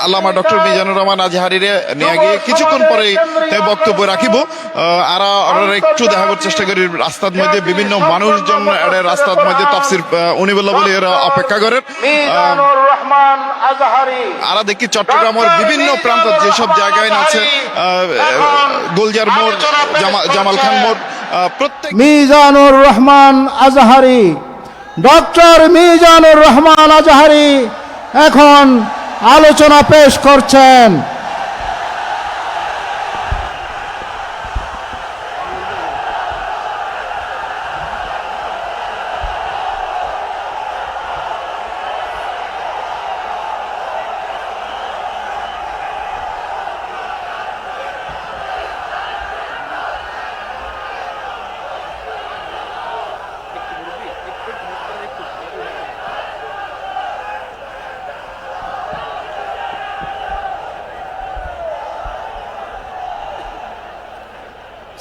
আল্লামা doctor Mizanur Rahman আজহারিরে নিয়ে গিয়ে কিছুক্ষণ পরেই বক্তব্য রাখিব। আর একটু দেখাবার চেষ্টা করি রাস্তার মধ্যে বিভিন্ন মানুষজন রাস্তার মধ্যে তাফসির উনি বললো বলে এরা অপেক্ষা করেন। আর দেখি চট্টগ্রামের বিভিন্ন প্রান্ত যেসব জায়গায় আছে গোলজার মোড়, জামাল খান মোড়, প্রত্যেক মিজানুর রহমান আজহারি, ডক্টর মিজানুর রহমান আজহারি এখন আলোচনা পেশ করছেন।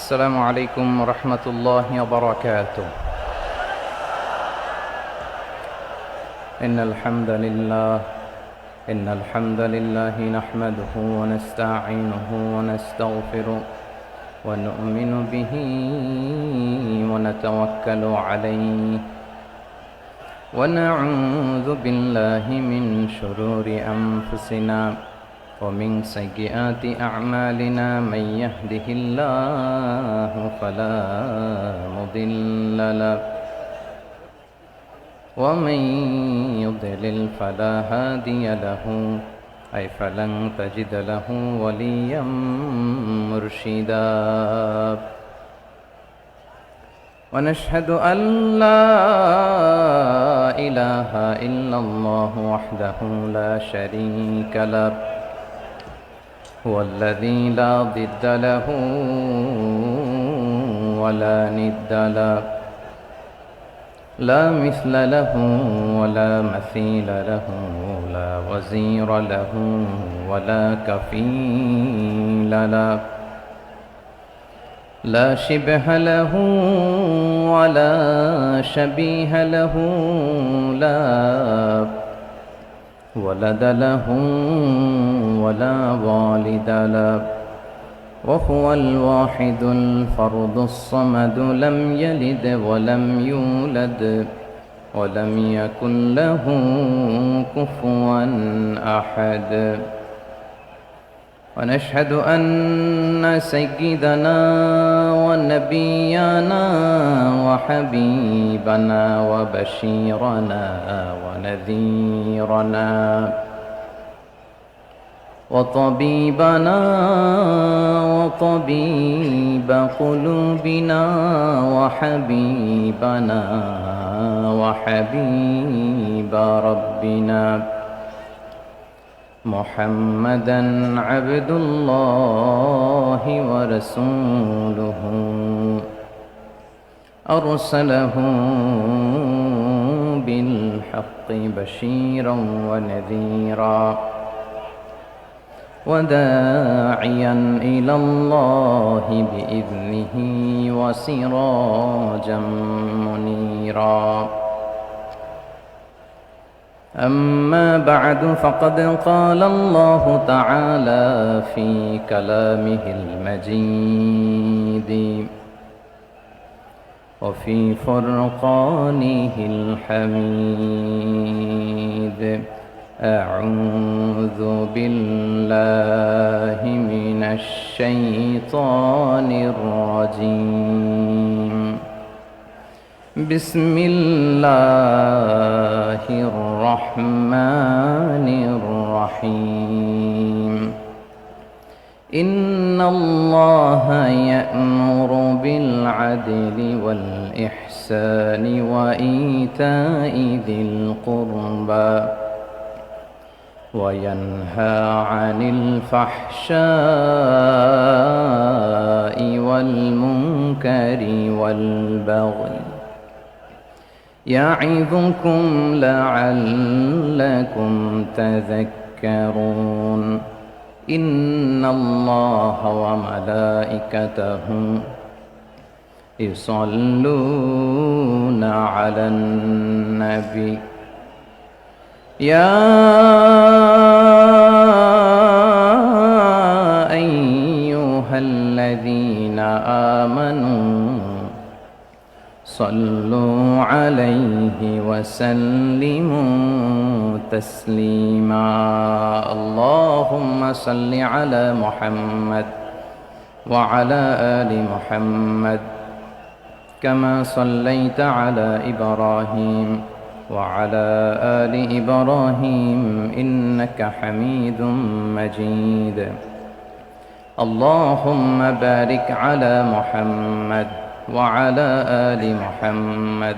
السلام عليكم ورحمة الله وبركاته. إن الحمد لله نحمده ونستعينه ونستغفره ونؤمن به ونتوكل عليه ونعوذ بالله من شرور أنفسنا ومن سيئات أعمالنا. من يهده الله فلا مضل له ومن يضلل فلا هادي له فلن تجد له وليا مرشدا. ونشهد أن لا إله إلا الله وحده لا شريك له هو الذي لا ضد له ولا ند له لا مثل له ولا مثيل له لا وزير له ولا كفيل له لا شبه له ولا شبيه له لا ولد له ولا والد له وهو الواحد الفرد الصمد لم يلد ولم يولد ولم يكن له كفوا أحد. ونشهد أن سيدنا ونبينا وحبيبنا وبشيرنا ونذيرنا وطبيبنا وطبيب قلوبنا وحبيبنا وحبيب ربنا محمدا عبد الله ورسوله أرسله بالحق بشيرا ونذيرا وداعيا إلى الله بإذنه وسراجا منيرا. أما بعد فقد قال الله تعالى في كلامه المجيد وفي فرقانه الحميد. أعوذ بالله من الشيطان الرجيم. بسم الله الرحمن الرحيم. إن الله يأمر بالعدل والإحسان وإيتاء ذي القربى وينهى عن الفحشاء والمنكر والبغي يعظكم لعلكم تذكرون. إن الله وملائكته يصلون على النبي يا صلوا عليه وسلموا تسليما اللهم صل على محمد وعلى آل محمد كما صليت على إبراهيم وعلى آل إبراهيم إنك حميد مجيد اللهم بارك على محمد وعلى آل محمد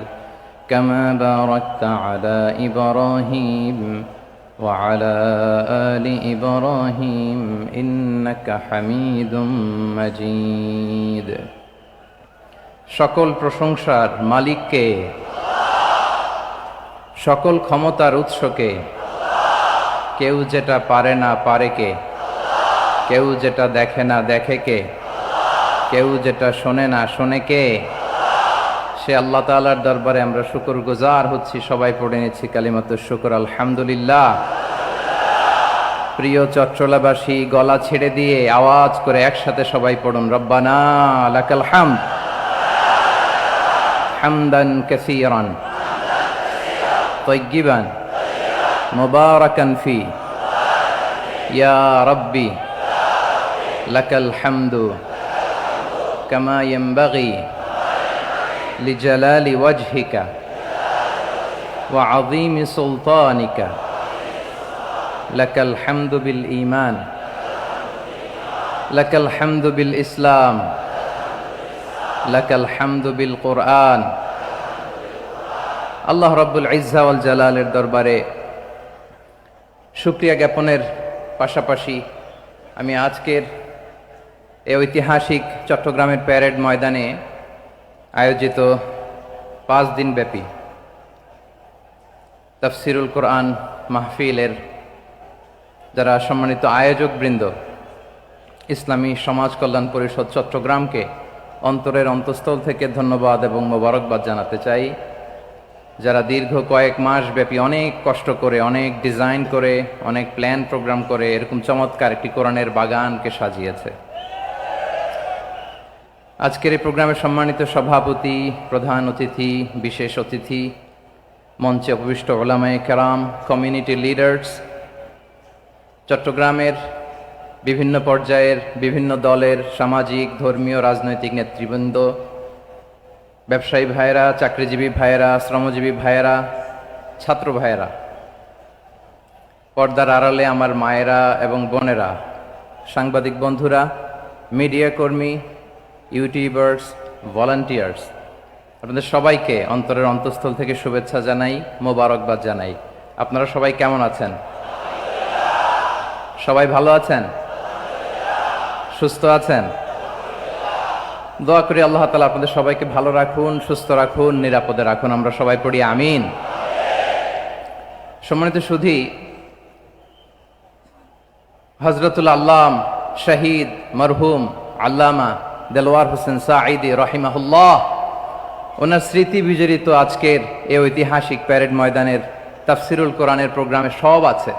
كما باركت على إبراهيم وعلى آل إبراهيم إنك حميد مجيد সকল প্রশংসার মালিককে সকল ক্ষমতার উৎসকে কেউ যেটা পারে না পারে কে কেউ যেটা দেখে না দেখে কে কেউ যেটা শোনে না শোনে কে সে আল্লাহ তাআলার দরবারে আমরা শুকরগুজার হচ্ছি সবাই পড়ে নিচ্ছি কালিমাতুশ শুকর আলহামদুলিল্লাহ প্রিয় চট্টলাবাসী গলা ছেড়ে দিয়ে আওয়াজ করে একসাথে সবাই পড়ুন রব্বানা লাকাল হামদ হামদান কাসীরান তাইয়্যিবান মুবারাকান ফি ইয়া রাব্বি লাকাল হামদু কামা ইয়ানবাগি লিজালালি ওয়াজহিকা ওয়া আযীমি সুলতানিকা লাকাল হামদু বিল ঈমান লাকাল হামদু বিল ইসলাম লাকাল হামদু বিল কুরআন আল্লাহ রাব্বুল ইজ্জা ওয়াল জালালের দরবারে শুকরিয়া জ্ঞাপনের পাশাপাশি আমি আজকের এই ঐতিহাসিক চট্টগ্রামের প্যারেড ময়দানে আয়োজিত 5 দিন ব্যাপী তাফসিরুল কোরআন মাহফিলের যারা সম্মানিত আয়োজকবৃন্দ ইসলামী সমাজ কল্যাণ পরিষদ চট্টগ্রামকে অন্তরের অন্তঃস্থল থেকে ধন্যবাদ এবং মোবারকবাদ জানাতে চাই যারা দীর্ঘ কয়েক মাস ব্যাপী অনেক কষ্ট করে অনেক ডিজাইন করে অনেক প্ল্যান প্রোগ্রাম করে এরকম চমৎকার একটি কোরআনের বাগানকে সাজিয়েছে আজকের এই প্রোগ্রামের সম্মানিত সভাপতি প্রধান অতিথি বিশেষ অতিথি মঞ্চে উপবিষ্ট উলামায়ে কেরাম কমিউনিটি লিডার্স চট্টগ্রামের বিভিন্ন পর্যায়ের বিভিন্ন দলের সামাজিক ধর্মীয় রাজনৈতিক নেতৃবৃন্দ ব্যবসায়ী ভাইয়েরা চাকরিজীবী ভাইয়েরা শ্রমজীবী ভাইয়েরা ছাত্র ভাইয়েরা পর্দার আড়ালে আমার মায়েরা এবং বোনেরা সাংবাদিক বন্ধুরা মিডিয়া কর্মী ইউটিউবার্স ভলান্টিয়ার্স আপনাদের সবাইকে অন্তরের অন্তঃস্থল থেকে শুভেচ্ছা জানাই মোবারকবাদ জানাই আপনারা সবাই কেমন আছেন সবাই ভালো আছেন সুস্থ আছেন দোয়া করি আল্লাহ তাআলা আপনাদের সবাইকে ভালো রাখুন সুস্থ রাখুন নিরাপদে রাখুন আমরা সবাই পড়ি আমিন সম্মানিত সুধী হযরতুল আল্লাম শহীদ মরহুম আল্লামা দেলওয়ার হোসেন সাঈদী রাহিমাহুল্লাহ ওনার স্মৃতি বিজড়িত আজকের এই ঐতিহাসিক প্যারেড ময়দানের তাফসিরুল কোরআনের প্রোগ্রামে সব আছে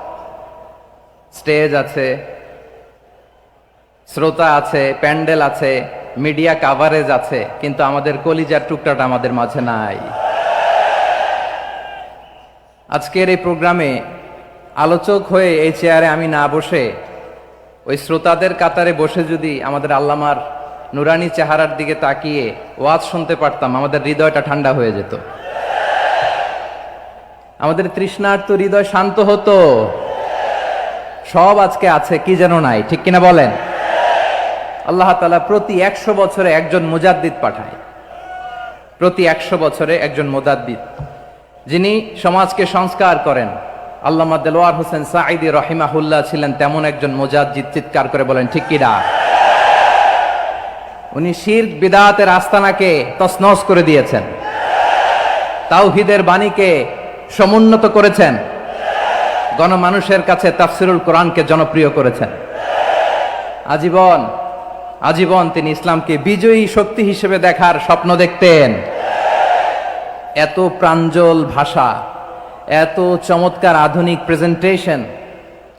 স্টেজ আছে শ্রোতা আছে প্যান্ডেল আছে মিডিয়া কাভারেজ আছে কিন্তু আমাদের কলিজার টুকটাটা আমাদের মাঝে নাই আজকের এই প্রোগ্রামে আলোচক হয়ে এই চেয়ারে আমি না বসে ওই শ্রোতাদের কাতারে বসে যদি আমাদের আল্লামার নুরানি চেহারার দিকে তাকিয়ে ওয়াজ শুনতে পারতাম আমাদের হৃদয়টা ঠান্ডা হয়ে যেত আমাদের তৃষ্ণার্ত হৃদয় শান্ত হতো সব আজকে আছে কি যেন নাই ঠিক কিনা বলেন আল্লাহ তাআলা প্রতি 100 বছরে একজন মুজাদ্দিদ পাঠায় প্রতি 100 বছরে একজন মুজাদ্দিদ যিনি সমাজকে সংস্কার করেন আল্লামা দেলওয়ার হোসেন সাঈদী রাহিমাহুল্লাহ ছিলেন তেমন একজন মুজাদ্দিদ চিৎকার করে বলেন ঠিক কিনা উনি শিরক বিদআতের আস্তানাকে তছনছ করে দিয়েছেন তাওহীদের বাণীকে সমুন্নত করেছেন গণমানুষের কাছে তাফসিরুল কোরআনকে জনপ্রিয় করেছেন আজীবন তিনি ইসলামকে বিজয়ী শক্তি হিসেবে দেখার স্বপ্ন দেখতেন এত প্রাঞ্জল ভাষা এত চমৎকার আধুনিক প্রেজেন্টেশন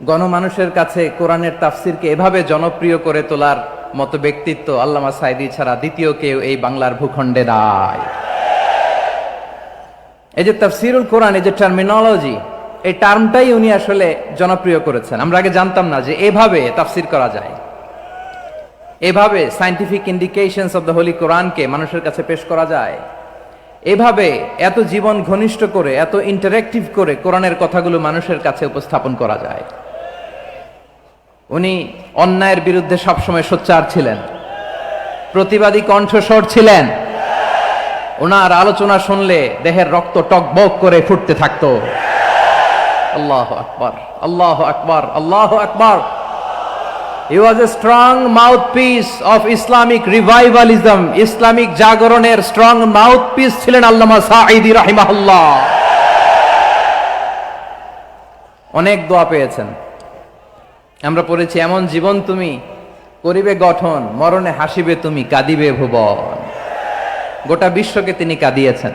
গণমানুষের কাছে কোরআনের তাফসিরকে এভাবে জনপ্রিয় করে তোলার মতো ব্যক্তিত্ব আল্লামা সাঈদী ছাড়া দ্বিতীয় কেউ এই বাংলার ভূখণ্ডে নাই এই যে তাফসিরুল কোরআন, এই যে টার্মিনোলজি, এই টার্মটাই উনি আসলে জনপ্রিয় করেছেন। আমরা আগে জানতাম না যে এভাবে তাফসির করা যায়, এভাবে scientific indications of the Holi কোরআনকে মানুষের কাছে পেশ করা যায়, এভাবে এত জীবন ঘনিষ্ঠ করে, এত ইন্টারেক্টিভ করে কোরআনের কথাগুলো মানুষের কাছে উপস্থাপন করা যায়। উনি অন্যায়ের বিরুদ্ধে সবসময় সোচ্চার ছিলেন, প্রতিবাদী কণ্ঠস্বর ছিলেন। ওনার আলোচনা শুনলে দেহের রক্ত টকবক করে ফুটতে থাকতো। আল্লাহ আকবার, আল্লাহ আকবার, আল্লাহ আকবার। He was a strong mouthpiece of Islamic revivalism. Islamic জাগরণের স্ট্রং মাউথপিস ছিলেন আল্লামা সাঈদী রাহিমাহুল্লাহ। অনেক দোয়া পেয়েছেন। আমরা পড়েছি, এমন জীবন তুমি করিবে গঠন, মরণে হাসিবে তুমি, কাঁদিবে ভুবন। গোটা বিশ্বকে তিনি কাঁদিয়েছেন।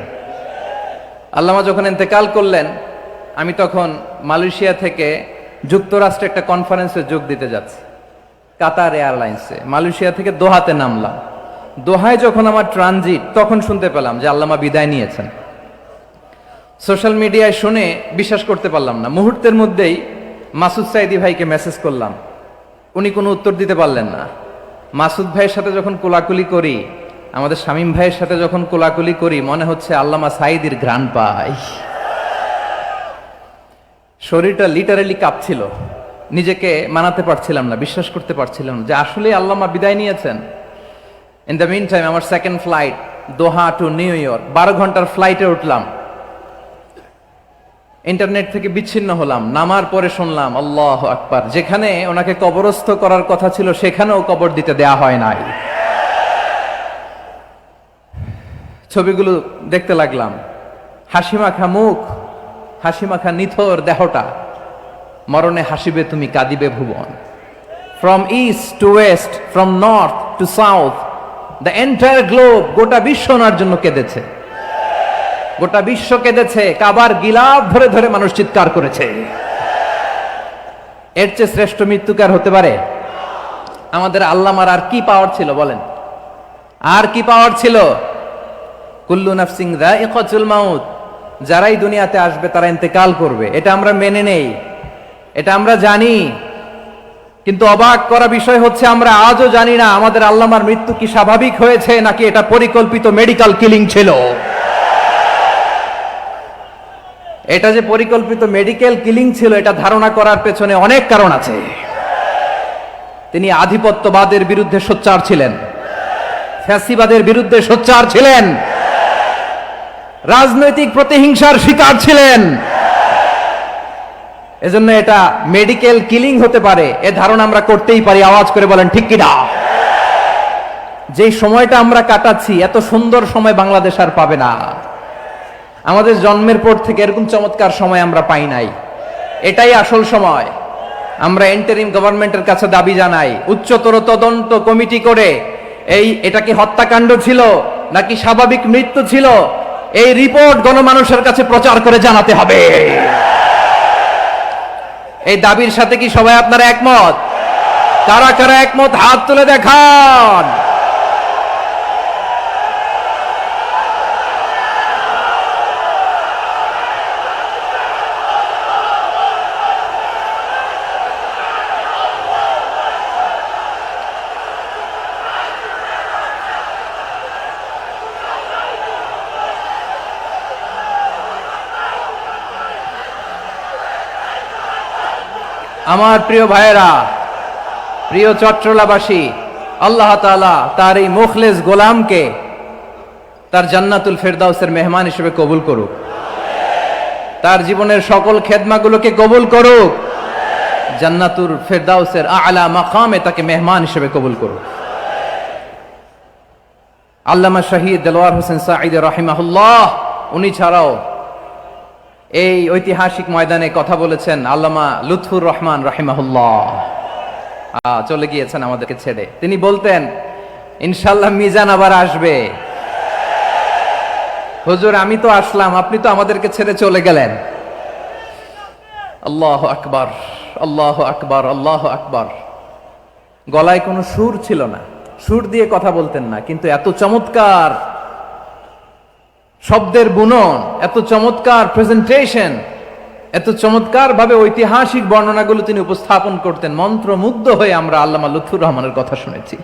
আল্লামা যখন ইন্তেকাল করলেন, আমি তখন মালয়েশিয়া থেকে যুক্তরাষ্ট্রে একটা কনফারেন্সে যোগ দিতে যাচ্ছি, কাতার এয়ারলাইন্সে। মালয়েশিয়া থেকে দোহাতে নামলাম। দোহায় যখন আমার ট্রানজিট, তখন শুনতে পেলাম যে আল্লামা বিদায় নিয়েছেন। সোশ্যাল মিডিয়ায় শুনে বিশ্বাস করতে পারলাম না। মুহূর্তের মধ্যেই মাসুদ সাইদি ভাইকে মেসেজ করলাম, উনি কোনো উত্তর দিতে পারলেন না। মাসুদ ভাইয়ের সাথে যখন কোলাকুলি করি, আমাদের শামীম ভাইয়ের সাথে যখন কোলাকুলি করি, মনে হচ্ছে আল্লামা সাইদির ঘ্রাণ পাই। শরীরটা লিটারালি কাঁপছিল, নিজেকে মানাতে পারছিলাম না, বিশ্বাস করতে পারছিলাম না যে আসলে আল্লামা বিদায় নিয়েছেন। ইন দ্য মিন টাইম আমার সেকেন্ড ফ্লাইট, দোহা টু নিউ ইয়র্ক, 12 ঘন্টার ফ্লাইটে উঠলাম। ইন্টারনেট থেকে বিচ্ছিন্ন হলাম। নামার পরে শুনলাম আল্লাহ আকবার, যেখানে ওনাকে কবরস্থ করার কথা ছিল সেখানেও কবর দিতে দেয়া হয় নাই। ছবিগুলো দেখতে লাগলাম, হাসিমাখা মুখ, হাসিমাখা নিথর দেহটা, মরণে হাসিবে তুমি, কাঁদিবে ভুবন। From east to west, from north to south, the entire globe, গোটা বিশ্ব ওনার জন্য কেঁদেছে, গোটা বিশ্ব কেঁদেছে। কাবার গিলাফ ধরে ধরে মানুষ চিৎকার করেছে। এর চেয়ে শ্রেষ্ঠ মৃত্যুকার হতে পারে? আমাদের আল্লামার আর কি পাওয়ার ছিল বলেন? আর কি পাওয়ার ছিল? কুল্লু নাফসিন যায়িকাতুল মাউত, যারাই দুনিয়াতে আসবে তারা ইন্তেকাল করবে, এটা আমরা মেনে নেই, এটা আমরা জানি। কিন্তু অবাক করা বিষয় হচ্ছে, আমরা আজও জানি না আমাদের আল্লামার মৃত্যু কি স্বাভাবিক হয়েছে নাকি এটা পরিকল্পিত মেডিকেল কিলিং ছিল। এটা যে পরিকল্পিত মেডিকেল কিলিং ছিল, এটা ধারণা করার পেছনে অনেক কারণ আছে। তিনি আধিপত্যবাদের বিরুদ্ধে সোচ্চার ছিলেন, ফ্যাসিবাদের বিরুদ্ধে সোচ্চার ছিলেন, রাজনৈতিক প্রতিহিংসার শিকার ছিলেন। এজন্য এটা মেডিকেল কিলিং হতে পারে এ ধারণা আমরা করতেই পারি। আওয়াজ করে বলেন ঠিক কিনা? যেই সময়টা আমরা কাটাচ্ছি, এত সুন্দর সময় বাংলাদেশ আর পাবে না। আমাদের জন্মের পর থেকে এরকম চমৎকার সময় আমরা পাই নাই। এটাই আসল সময়। আমরা ইন্টারিম গভর্নমেন্টের কাছে দাবি জানাই, উচ্চতর তদন্ত কমিটি করে এটা কি হত্যাকাণ্ড ছিল নাকি স্বাভাবিক মৃত্যু ছিল, এই রিপোর্ট গণমানুষের কাছে প্রচার করে জানাতে হবে। এই দাবির সাথে কি সবাই আপনারা একমত? কারা কারা একমত হাত তুলে দেখান। আমার প্রিয় ভাইয়েরা, প্রিয় চট্টলাবাসী, আল্লাহ তাআলা তার এই মুখলেস গোলামকে তার জান্নাতুল ফেরদাউসের মেহমান হিসেবে কবুল করুক, তার জীবনের সকল খেদমাগুলোকে কবুল করুক, জান্নাতুল ফেরদাউসের আলা মাকামে তাকে মেহমান হিসেবে কবুল করুক। আল্লামা শহীদ দেলোয়ার হোসেন সাঈদী রাহিমাহুল্লাহ, উনি ছাড়াও এই ঐতিহাসিক ময়দানে কথা বলেছেন আল্লামা লুৎফুর রহমান রাহিমাহুল্লাহ। চলে গিয়েছেন আমাদেরকে ছেড়ে। তিনি বলতেন, ইনশাআল্লাহ মিজান আবার আসবে। হুজুর আমি তো আসলাম, আপনি তো আমাদেরকে ছেড়ে চলে গেলেন। আল্লাহু আকবার, আল্লাহু আকবার, আল্লাহু আকবার। গলায় কোনো সুর ছিল না, সুর দিয়ে কথা বলতেন না, কিন্তু এত চমৎকার শব্দের বুনন, এত চমৎকার প্রেজেন্টেশন, এত চমৎকার ভাবে ঐতিহাসিক বর্ণনাগুলো তিনি উপস্থাপন করতেন। মন্ত্রমুগ্ধ হয়ে আমরা আল্লামা লুৎফুর রহমানের কথা শুনেছি।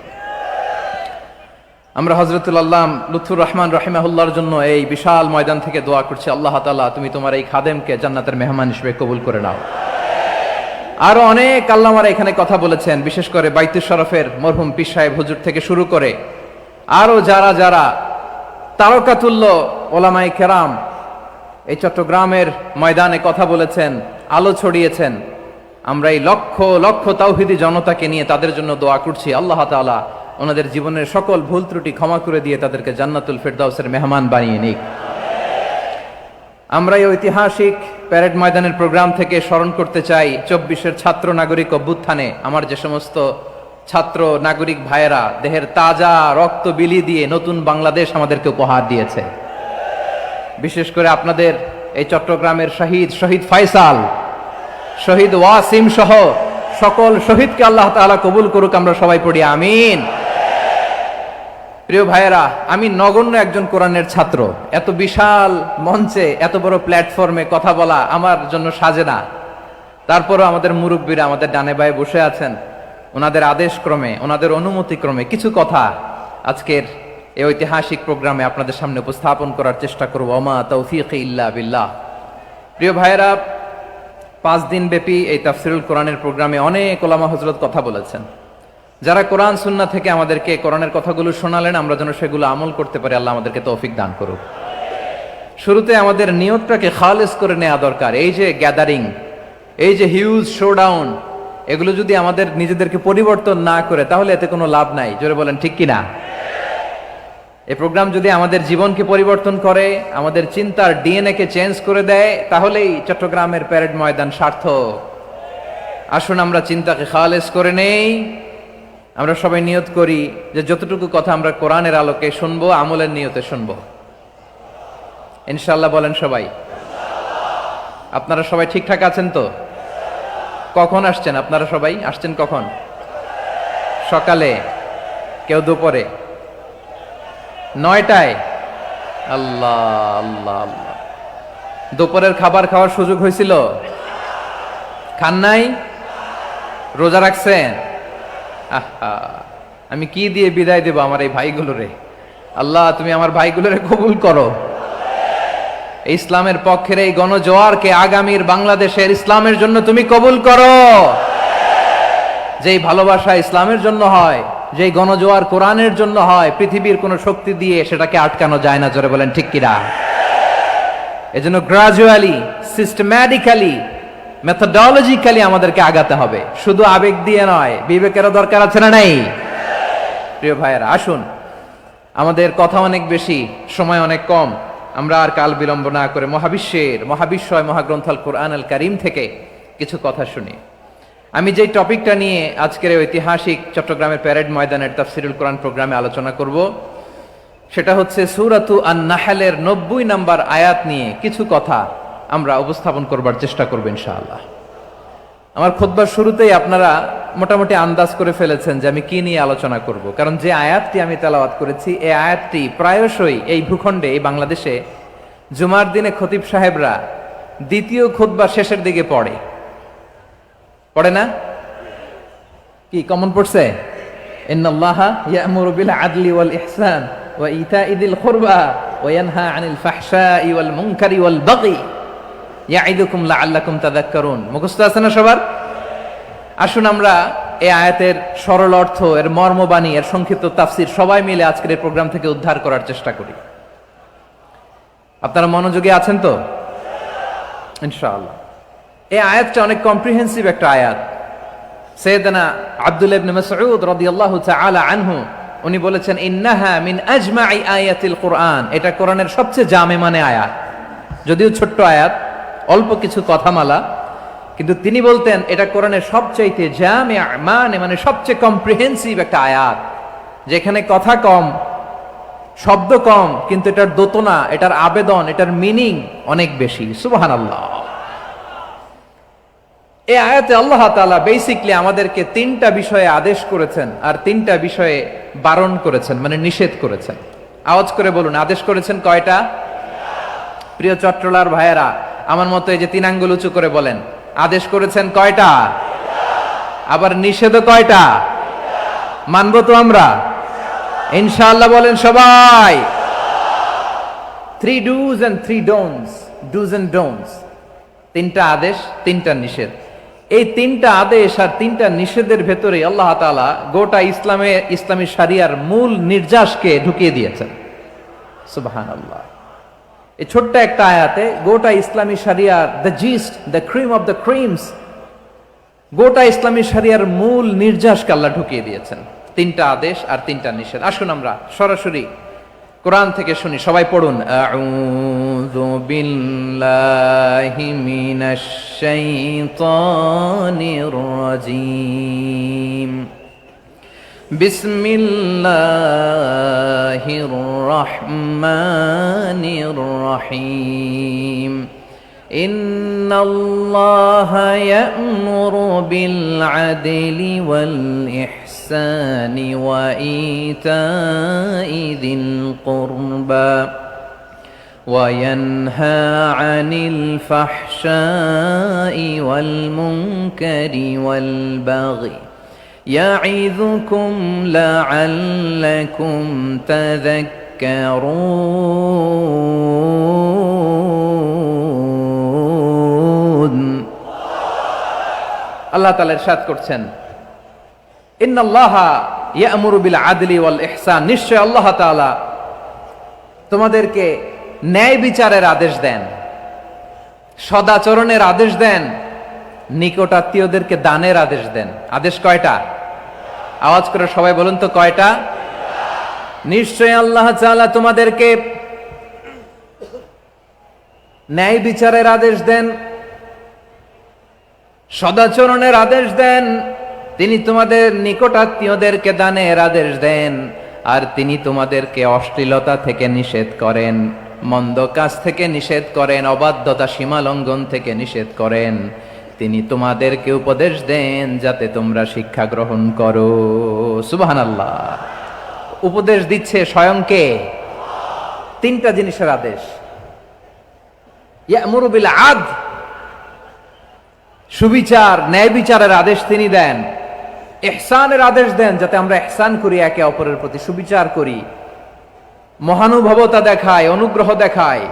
আমরা হযরতুল আল্লাম লুৎফুর রহমান রাহিমাহুল্লাহর জন্য এই বিশাল ময়দান থেকে দোয়া করছি, আল্লাহ তাআলা তুমি তোমার এই খাদেমকে জান্নাতের মেহমান হিসেবে কবুল করে নাও। আরো অনেক আল্লামারা এখানে কথা বলেছেন, বিশেষ করে বাইতুল শরফের মরহুম পীর সাহেব হুজুর থেকে শুরু করে আরো যারা যারা তারকাতুল্য ওলামায়ে কেরাম এই চট্টগ্রামের ময়দানে কথা বলেছেন, আলো ছড়িয়েছেন। আমরা এই লক্ষ লক্ষ তাওহীদি জনতাকে নিয়ে তাদের জন্য দোয়া করছি, আল্লাহ তাআলা ওনাদের জীবনের সকল ভুল ত্রুটি ক্ষমা করে দিয়ে তাদেরকে জান্নাতুল ফেরদাউসের মেহমান বানিয়ে নিক। আমরা এই ঐতিহাসিক প্যারেড ময়দানের প্রোগ্রাম থেকে স্মরণ করতে চাই 24-এর ছাত্র নাগরিক অভ্যুত্থানে আমার যে সমস্ত ছাত্র নাগরিক ভাইয়েরা দেহের তাজা রক্ত বিলি দিয়ে নতুন বাংলাদেশ আমাদেরকে উপহার দিয়েছে। বিশেষ করে আপনাদের এই চট্টগ্রামের শহীদ ফাইসাল, শহীদ ওয়াসিম সহ সকল শহীদকে আল্লাহ তাআলা কবুল করুক, আমরা সবাই পড়ি আমিন। প্রিয় ভাইয়েরা, আমি নগণ্য একজন কোরআনের ছাত্র, এত বিশাল মঞ্চে এত বড় প্ল্যাটফর্মে কথা বলা আমার জন্য সাজে না। তারপরও আমাদের মুরব্বীরা আমাদের ডানে বায়ে বসে আছেন, ওনাদের আদেশ ক্রমে, ওনাদের অনুমতি ক্রমে কিছু কথা আজকের এই ঐতিহাসিক প্রোগ্রামে আপনাদের সামনে উপস্থাপন করার চেষ্টা করব। ওমা তাওফীকি ইল্লা বিল্লাহ। প্রিয় ভাইয়েরা, 5 দিন ব্যাপী এই তাফসিরুল কোরআনের প্রোগ্রামে অনেক ওলামা হযরত কথা বলেছেন। যারা কোরআন সুন্নাহ থেকে আমাদেরকে কোরআনের কথাগুলো শোনালেন, আমরা যেন সেগুলো আমল করতে পারি, আল্লাহ আমাদেরকে তৌফিক দান করুক। শুরুতে আমাদের নিয়তটাকে খালেস করে নেওয়া দরকার। এই যে গ্যাদারিং, এই যে হিউজ শোডাউন, এগুলো যদি আমাদের নিজেদেরকে পরিবর্তন না করে তাহলে এতে কোনো লাভ নাই। জোরে বলেন ঠিক কিনা? এই প্রোগ্রাম যদি আমাদের জীবনকে পরিবর্তন করে, আমাদের চিন্তার ডিএনএ কে চেঞ্জ করে দেয়, তাহলেই চট্টগ্রামের প্যারেড ময়দান সার্থক। আসুন আমরা চিন্তাকে খালেস করে নেই। আমরা সবাই নিয়ত করি যে যতটুকু কথা আমরা কোরআনের আলোকে শুনবো, আমলের নিয়তে শুনবো ইনশাআল্লাহ। বলেন সবাই। আপনারা সবাই ঠিকঠাক আছেন তো? কখন আসছেন আপনারা? সবাই আসছেন কখন? সকালে, কেউ দুপুরে, 9টায়? আল্লাহ আল্লাহ আল্লাহ। দুপুরের খাবার খাওয়ার সুযোগ হয়েছিল? খান নাই? রোজা রাখছেন? আহা, আমি কি দিয়ে বিদায় দেব আমার এই ভাইগুলোরে? আল্লাহ তুমি আমার ভাইগুলোরে কবুল করো। এই ইসলামের পক্ষের এই গণজোয়ারকে আগামীর বাংলাদেশের ইসলামের জন্য তুমি কবুল করো। যেই ভালোবাসা ইসলামের জন্য হয়, যেই গণজোয়ার কোরআনের জন্য হয়, পৃথিবীর কোন শক্তি দিয়ে সেটাকে আটকানো যায় না। জোরে বলেন ঠিক কিনা? এজন্য গ্রাজুয়ালি, সিস্টেম্যাটিক্যালি, মেথোডোলজিক্যালি আমাদেরকে আগাতে হবে, শুধু আবেগ দিয়ে নয়। বিবেকেরও দরকার আছে না নাই? প্রিয় ভাইয়েরা, আসুন, আমাদের কথা অনেক বেশি, সময় অনেক কম। আমরা আর কাল বিলম্ব না করে মহাবিশ্বয় মহাগ্রন্থ আল কোরআন আল কারীম থেকে কিছু কথা শুনি। আমি যেই টপিকটা নিয়ে আজকের এই ঐতিহাসিক চট্টগ্রামের প্যারেড ময়দানের তাফসিরুল কোরআন প্রোগ্রামে আলোচনা করব, সেটা হচ্ছে সূরাতু আন-নাহলের 90 নম্বর আয়াত নিয়ে কিছু কথা আমরা উপস্থাপন করবার চেষ্টা করব ইনশাআল্লাহ। আমার খুতবার শুরুতেই আপনারা মোটামুটি আন্দাজ করে ফেলেছেন যে আমি কি নিয়ে আলোচনা করব, কারণ যে আয়াতটি আমি তেলাওয়াত করেছি এই আয়াতটি প্রায়শই এই ভূখণ্ডে, এই বাংলাদেশে জুমার দিনে খতিব সাহেবরা দ্বিতীয় খুতবা শেষের দিকে পড়ে না? কি কমন পড়ছে? ইন্নাল্লাহা ইয়া'মুরু বিল আদলি ওয়াল ইহসান ওয়া ইতা'i যিল কুরবা ওয়া ইয়ানহা আনিল ফাহশাই ওয়াল মুনকারি ওয়াল বাগি ইয়া'iদুকুম লাআল্লাকুম তাযাক্কারুন। মুখস্থ আছে না সবার? আসুন আমরা এই আয়াতের সরল অর্থ, এর মর্মবাণী, এর সংক্ষিপ্ত তাফসীর সবাই মিলে আজকের এই প্রোগ্রাম থেকে উদ্ধার করার চেষ্টা করি। আপনারা মনোযোগী আছেন তো? ইনশাআল্লাহ। এই আয়াতটা অনেক কম্প্রিহেন্সিভ একটা আয়াত। সাইয়েদনা আব্দুল্লাহ ইবনে মাসউদ রাদিয়াল্লাহু তাআলা আনহু উনি বলেছেন, ইন্নাহা মিন আজমাই আয়াতিল কুরআন। এটা কোরআনের সবচেয়ে জামে মানে আয়াত। যদিও ছোট্ট আয়াত, অল্প কিছু কথামালা, কিন্তু তিনি বলতেন এটা কোরআনের সবচাইতে জামে মানে সবচেয়ে কম্প্রিহেন্সিভ একটা আয়াত, যেখানে কথা কম, শব্দ কম, কিন্তু এটার দোতনা, এটার আবেদন, এটার মিনিং অনেক বেশি। সুবহানাল্লাহ। এই আয়াতে আল্লাহ তাআলা বেসিকলি আমাদেরকে 3টা বিষয়ে আদেশ করেছেন আর 3টা বিষয়ে বারণ করেছেন, মানে নিষেধ করেছেন। আওয়াজ করে বলুন, আদেশ করেছেন কয়টা? প্রিয় চট্টলার ভাইয়েরা, আমার মতো এই যে 3 আঙ্গুল উঁচু করে বলেন, আদেশ করেছেন কয়টা? আবার নিষেধও কয়টা? মানবো তো আমরা ইনশাআল্লাহ? বলেন সবাই। 3 do's and 3 don'ts, do's and don'ts, 3টা আদেশ 3টা নিষেধ। এই 3টা আদেশ আর 3টা নিষেধের ভেতরে আল্লাহ তাআলা গোটা ইসলামী শরিয়ার মূল নির্যাসকে ঢুকিয়ে দিয়েছেন। সুবহানাল্লাহ। এই ছোট্ট একটা আয়াতে গোটা ইসলামী শরিয়ার, the gist, the cream of the creams, গোটা ইসলামী শরিয়ার মূল নির্যাসকে আল্লাহ ঢুকিয়ে দিয়েছেন। 3টা আদেশ আর 3টা নিষেধ। আসুন আমরা সরাসরি কোরআন থেকে শুনি, সবাই পড়ুন। আউযু বিল্লাহি মিনাশ শাইতানির রাজীম। বিসমিল্লাহির রহমানির রহিম। ইন্নাল্লাহা ইয়া'মুরু বিল আদলি ওয়াল ইহসানি ওয়া ইতাই যিল কুরবা ওয়া ইয়ানহা আনিল ফাহশাই ওয়াল মুনকারি ওয়াল বাগি ইয়া'iযুকুম লা'আল্লাকুম তাযাক্কারুন। আল্লাহ তাআলা ইরশাদ করছেন, ইন্নাল্লাহা ইয়া'মুরু বিল আদলি ওয়াল ইহসান, নিশ্চয় আল্লাহ তাআলা তোমাদেরকে ন্যায় বিচারের আদেশ দেন, সদাচরণের আদেশ দেন, নিকটাত্মীয়দেরকে দানের আদেশ দেন। আদেশ কয়টা? আওয়াজ করে সবাই বলুন তো কয়টা? নিশ্চয় আল্লাহ তাআলা তোমাদেরকে ন্যায় বিচারের আদেশ দেন, সদাচরণের আদেশ দেন, তিনি তোমাদের নিকটাত্মীয়দেরকে দানের আদেশ দেন, আর তিনি তোমাদেরকে অশ্লীলতা থেকে নিষেধ করেন, মন্দ কাজ থেকে নিষেধ করেন, অবাধ্যতা সীমা লঙ্ঘন থেকে নিষেধ করেন। তিনি তোমাদেরকে উপদেশ দেন যাতে তোমরা শিক্ষা গ্রহণ করো। সুবহানাল্লাহ। উপদেশ দিচ্ছে স্বয়ং কে? 3টা জিনিসের আদেশ। ইয়া'মুরু বিল আদল, সুবিচার, ন্যায় বিচারের আদেশ তিনি দেন। ইহসানের আদেশ দেন, যাতে আমরা ইহসান করি, একে অপরের প্রতি সুবিচার করি, মহানুভবতা দেখায়, অনুগ্রহ দেখায়,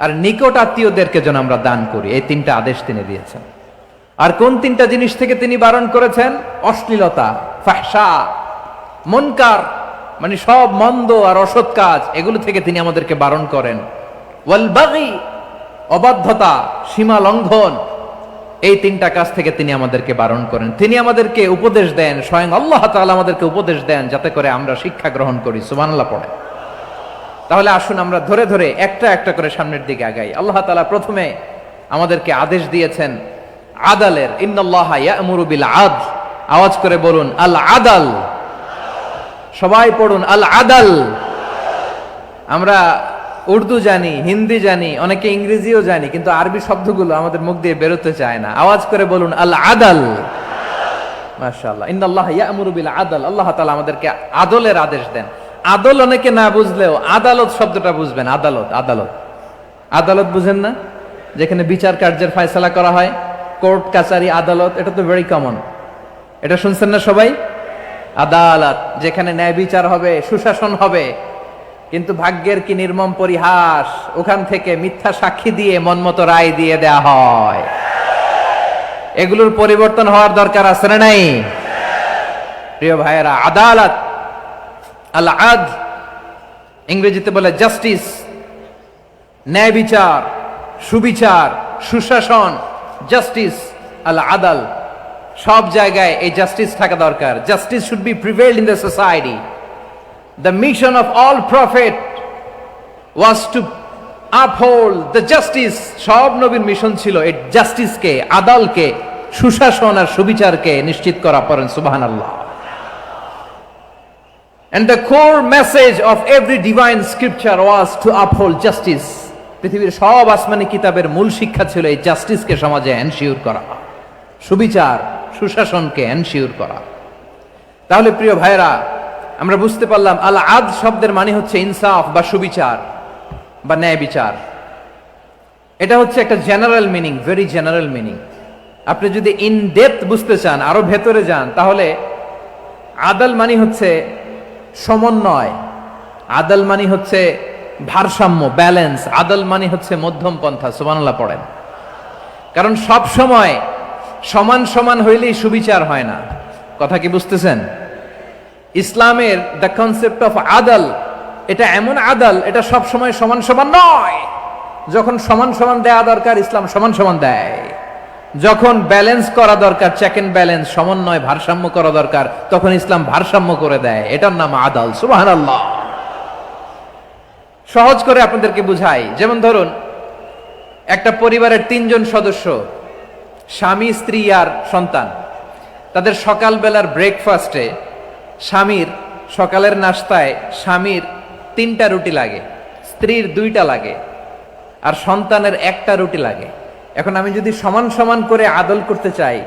আর নিকট আত্মীয়দেরকে যেন আমরা দান করি। এই 3টা আদেশ তিনি দিয়েছেন। আর কোন 3টা জিনিস থেকে তিনি বারণ করেছেন? অশ্লীলতা, ফাহশা, মুনকার, মানে সব মন্দ আর অসৎ কাজ, এগুলো থেকে তিনি আমাদেরকে বারণ করেন। ওয়াল বাগি, অবাধ্যতা, সীমা লঙ্ঘন, এই 3টা কাজ থেকে তিনি আমাদেরকে বারণ করেন। তিনি আমাদেরকে উপদেশ দেন, স্বয়ং আল্লাহ তাআলা আমাদেরকে উপদেশ দেন যাতে করে আমরা শিক্ষা গ্রহণ করি। সুবহানাল্লাহ পড়ে। তাহলে আসুন আমরা ধরে ধরে একটা একটা করে সামনের দিকে আগাই। আল্লাহ তাআলা প্রথমে আমাদেরকে আদেশ দিয়েছেন আদালের। ইন্নাল্লাহা ইয়া'মুরু বিল আদল। আওয়াজ করে বলুন আল আদাল। সবাই পড়ুন আল আদাল। আমরা উর্দু জানি, হিন্দি জানি, অনেকে ইংরেজিও জানি, কিন্তু আরবি শব্দগুলো আমাদের মুখ দিয়ে বেরোতে চায় না। আওয়াজ করে বলুন আল আদাল। মাশাআল্লাহ। ইন্নাল্লাহা ইয়া'মুরু বিল আদল। আল্লাহ তাআলা আমাদেরকে আদলের আদেশ দেন। আদল অনেকে না বুঝলেও আদালত শব্দটা বুঝবেন। আদালত, আদালত, আদালত বুঝেন না? যেখানে বিচার কার্যের ফয়সালা করা হয়, কোর্ট কাচারি আদালত, এটা তো ভেরি কমন। এটা শুনছেন না সবাই? আদালত, যেখানে ন্যায় বিচার হবে, সুশাসন হবে। কিন্তু ভাগ্যের কি নির্মম পরিহাস, ওখান থেকে মিথ্যা সাক্ষী দিয়ে মনমতো রায় দিয়ে দেয়া হয়। এগুলোর পরিবর্তন হওয়ার দরকার আছে না নাই? প্রিয় ভাইয়েরা, আদালত, আল আদ, ইংরেজিতে বলে জাস্টিস, ন্যায় বিচার, সুবিচার, সুশাসন, জাস্টিস, আল আদাল, সব জায়গায় এই জাস্টিস থাকা দরকার। Justice should be prevailed in the society. The mission of all prophet was to uphold the justice. সব নবীর মিশন ছিল এই জাস্টিসকে, আদালকে, সুশাসন আর সুবিচারকে নিশ্চিত করা। পড়েন সুবহানাল্লাহ। And the core message of every divine scripture was to uphold justice. পৃথিবীর সব আসমানি কিতাবের মূল শিক্ষা ছিল এই জাস্টিসকে সমাজে এনশিওর করা, সুবিচার, সুশাসনকে এনশিওর করা। তাহলে প্রিয় ভাইরা, আমরা বুঝতে পারলাম আল আদ শব্দের মানে হচ্ছে ইনসাফ বা সুবিচার বা ন্যায় বিচার। এটা হচ্ছে একটা general meaning, very general meaning. আপনি যদি ইন ডেপথ বুঝতে চান, আরো ভেতরে যান, তাহলে আদল মানে হচ্ছে সমন্বয়, আদল মানে হচ্ছে ভারসাম্য, ব্যালেন্স। আদল মানে হচ্ছে মধ্যম পন্থা। সুবহানাল্লাহ পড়েন। কারণ সব সময় সমান সমান হইলেই সুবিচার হয় না। কথা কি বুঝতেছেন? ইসলামের দ্য কনসেপ্ট অফ আদল, এটা এমন আদল, এটা সব সময় সমান সমান নয়। যখন সমান সমান দেয়া দরকার, ইসলাম সমান সমান দেয়। যখন ব্যালেন্স করা দরকার, চেক এন্ড ব্যালেন্স, সমন্বয়, ভারসাম্য করা দরকার, তখন ইসলাম ভারসাম্য করে দেয়। এটার নাম আদল। সুবহানাল্লাহ। সহজ করে আপনাদেরকে বুঝাই। যেমন ধরুন, একটা পরিবারের 3 জন সদস্য, স্বামী, স্ত্রী আর সন্তান। তাদের সকালবেলার ব্রেকফাস্টে স্বামীর, সকালের নাস্তায় স্বামীর 3টা রুটি লাগে, স্ত্রীর 2টা লাগে, আর সন্তানের 1টা রুটি লাগে। এখন আমি যদি সমান সমান করে আদল করতে চাই,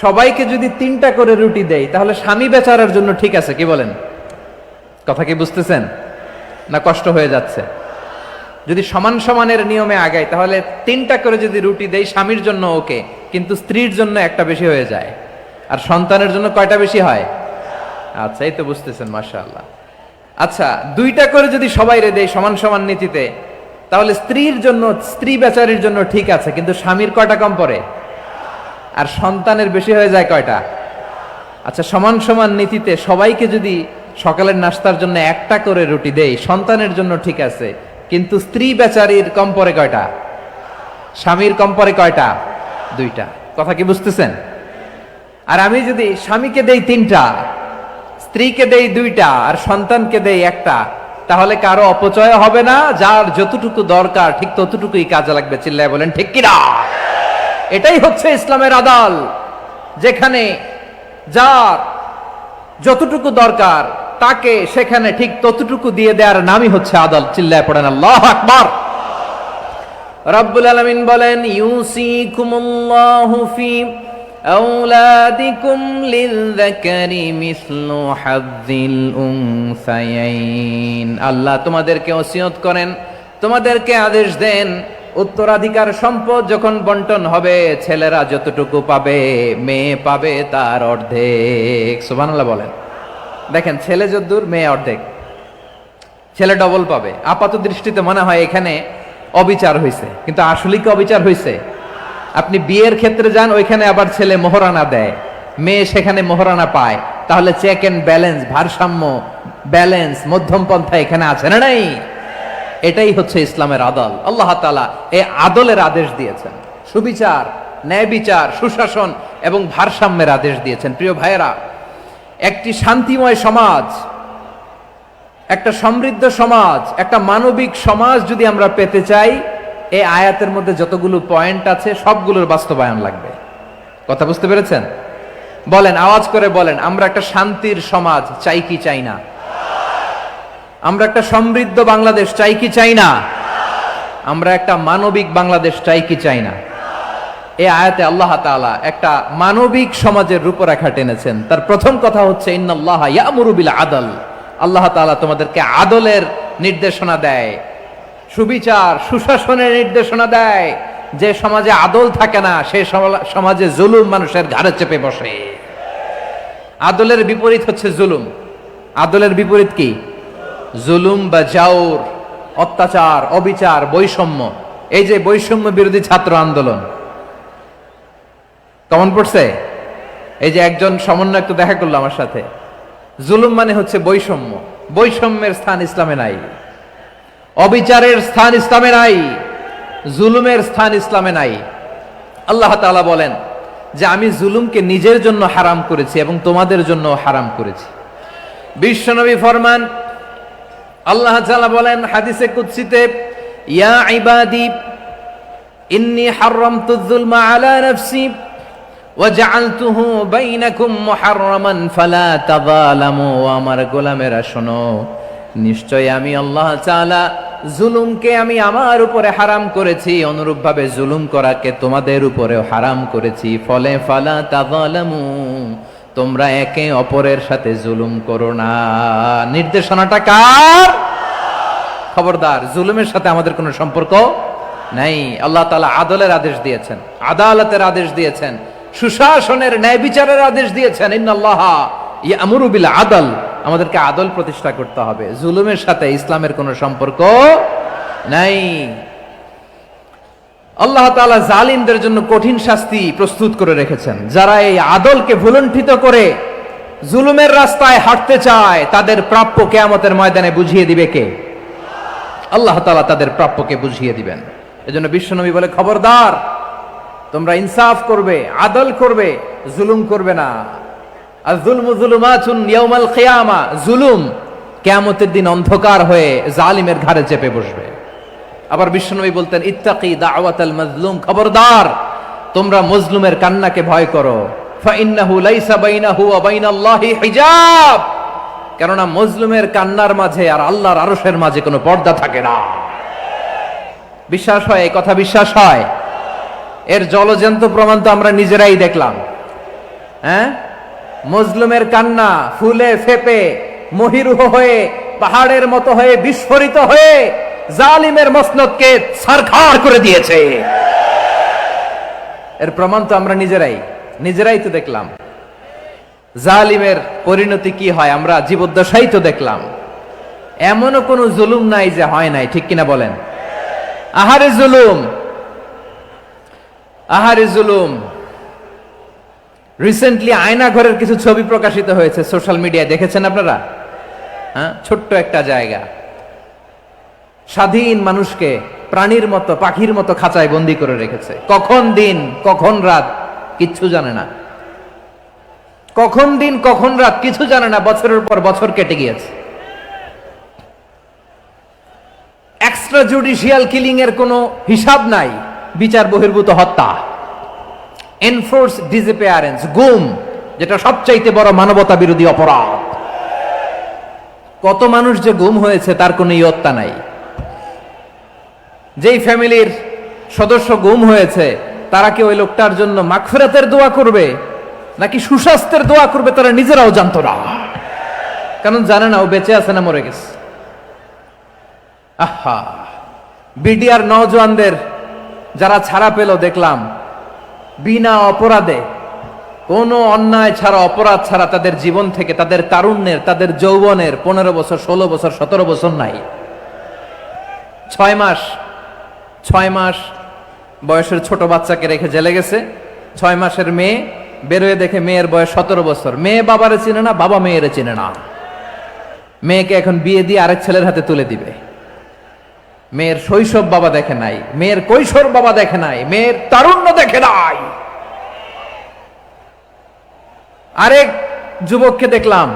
সবাইকে যদি 3টা করে রুটি দেই, তাহলে স্বামী বেচারার জন্য ঠিক আছে, কি বলেন? কথা কি বুঝতেছেন না কষ্ট হয়ে যাচ্ছে? যদি সমান সমানের নিয়মে আগাই, তাহলে 3টা করে যদি রুটি দেই, স্বামীর জন্য ওকে, কিন্তু স্ত্রীর জন্য 1টা বেশি হয়ে যায়। আর সন্তানের জন্য কয়টা বেশি হয়? আচ্ছা, এই তো বুঝতেছেন, মাশাআল্লাহ। আচ্ছা, 2টা করে যদি সবাই দেই সমান সমান নীতিতে, তাহলে স্ত্রীর জন্য, স্ত্রী বেচারির জন্য ঠিক আছে, কিন্তু স্বামীর কয়টা কম পড়ে? আর সন্তানের বেশি হয়ে যায় কয়টা? আচ্ছা, সমান সমান নীতিতে সবাইকে যদি সকালের নাস্তার জন্য 1টা করে রুটি দেই, সন্তানের জন্য ঠিক আছে, কিন্তু স্ত্রী বেচারির কম পড়ে কয়টা? স্বামীর কম পড়ে কয়টা? 2টা। কথা কি বুঝতেছেন? আর আমি যদি স্বামীকে দেই 3টা, স্ত্রীকে দেই 2টা, আর সন্তানকে দেই 1টা, তাহলে কারো অপচয় হবে না। যার যতটুকু দরকার ঠিক ততটুকুই কাজে লাগবে। চিল্লায় বলেন ঠিক কিনা? এটাই হচ্ছে ইসলামের আদল, যেখানে যার যতটুকু দরকার তাকে সেখানে ঠিক ততটুকু দিয়ে দেওয়ার নামই হচ্ছে আদল। চিল্লায় পড়েন আল্লাহু আকবার। রব্বুল আলামিন বলেন, ইউসিকুমুল্লাহু ফি আওলাদিকুম লিযযাকারি মিসলু হাযযিল উনসায়াইন। আল্লাহ তোমাদেরকে ওসিয়ত করেন, তোমাদেরকে আদেশ দেন, উত্তরাধিকার সম্পদ যখন বন্টন হবে, ছেলেরা যতটুকু পাবে, মেয়ে পাবে তার অর্ধেক। সুবহানাল্লাহ বলেন। দেখেন, ছেলে যদ্দূর, মেয়ে অর্ধেক, ছেলে ডবল পাবে। আপাত দৃষ্টিতে মনে হয় এখানে অবিচার হয়েছে, কিন্তু আসলে কি অবিচার হয়েছে? আপনি বিয়ের ক্ষেত্রে যান, ওইখানে আবার ছেলে মোহরানা দেয়, মেয়ে সেখানে মোহরানা পায়। তাহলে চেক এন্ড ব্যালেন্স, ভারসাম্য, ব্যালেন্স, মধ্যম পন্থা এখানে আছে না নাই? এটাই হচ্ছে ইসলামের আদল। আল্লাহ তাআলা এই আদলের আদেশ দিয়েছেন, সুবিচার, ন্যায় বিচার, সুশাসন এবং ভারসাম্যের আদেশ দিয়েছেন। প্রিয় ভাইয়েরা, একটি শান্তিময় সমাজ, একটা সমৃদ্ধ সমাজ, একটা মানবিক সমাজ যদি আমরা পেতে চাই, এই আয়াতের মধ্যে যতগুলো পয়েন্ট আছে সবগুলোর বাস্তবায়ন লাগবে। কথা বুঝতে পেরেছেন? বলেন, আওয়াজ করে বলেন, আমরা একটা শান্তির সমাজ চাই কি চাই না? আমরা একটা সমৃদ্ধ বাংলাদেশ চাই কি চাই না? আমরা একটা মানবিক বাংলাদেশ চাই কি চাই না? এই আয়াতে আল্লাহ তাআলা একটা মানবিক সমাজের রূপরেখা টেনেছেন। তার প্রথম কথা হচ্ছে, ইন্নাল্লাহা ইয়ামুরু বিল আদল। আল্লাহ তাআলা তোমাদেরকে আদলের নির্দেশনা দেয়, সুবিচার, সুশাসনের নির্দেশনা দেয়। যে সমাজে আদল থাকে না, সেই সমাজে জুলুম মানুষের ঘাড়ে চেপে বসে। আদলের বিপরীত হচ্ছে জুলুম। আদলের বিপরীত কি? জুলুম বা জাওর, অত্যাচার, অবিচার, বৈষম্য। এই যে বৈষম্য বিরোধী ছাত্র আন্দোলন কেমন পড়ছে? এই যে একজন সমন্বয়ক তো দেখা করলো আমার সাথে। জুলুম মানে হচ্ছে বৈষম্য। বৈষম্যের স্থান ইসলামে নাই, অবিচারের স্থান ইসলামে নাই, জুলুমের স্থান ইসলামে নাই। আল্লাহ তাআলা বলেন যে আমি জুলুমকে নিজের জন্য হারাম করেছি এবং তোমাদের জন্য হারাম করেছি। বিশ্বনবী ফরমান, আল্লাহ তাআলা বলেন হাদিসে কুদসিতে, ইয়া ইবাদি ইন্নী হারামতুয যুলমা আলা নাফসি ওয়া জাআলতুহু বাইনাকুম মুহাররামান ফালা তাযালামু। আমার গোলামেরা শোনো, নিশ্চয় আমি আল্লাহ তাআলা জুলুমকে আমি আমার উপরে হারাম করেছি, অনুরূপভাবে জুলুম করাকে তোমাদের উপরেও হারাম করেছি। ফলে ফালা তাযালামু, তোমরা একে অপরের সাথে জুলুম করো না। নির্দেশনাটা কার? খবরদার, জুলুমের সাথে আমাদের কোনো সম্পর্ক নাই। আল্লাহ তাআলা আদলের আদেশ দিয়েছেন, আদালতের আদেশ দিয়েছেন, সুশাসনের, ন্যায় বিচারের আদেশ দিয়েছেন। ইন্নাল্লাহা ইয়ামুরু বিল আদল, আমাদেরকে আদল প্রতিষ্ঠা করতে হবে। জুলুমের সাথে ইসলামের কোনো সম্পর্ক নাই। আল্লাহ তাআলা জালিমদের জন্য কঠিন শাস্তি প্রস্তুত করে রেখেছেন। যারা এই আদলকে ভুলুণ্ঠিত করে জুলুমের রাস্তায় হাঁটতে চায়, তাদের প্রাপ্য কিয়ামতের ময়দানে বুঝিয়ে দিবে কে? আল্লাহ তাআলা তাদের প্রাপ্যকে বুঝিয়ে দিবেন। এজন্য বিশ্বনবী বলে, খবরদার, তোমরা ইনসাফ করবে, আদল করবে, জুলুম করবে না। আর যুলমু যুলুমাতুন ইয়াউমাল কিয়ামা, জুলুম কিয়ামতের দিন অন্ধকার হয়ে জালিমের ঘাড়ে চেপে বসবে। আবার বিশ্বনবী বলতেন, ইত্তাকি দাওয়াতাল মাজলুম, খবরদার, তোমরা মজলুমের কান্নাকে ভয় করো। ফাইন্নাহু লাইসা বাইনাহু ওয়া বাইনাল্লাহি হিজাব, কেননা মজলুমের কান্নার মাঝে আর আল্লাহর আরশের মাঝে কোনো পর্দা থাকে না। বিশ্বাস হয়? এই কথা বিশ্বাস হয়? এর জলজ্যান্ত প্রমাণ তো আমরা নিজেরাই দেখলাম। হ্যাঁ, মজলুমের কান্না ফুলে ফেপে মহিরুহ হয়ে, পাহাড়ের মতো হয়ে, বিস্ফোরিত হয়ে জালিমের মসনদকে ছারখার করে দিয়েছে। এর প্রমাণ তো আমরা নিজেরাই তো দেখলাম। জালিমের পরিণতি কি হয় আমরা জীবদ্দশাই তো দেখলাম। এমনও কোনো জুলুম নাই যে হয় নাই, ঠিক কিনা বলেন? আহারে জুলুম, আহারে জুলুম। রিসেন্টলি আয়না ঘরের কিছু ছবি প্রকাশিত হয়েছে সোশ্যাল মিডিয়ায়, দেখেছেন আপনারা? হ্যাঁ, ছোট্ট একটা জায়গা, স্বাধীন মানুষকে প্রাণীর মতো, পাখির মতো খাঁচায় বন্দি করে রেখেছে। কখন দিন কখন রাত কিচ্ছু জানে না, কখন দিন কখন রাত কিছু জানে না। বছরের পর বছর কেটে গিয়েছে। এক্সট্রা জুডিশিয়াল কিলিং এর কোনো হিসাব নাই। বিচার বহির্ভূত হত্যা, এনফোর্স ডিসঅ্যাপিয়ারেন্স, গুম, যেটা সবচাইতে বড় মানবতা বিরোধী অপরাধ। কত মানুষ যে গুম হয়েছে তার কোনো ইয়ত্তা নাই। যেই ফ্যামিলির সদস্য গুম হয়েছে, তারা কি ওই লোকটার জন্য মাগফিরাতের দোয়া করবে নাকি সুস্বাস্থ্যের দোয়া করবে তারা নিজেরাও জানতো না, কারণ জানে না ও বেঁচে আছে না মরে গেছে। আহা, বিডিআর নওজওয়ানদের যারা ছাড়া পেল দেখলাম, বিনা অপরাধে, কোনো অন্যায় ছাড়া, অপরাধ ছাড়া তাদের জীবন থেকে, তাদের তারুণ্যের, তাদের যৌবনের 15 বছর, 16 বছর, 17 বছর নাই। 6 মাস বয়সের ছোট বাচ্চাকে রেখে জেলে গেছে। 6 মাসের মেয়ে বেরোয় দেখে মেয়ের বয়স 17 বছর। মেয়ে বাবারে চিনে না, বাবা মেয়েরে চিনে না। মেয়েকে এখন বিয়ে দিয়ে আরেক ছেলের হাতে তুলে দিবে। মেয়ের শৈশব বাবা দেখে নাই, মেয়ের কৈশোর বাবা দেখে নাই, মেয়ের তারুণ্য দেখে নাই। আরেক যুবককে দেখলাম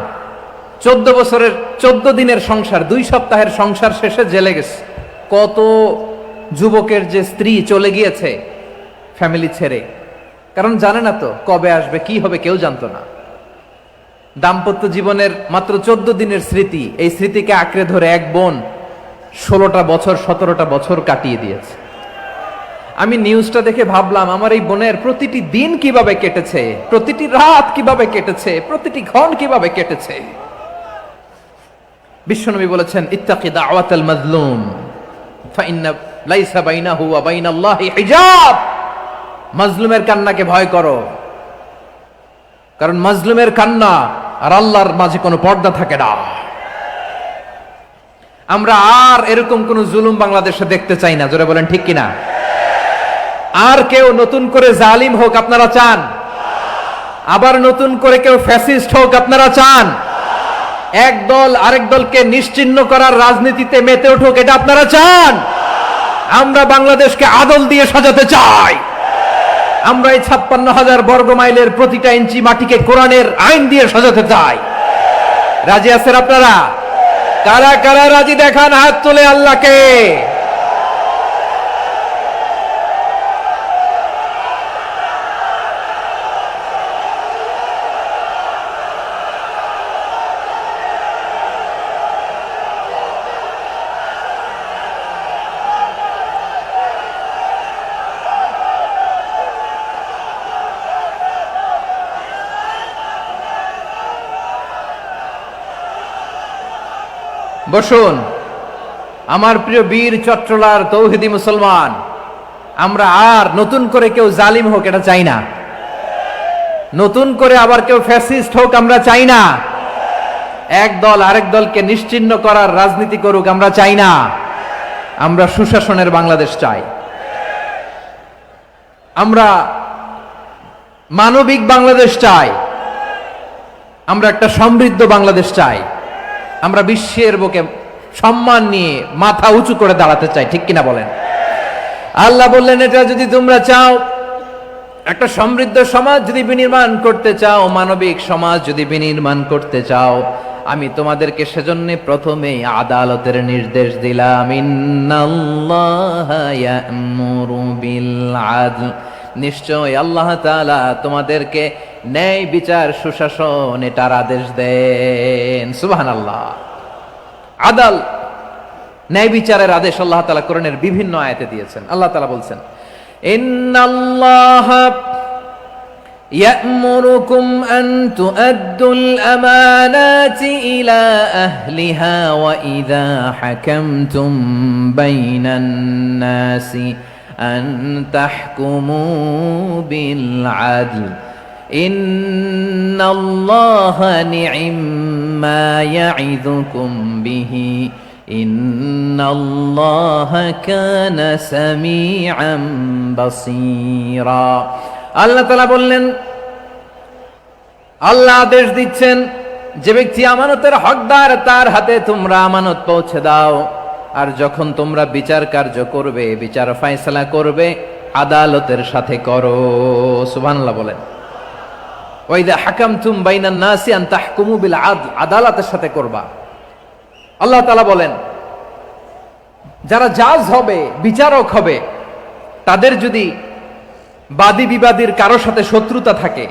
14 বছরের 14 দিনের সংসার, 2 সপ্তাহের সংসার শেষে জেলে গেছে। কত যুবকের যে স্ত্রী চলে গিয়েছে ফ্যামিলি ছেড়ে, কারণ জানে না তো কবে আসবে, কি হবে, কেউ জানতো না। দাম্পত্য জীবনের মাত্র 14 দিনের স্মৃতি, এই স্মৃতিকে আঁকড়ে ধরে এক বোন 16টা বছর, 17টা বছর কাটিয়ে দিয়েছে। আমি নিউজটা দেখে ভাবলাম, আমার এই বোনের প্রতিটি দিন কিভাবে কেটেছে, প্রতিটি রাত কিভাবে কেটেছে, প্রতিটি ক্ষণ কিভাবে কেটেছে। বিশ্বনবী বলেছেন, ইত্তাকি দাওয়াতাল মাজলুম ফাইন্না লাইসা বাইনাহু ওয়া বাইনাল্লাহি হিজাব। মাজলুমের কান্নাকে ভয় করো, কারণ মাজলুমের কান্না আর আল্লাহর মাঝে কোনো পর্দা থাকে না। আমরা আর এরকম কোন জুলুম বাংলাদেশে দেখতে চাই না। জোরে বলেন ঠিক কিনা? আর কেউ নতুন করে জালিম হোক আপনারা চান? আবার নতুন করে কেউ ফ্যাসিস্ট হোক আপনারা চান? এক দল আরেক দলকে নিশ্চিহ্ন করার রাজনীতিতে মেতে উঠুক, এটা আপনারা চান? আমরা বাংলাদেশকে আদল দিয়ে সাজাতে চাই। আমরা এই 56,000 বর্গ মাইলের প্রতিটা ইঞ্চি মাটিকে কোরআনের আইন দিয়ে সাজাতে চাই। রাজি আছেন আপনারা? কারা কারা রাজি দেখান হাত তুলে আল্লাহকে। বসুন, আমার প্রিয় বীর চট্টলার তৌহিদি মুসলমান, আমরা আর নতুন করে কেউ জালিম হোক এটা চাই না, নতুন করে আবার কেউ ফ্যাসিস্ট হোক আমরা চাই না, এক দল আরেক দলকে নিশ্চিহ্ন করার রাজনীতি করুক আমরা চাই না। আমরা সুশাসনের বাংলাদেশ চাই, আমরা মানবিক বাংলাদেশ চাই, আমরা একটা সমৃদ্ধ বাংলাদেশ চাই, আমরা বিশ্বের বুকে সম্মান নিয়ে মাথা উঁচু করে দাঁড়াতে চাই, ঠিক কিনা বলেন? আল্লাহ বললেন, এটা যদি তোমরা চাও, একটা সমৃদ্ধ সমাজ যদি বিনির্মাণ করতে চাও, মানবিক সমাজ যদি বিনির্মাণ করতে চাও, আমি তোমাদেরকে সেজন্য প্রথমেই আদালতের নির্দেশ দিলাম। ইন্নাল্লাহা ইয়া'মুরু বিল আদল, নিশ্চয় আল্লাহ তাআলা তোমাদেরকে ন্যায় বিচার সুশাসন এটার আদেশ দেন। সুবহানাল্লাহ। আদাল, ন্যায় বিচারের আদেশ আল্লাহ তাআলা কোরআনের বিভিন্ন আয়াতে দিয়েছেন। আল্লাহ তাআলা বলছেন, ইন্নাল্লাহা يأمركم أن تؤدوا الأمانات إلى أهلها وإذا حكمتم بين الناس أن تحكموا بالعدل إن الله نعم ما يعظكم به إن الله كان سميعا بصيرا। আল্লাহ তাআলা বললেন, আল্লাহ আদেশ দিচ্ছেন, যে ব্যক্তি আমানতের হকদার তার হাতে তোমরা আমানত পৌঁছে দাও, আর যখন তোমরা বিচার কার্য করবে, বিচার ফয়সালা করবে, আদালতের সাথে করো। সুবহানাল্লাহ বলেন। ওয়া ইযা হাকামতুম বাইনান নাসি আন তাহকুমু বিল আদল, আদালতের সাথে করবা। আল্লাহ তাআলা বলেন, যারা জাজ হবে, বিচারক হবে, তাদের যদি বাদী বিবাদীর কারোর সাথে শত্রুতা থাকে,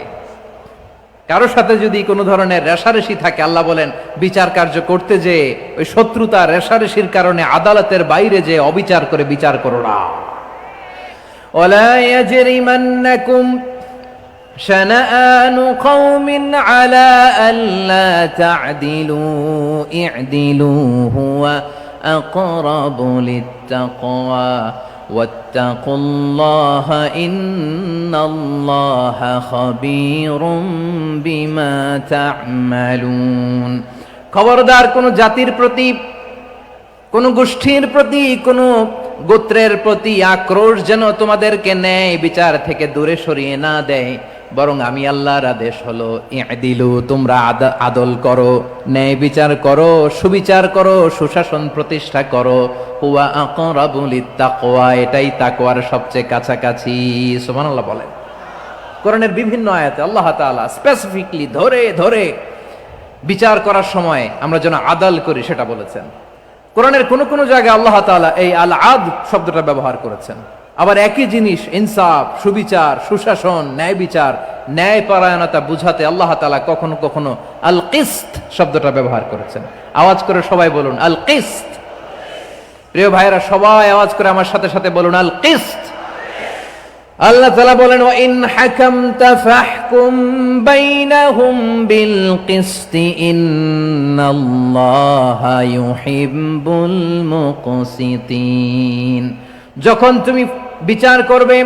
কারোর সাথে যদি কোনো ধরনের রেষারেষি থাকে, আল্লাহ বলেন বিচার কার্য করতে যে ওই শত্রুতা রেষারেষির কারণে আদালতের বাইরে যে অবিচার করে বিচার করো না। ওয়ালা ইয়াজরিমান্নাকুম শানাআনু কওমিন আলা আল্লা তা'দিলু ই'দিলু হুয়া আকরাবু লিত্তাকওয়া ওয়াত্তাকুল্লাহা ইন্নাল্লাহা খাবীরুম বিমা তা'মালুন। খবরদার কোন জাতির প্রতি, কোন গোষ্ঠীর প্রতি, কোন গোত্রের প্রতি আক্রোশ যেন তোমাদেরকে ন্যায় বিচার থেকে দূরে সরিয়ে না দেয়, বরং আমি আল্লাহর আদেশ হলো ই'দিলু, তোমরা আদল করো, ন্যায় বিচার করো, সুবিচার করো, সুশাসন প্রতিষ্ঠা করো। হুয়া আকরাবু লিত্তাকওয়া, এটাই তাকওয়ার সবচেয়ে কাছাকাছি। সুবহানাল্লাহ বলেন। কোরআনের বিভিন্ন আয়াতে আল্লাহ তাআলা স্পেসিফিকলি ধরে ধরে বিচার করার সময় আমরা যেন আদল করি সেটা বলেছেন। কোরআনের কোন কোন জায়গায় আল্লাহ তাআলা এই আল আদল শব্দটা ব্যবহার করেছেন। আবার একই জিনিস ইনসাফ, সুবিচার, সুশাসন, ন্যায় বিচার, ন্যায় পরায়ণতা বুঝাতে আল্লাহ তাআলা কখনো কখনো আল কিসত শব্দটা ব্যবহার করেছেন। আওয়াজ করে সবাই বলুন আল কিসত। প্রিয় ভাইরা, সবাই আওয়াজ করে আমার সাথে সাথে বলুন আল কিসত। আল্লাহ তাআলা বলেন, ওয়া ইন হাকামতা ফাহকুম বাইনাহুম বিল কিসতি ইন্নাল্লাহা ইউহিব্বুল মুকসিতিন। যখন তুমি বিচার করবে,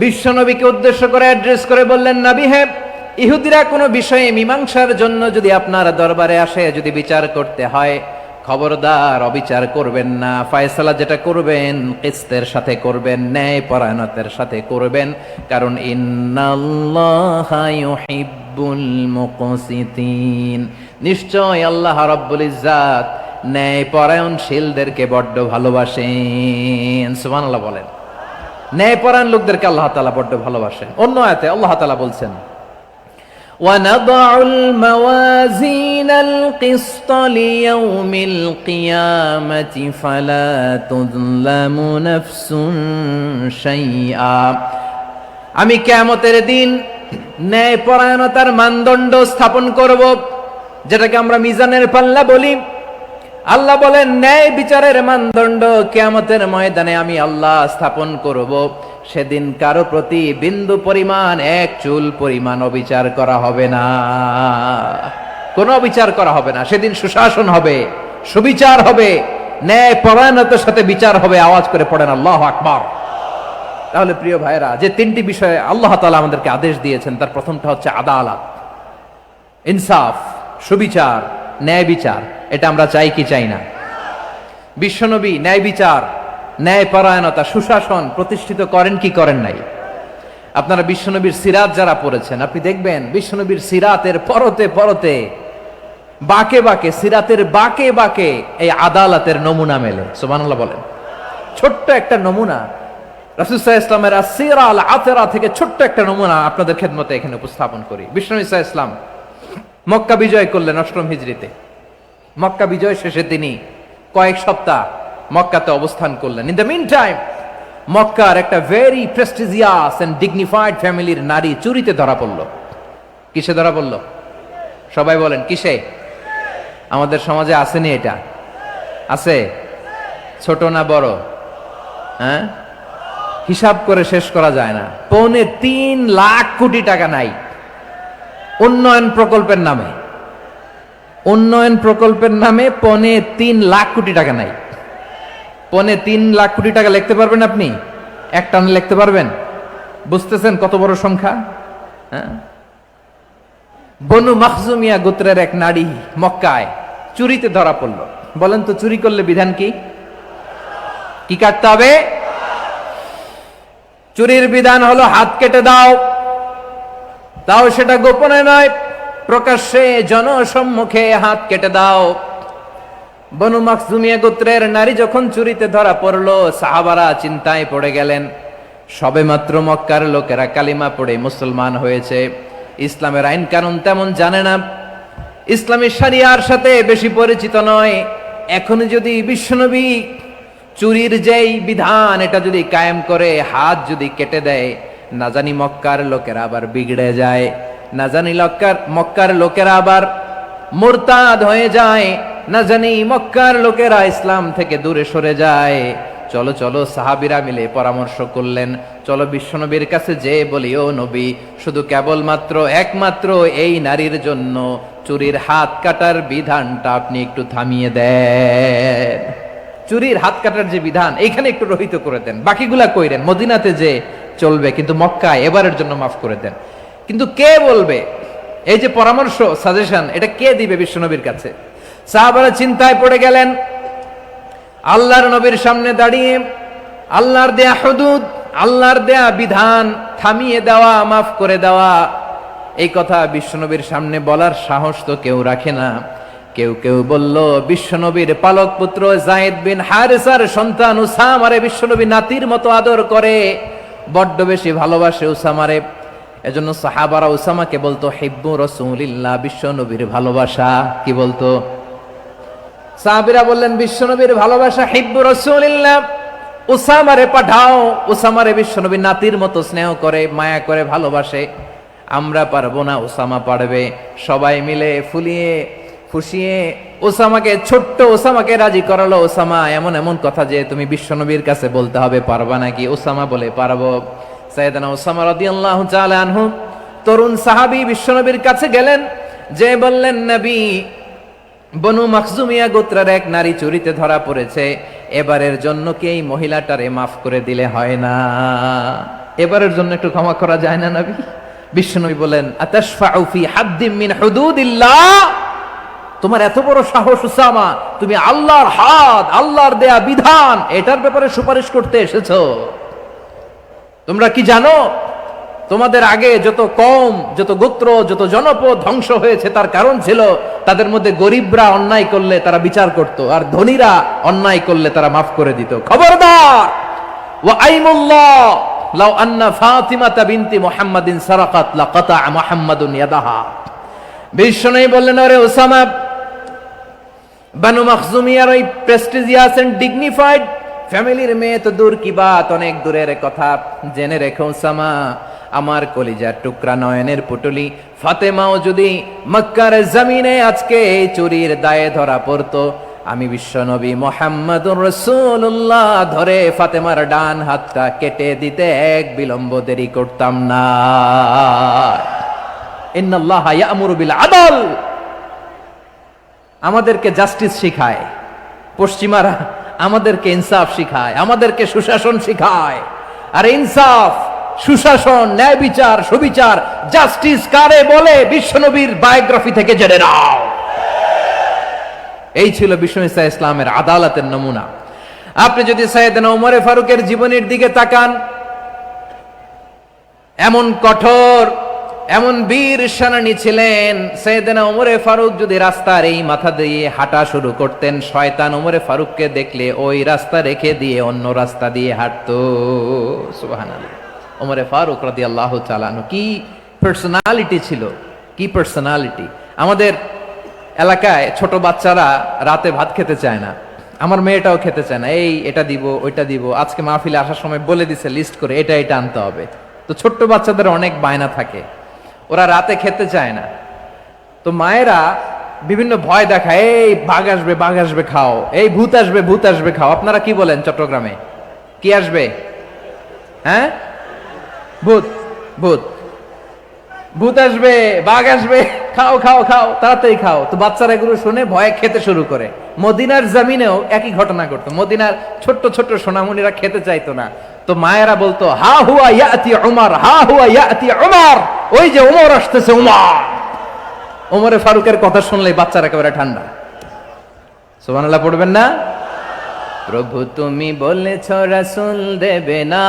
বিশ্বনবীকে উদ্দেশ্য করে অ্যাড্রেস করে বললেন, নবী হে, ইহুদিরা কোনো বিষয়ে মীমাংসার জন্য যদি আপনার দরবারে আসে, যদি বিচার করতে হয়, খবরদার অবিচার করবেন না। ফয়সালা যেটা করবেন কিসতের সাথে করবেন, ন্যায় পরায়ণতার সাথে করবেন, কারণ ইন্নাল্লাহা ইউহিব্বুল মুকসিতিন, নিশ্চয় আল্লাহ রাব্বুল ইজ্জাত ন্যায় পরায়ণশীলদেরকে বড্ড ভালোবাসেন। সুবহানাল্লাহ বলেন। ন্যায় পরায়ণ লোকদেরকে আল্লাহ তাআলা বড্ড ভালোবাসেন। অন্য আয়াতে আল্লাহ তাআলা বলছেন, وَنَضَعُ الْمَوَازِينَ الْقِسْطَ لِيَوْمِ الْقِيَامَةِ فَلَا تُظْلَمُ نَفْسٌ شَيْئًا। আমি কিয়ামতের দিন ন্যায় পরায়ণতার মানদণ্ড স্থাপন করব, যেটাকে আমরা মিজানের পাল্লা বলি। আল্লাহ বলেন, ন্যায় বিচারের মানদণ্ড কিয়ামতের ময়দানে আমি আল্লাহ স্থাপন করব। সেদিন কারো প্রতি বিন্দু পরিমাণ, এক চুল পরিমাণ অবিচার করা হবে না, কোনো অবিচার করা হবে না। সেদিন সুশাসন হবে, সুবিচার হবে, ন্যায় পরায়ণতার সাথে বিচার হবে। আওয়াজ করে পড়েন আল্লাহু আকবার। তাহলে প্রিয় ভাইরা, যে তিনটি বিষয়ে আল্লাহ তাআলা আমাদেরকে আদেশ দিয়েছেন, তার প্রথমটা হচ্ছে আদালত, ইনসাফ, সুবিচার, ন্যায় বিচার। এটা আমরা চাই কি চাই না? বিশ্বনবী ন্যায় বিচার, ন্যায় পরায়ণতা, সুশাসন প্রতিষ্ঠিত করেন কি করেন নাই? আপনারা বিশ্বনবীর সিরাত যারা পড়েছেন, আপনি দেখবেন বিশ্বনবীর সিরাতের পরতে পরতে, বাঁকে বাঁকে, সিরাতের বাঁকে বাঁকে এই আদালতের নমুনা মেলে। সুবহানাল্লাহ বলেন। ছোট্ট একটা নমুনা রাসূল সাল্লাল্লাহু আলাইহি ওয়াসাল্লামের আসসিরা আল আতরা থেকে ছোট্ট একটা নমুনা আপনাদের খেদমতে এখানে উপস্থাপন করি। বিশ্বনবী সাল্লাল্লাহু আলাইহি ওয়াসাল্লাম মক্কা বিজয় করলেন ৮ম হিজরিতে। মক্কা বিজয় শেষে তিনি কয়েক সপ্তাহ মক্কাতে অবস্থান করলেন। ইন দ্য মিন টাইম মক্কার একটা ভেরি প্রেস্টিজিয়াস এন্ড ডিগনিফাইড ফ্যামিলির নারী চুরিতে ধরা পড়ল। কিসে ধরা পড়ল? সবাই বলেন কিসে? আমাদের সমাজে আসেনি এটা? আছে? ছোট না বড়? হ্যাঁ, হিসাব করে শেষ করা যায় না। ৩.৫ লাখ কোটি টাকা নাই উন্নয়ন প্রকল্পের নামে। উন্নয়ন প্রকল্পের নামে ৩.৫ লাখ কোটি টাকা নাই। ৩.৫ লাখ কোটি টাকা লিখতে পারবেন আপনি? এক টানে লিখতে পারবেন? বুঝতেছেন কত বড় সংখ্যা? হ্যাঁ, বনু মাখজুমিয়া গোত্রের এক নারী মক্কায় চুরিতে ধরা পড়ল। বলেন তো চুরি করলে বিধান কি? কি কাটতে হবে? চুরির বিধান হলো হাত কেটে দাও, তাও সেটা গোপনে নয়, প্রকাশ্যে জনসম্মুখে হাত কেটে দাও। বনু মাখজুমিয়া গোত্রের নারী যখন চুরিতে ধরা পড়লো, সাহাবারা চিন্তায় পড়ে গেলেন। সবেমাত্র মক্কার লোকেরা কালিমা পড়ে মুসলমান হয়েছে, ইসলামের আইন কানুন তেমন জানে না, ইসলামী শরিয়ার সাথে বেশি পরিচিত নয়। এখন যদি বিশ্বনবী চুরির যেই বিধান এটা যদি কায়েম করে হাত যদি কেটে দেয়, না জানি মক্কার লোকেরা আবার বিগড়ে যায়, না জানি মক্কার লোকেরা আবার মুরতাদ হয়ে যায়, না জানি মক্কার লোকেরা ইসলাম থেকে দূরে সরে যায়। চলো চলো, সাহাবীরা মিলে পরামর্শ করলেন, চলো বিশ্বনবীর কাছে যে বলি, ও নবী, শুধু কেবলমাত্র একমাত্র এই নারীর জন্য চুরির হাত কাটার বিধানটা আপনি একটু থামিয়ে দেন। চুরির হাত কাটার যে বিধান এখানে একটু রহিত করে দেন, বাকিগুলা কইরেন, মদিনাতে যে চলবে, কিন্তু মক্কায় এবারের জন্য মাফ করে দেন। কিন্তু কে বলবে? এই যে পরামর্শ, সাজেশন, এটা কে দিবে বিশ্বনবীর কাছে? সাহাবারা চিন্তায় পড়ে গেলেন। আল্লাহর নবীর সামনে দাঁড়িয়ে আল্লাহর দেয়া হুদুদ, আল্লাহর দেয়া বিধান থামিয়ে দেওয়া, মাফ করে দেওয়া, এই কথা বিশ্বনবীর সামনে বলার সাহস তো কেউ রাখে না। কেউ কেউ বলল, বিশ্বনবীর পালক পুত্র যায়েদ বিন হারেসার সন্তান উসামারে বিশ্বনবী নাতির মতো আদর করে, বড্ড বেশি ভালোবাসে উসামারে। এজন্য সাহাবারা উসামাকে বলতো হিব্বু রাসূলিল্লাহ, বিশ্বনবীর ভালোবাসা। কি বলতো? সাহাবীরা বললেন, বিশ্বনবীর ভালোবাসা হিব্বু রাসূলিল্লাহ, উসামারে পাঠাও। উসামারে বিশ্বনবী নাতির মতো স্নেহ করে, মায়া করে, ভালোবাসে। আমরা পারবো না, উসামা পারবে। সবাই মিলে ফুসিয়ে ওসামাকে, ছোট্ট ওসামাকে রাজি করালো। ওসামা, এমন এমন কথা যে তুমি বিশ্বনবীর কাছে বলতে হবে, পারবা নাকি? ওসামা বলে, পারবো। সাইয়েদনা ওসামা রাদিয়াল্লাহু তাআলা আনহু তরুণ সাহাবী বিশ্বনবীর কাছে গেলেন, যে বললেন, নবী, বনু মাখজুমিয়া গোত্রের এক নারী চুরিতে ধরা পড়েছে, এবারের জন্য কি এই মহিলাটারে মাফ করে দিলে হয় না? এবারের জন্য একটু ক্ষমা করা যায় না নবী? বিশ্বনবী বলেন, আতাশফাউ ফি হাদ্দিম মিন হুদুদিল্লাহ, তোমার এত বড় সাহস উসামা, তুমি আল্লাহর হাদ, আল্লাহর দেয়া বিধান, এটার ব্যাপারে সুপারিশ করতে এসেছো? তোমরা কি জানো তোমাদের আগে যত কওম, যত গোত্র, যত জনপদ ধ্বংস হয়েছে, তার কারণ ছিল তাদের মধ্যে গরিবরা অন্যায় করলে তারা বিচার করত, আর ধনীরা অন্যায় করলে তারা মাফ করে দিত। খবরদার! ওয়া আইমুল্লাহ লাউ আন্না ফাতিমাতা বিনতি মুহাম্মাদিন সারাকাত লাকাতা মুহাম্মাদুন ইয়াদাহা। বিশ্বনবী বললেন, আরে ওসামা, বানু মাখজুমিয়ার ওই প্রেস্টিজিয়াস এন্ড ডিগনিফাইড ফ্যামিলির মেয়ে তো দূর কি বাত, অনেক দূরের কথা। জেনে রেখো ওসামা, আমার কলিজার টুকরা, নয়নের পুটুলি ফাতেমাও যদি মক্কার জমিনে আজকে এই চুরির দায়ে ধরা পড়তো, আমি বিশ্বনবী মুহাম্মাদুর রাসূলুল্লাহ ধরে ফাতেমার ডান হাতটা কেটে দিতে এক বিলম্ব দেরি করতাম না। ইন্নাল্লাহা ইয়া'মুরু বিল আদল, আমাদেরকে জাস্টিস শিখায় পশ্চিমারা, আমাদেরকে ইনসাফ শিখায়, আমাদেরকে সুশাসন শিখায়। আর ইনসাফ, সুশাসন, ন্যায় বিচার, সুবিচার, জাস্টিস কারে বলে বিশ্বনবীর বায়োগ্রাফি থেকে জেনে নাও। এই ছিল বিশ্ব ইসলামের আদালতের নমুনা। আপনি যদি সাইয়েদনা ওমর ফারুকের জীবনের দিকে তাকান, এমন কঠোর, এমন বীর সেনানী ছিলেন। সাইয়েদনা ওমর ফারুক যদি রাস্তার এই মাথা দিয়ে হাঁটা শুরু করতেন, শয়তান ওমর ফারুককে দেখলে ওই রাস্তা রেখে দিয়ে অন্য রাস্তা দিয়ে হাঁটতো। সুবহানাল্লাহ। ওমর ফারুক রাদিয়াল্লাহু তাআলা আনহু কি পার্সোনালিটি ছিল, কি পার্সোনালিটি। আমাদের এলাকায় ছোট বাচ্চারা রাতে ভাত খেতে চায় না, আমার মেয়েটাও খেতে চায় না। এই এটা দিব, ওইটা দিব, আজকে মাহফিলে আসার সময় বলে দিছে লিস্ট করে এটা এটা আনতে হবে। তো ছোট্ট বাচ্চাদের অনেক বায়না থাকে, ওরা রাতে খেতে চায় না। তো মায়েরা বিভিন্ন ভয় দেখায়, এই বাঘ আসবে, বাঘ আসবে খাও, এই ভূত আসবে, ভূত আসবে খাও। আপনারা কি বলেন চট্টগ্রামে? কি আসবে? হ্যাঁ, ভূত, ভূত, ভূত আসবে, বাঘ আসবে, খাও খাও খাও, তাড়াতাড়ি খাও। তো বাচ্চারা এগুলো শুনে ভয়ে খেতে শুরু করে। মদিনার জমিনেও একই ঘটনা ঘটতো। মদিনার ছোট্ট ছোট্ট সোনামণিরা খেতে চাইতো না। তো মায়েরা বলতো, হা হুয়া ইয়াতি উমর, হা হুয়া ইয়াতি উমর, ওই যে উমর আসতেছে, উমর। ওমরে ফারুকের কথা শুনলেই বাচ্চারা একেবারে ঠান্ডা। সুবহানাল্লাহ পড়বেন না? প্রভু তুমি বলেছ রাসূল দেবে না,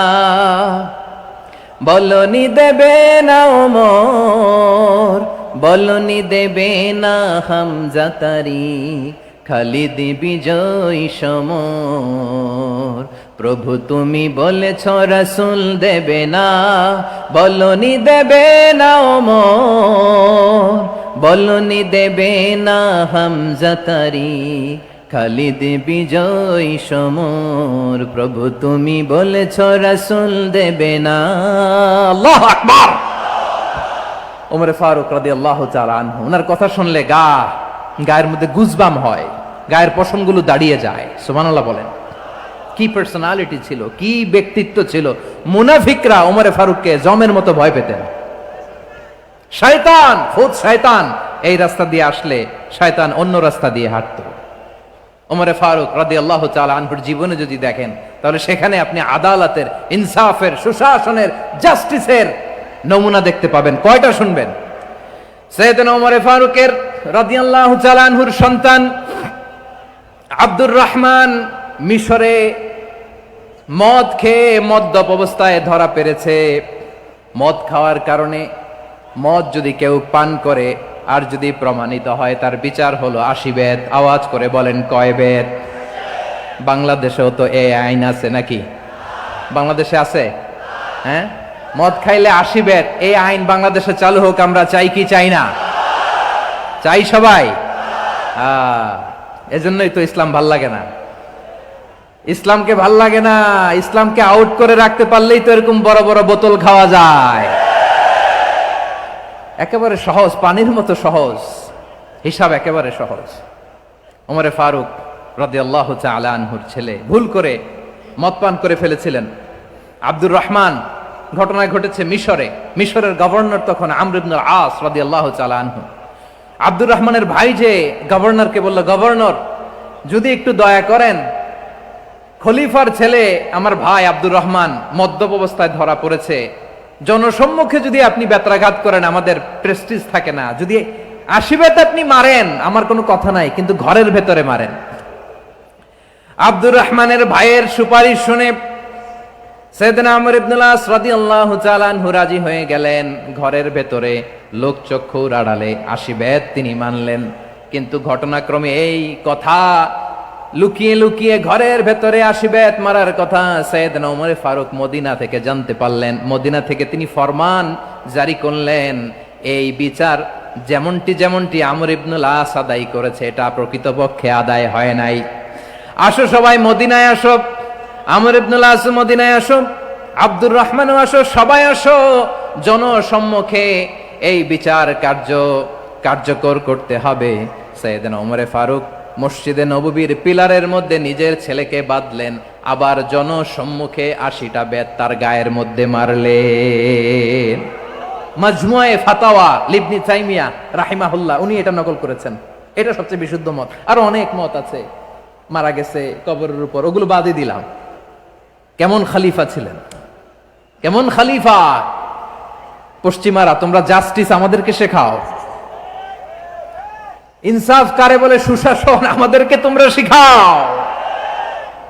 বলনি দেবে না ওমর, বলনি দেবে না হামজা তারিক, খালিদ বিজয় সমর। প্রভু তুমি বলেছ রাসূল দেবে না, বলনি দেবে না ওমর, বলনি দেবে না হামজা তারিক, খালিদ বিজয় সমর। প্রভু তুমি বলেছ রাসূল দেবে না। আল্লাহু আকবার। ওমর ফারুক রাদিয়াল্লাহু তাআলা আনহু, ওনার কথা শুনলে গায়ের মধ্যে গুজবাম হয়, গায়ের পশমগুলো দাঁড়িয়ে যায়। সুবহানাল্লাহ বলেন। কি পার্সোনালিটি ছিল, কি ব্যক্তিত্ব ছিল। মুনাফিকরা ওমর ফারুককে জমের মতো ভয় পেতেন। শয়তান, খুদ শয়তান এই রাস্তা দিয়ে আসলে শয়তান অন্য রাস্তা দিয়ে হাঁটতো। ওমর ফারুক রাদিয়াল্লাহু তাআলা আনহুর জীবনে যদি দেখেন, তাহলে সেখানে আপনি আদালতের, ইনসাফের, সুশাসনের, জাস্টিসের নমুনা দেখতে পাবেন। কয়টা শুনবেন? সাইয়েদনা ওমর ফারুকের রাদিয়াল্লাহু তাআলা আনহুর সন্তান আব্দুর রহমান মিশরে মদ খেয়ে মদ্যপ অবস্থায় ধরা পড়েছে। মদ খাওয়ার কারণে, মদ যদি কেউ পান করে আর যদি প্রমাণিত হয়, তার বিচার হলো 80 বেত। আওয়াজ করে বলেন কয় বেত? বাংলাদেশেও তো এই আইন আছে নাকি? বাংলাদেশে আছে? হ্যাঁ, মদ খাইলে 80 বেত, এই আইন বাংলাদেশে চালু হোক। আমরা চাই কি চাই না? চাই সবাই। এজন্যই তো ইসলাম ভাল লাগে না। ইসলামকে ভাল লাগে না। ইসলামকে আউট করে রাখতে পারলেই তো এরকম বড় বড় বোতল খাওয়া যায়। একেবারে সহজ, পানির মতো সহজ, হিসাব একেবারে সহজ। ওমর ফারুক রাদিয়াল্লাহু তাআলা আনহুর ছেলে ভুল করে মদ পান করে ফেলেছিলেন। আব্দুর রহমান, ঘটনা ঘটেছে মিশরে। মিশরের গভর্নর তখন আমর ইবনুল আস রাদিয়াল্লাহু তাআলা আনহু। আব্দুর রহমানের ভাই যে গভর্নরকে বলল, গভর্নর যদি একটু দয়া করেন, খলিফার ছেলে আমার ভাই আব্দুর রহমান মদ্যপ অবস্থায় ধরা পড়েছে, জনসম্মুখে যদি আপনি বেত্রাঘাত করেন আমাদের প্রেস্টিজ থাকে না, যদি 80 বেত আপনি মারেন আমার কোনো কথা নাই, কিন্তু ঘরের ভেতরে মারেন। আব্দুর রহমানের ভাইয়ের সুপারিশ শুনে সাইয়েদনা আমর ইবনুল আস রাদিয়াল্লাহু তাআলা আনহু রাজি হয়ে গেলেন। ঘরের ভেতরে লোকচক্ষুর আড়ালে 80 বেত তিনি মানলেন। কিন্তু ঘটনাক্রমে এই কথা লুকিয়ে লুকিয়ে ঘরের ভেতরে 80 বেত মারার কথা সাইয়েদনা ওমর ফারুক মদিনা থেকে জানতে পারলেন। মদিনা থেকে তিনি ফরমান জারি করলেন, এই বিচার যেমনটি আমর ইবনুল আস আদায় করেছে, এটা প্রকৃতপক্ষে আদায় হয় নাই। আসো সবাই মদিনায় আসো, আমর ইবনুল আস মদিনায় আসো, আব্দুর রহমানও আসো, সবাই আসো, জনসম্মুখে এই বিচার কার্যকর করতে হবে। সাইয়েদনা ওমর ফারুক মসজিদে নববীর পিলারের মধ্যে নিজের ছেলেকে বাঁধলেন, আবার জনসম্মুখে 80টা বেত তার গায়ের মধ্যে মারলেন। মাজমুয়ে ফাতাওয়া ইবনে তাইমিয়া রাহিমাহুল্লাহ উনি এটা নকল করেছেন। এটা সবচেয়ে বিশুদ্ধ মত। আরো অনেক মত আছে, মারা গেছে কবরের উপর, ওগুলো বাদই দিলাম। কেমন খলিফা ছিলেন, কেমন খলিফা? পশ্চিমারা তোমরা জাস্টিস আমাদেরকে শেখাও, ইনসাফ কারে বলে সুশাসন আমাদেরকে তোমরা শিখাও।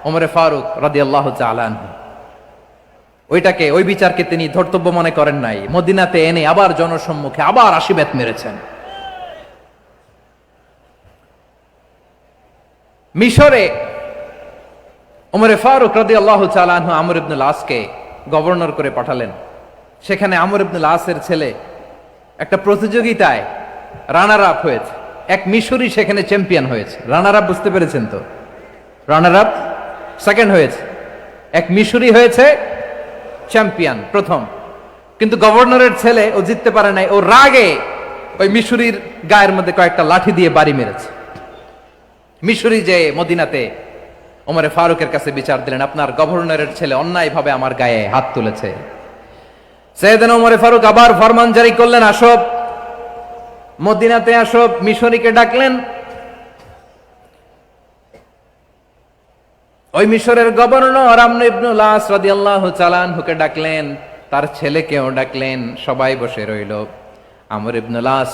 ওমরে ফারুক রাদিয়াল্লাহু তাআলা আনহু ওইটাকে, ওই বিচারকে তিনি ধর্তব্য মনে করেন নাই, মদিনাতে এনে আবার জনসম্মুখে আবার 80 বেত মেরেছেন। মিশরে ওমরে ফারুক রাদিয়াল্লাহু তাআলা আনহু আমর ইবনুল আসকে গভর্নর করে পাঠালেন। সেখানে আমর ইবনুল আসের ছেলে একটা প্রতিযোগিতায় রানার আপ হয়েছে, এক মিশরি সেখানে চ্যাম্পিয়ন হয়েছে। রানার আপ বুঝতে পেরেছেন তো? রানার আপ সেকেন্ড হয়েছে, এক মিশরি হয়েছে চ্যাম্পিয়ন প্রথম। কিন্তু গভর্নরের ছেলে ও জিততে পারে নাই, ও রাগে ওই মিশরির গায়ের মধ্যে কয়েকটা লাঠি দিয়ে বাড়ি মেরেছে। মিশরি যে মদিনাতে ওমরে ফারুকের কাছে বিচার দিলেন, আপনার গভর্নরের ছেলে অন্যায়ভাবে আমার গায়ে হাত তুলেছে। সাইয়েদনা ওমরে ফারুক আবার ফরমান জারি করলেন, আসো মদিনাতে আসো। মিশরীকে ডাকলেন। ওই মিশরের গভর্নর আমর ইবনুল আস রাদিয়াল্লাহু তাআলা আনহুকে ডাকলেন, তার ছেলেকেও ডাকলেন, সবাই বসে রইল। আমর ইবনুল আস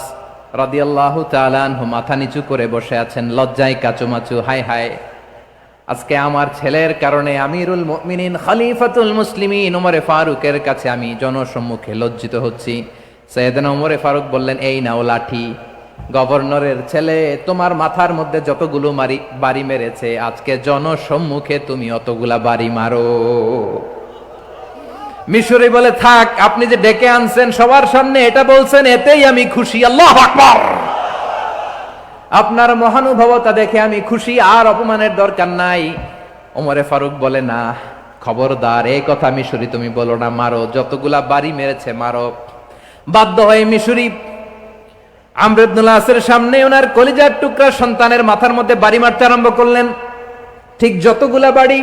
রাদিয়াল্লাহু তাআলা আনহু মাথা নিচু করে বসে আছেন, লজ্জায় কাচুমাচু। হায় হায়, আজকে আমার ছেলের কারণে আমিরুল মুমিনিন খলিফাতুল মুসলিমিন ওমরে ফারুকের কাছে আমি জনসম্মুখে লজ্জিত হচ্ছি। সাইয়েদনা ওমরে ফারুক বললেন, এই নাও লাঠি, গভর্নরের ছেলে তোমার মাথার মধ্যে যতগুলো বাড়ি মেরেছে, আজকে জনসম্মুখে তুমি অতগুলা বাড়ি মারো। মিশরি বলে, থাক, আপনি যে ডেকে আনছেন সবার সামনে এটা বলছেন, এতেই আমি খুশি। আল্লাহু আকবার। আপনার মহানুভবতা দেখে আমি খুশি, আর অপমানের দরকার নাই। ওমরে ফারুক বলে, না, খবরদার, এই কথা মিশরি তুমি বলো না, মারো, যতগুলা বাড়ি মেরেছে মারো। বাধ্য হয়ে মিশরি আমর ইবনুল আসের সামনে ওনার কলিজার টুকরা সন্তানের মাথার মধ্যে বাড়ি মারতে আরম্ভ করলেন। ঠিক যতগুলা বাড়ি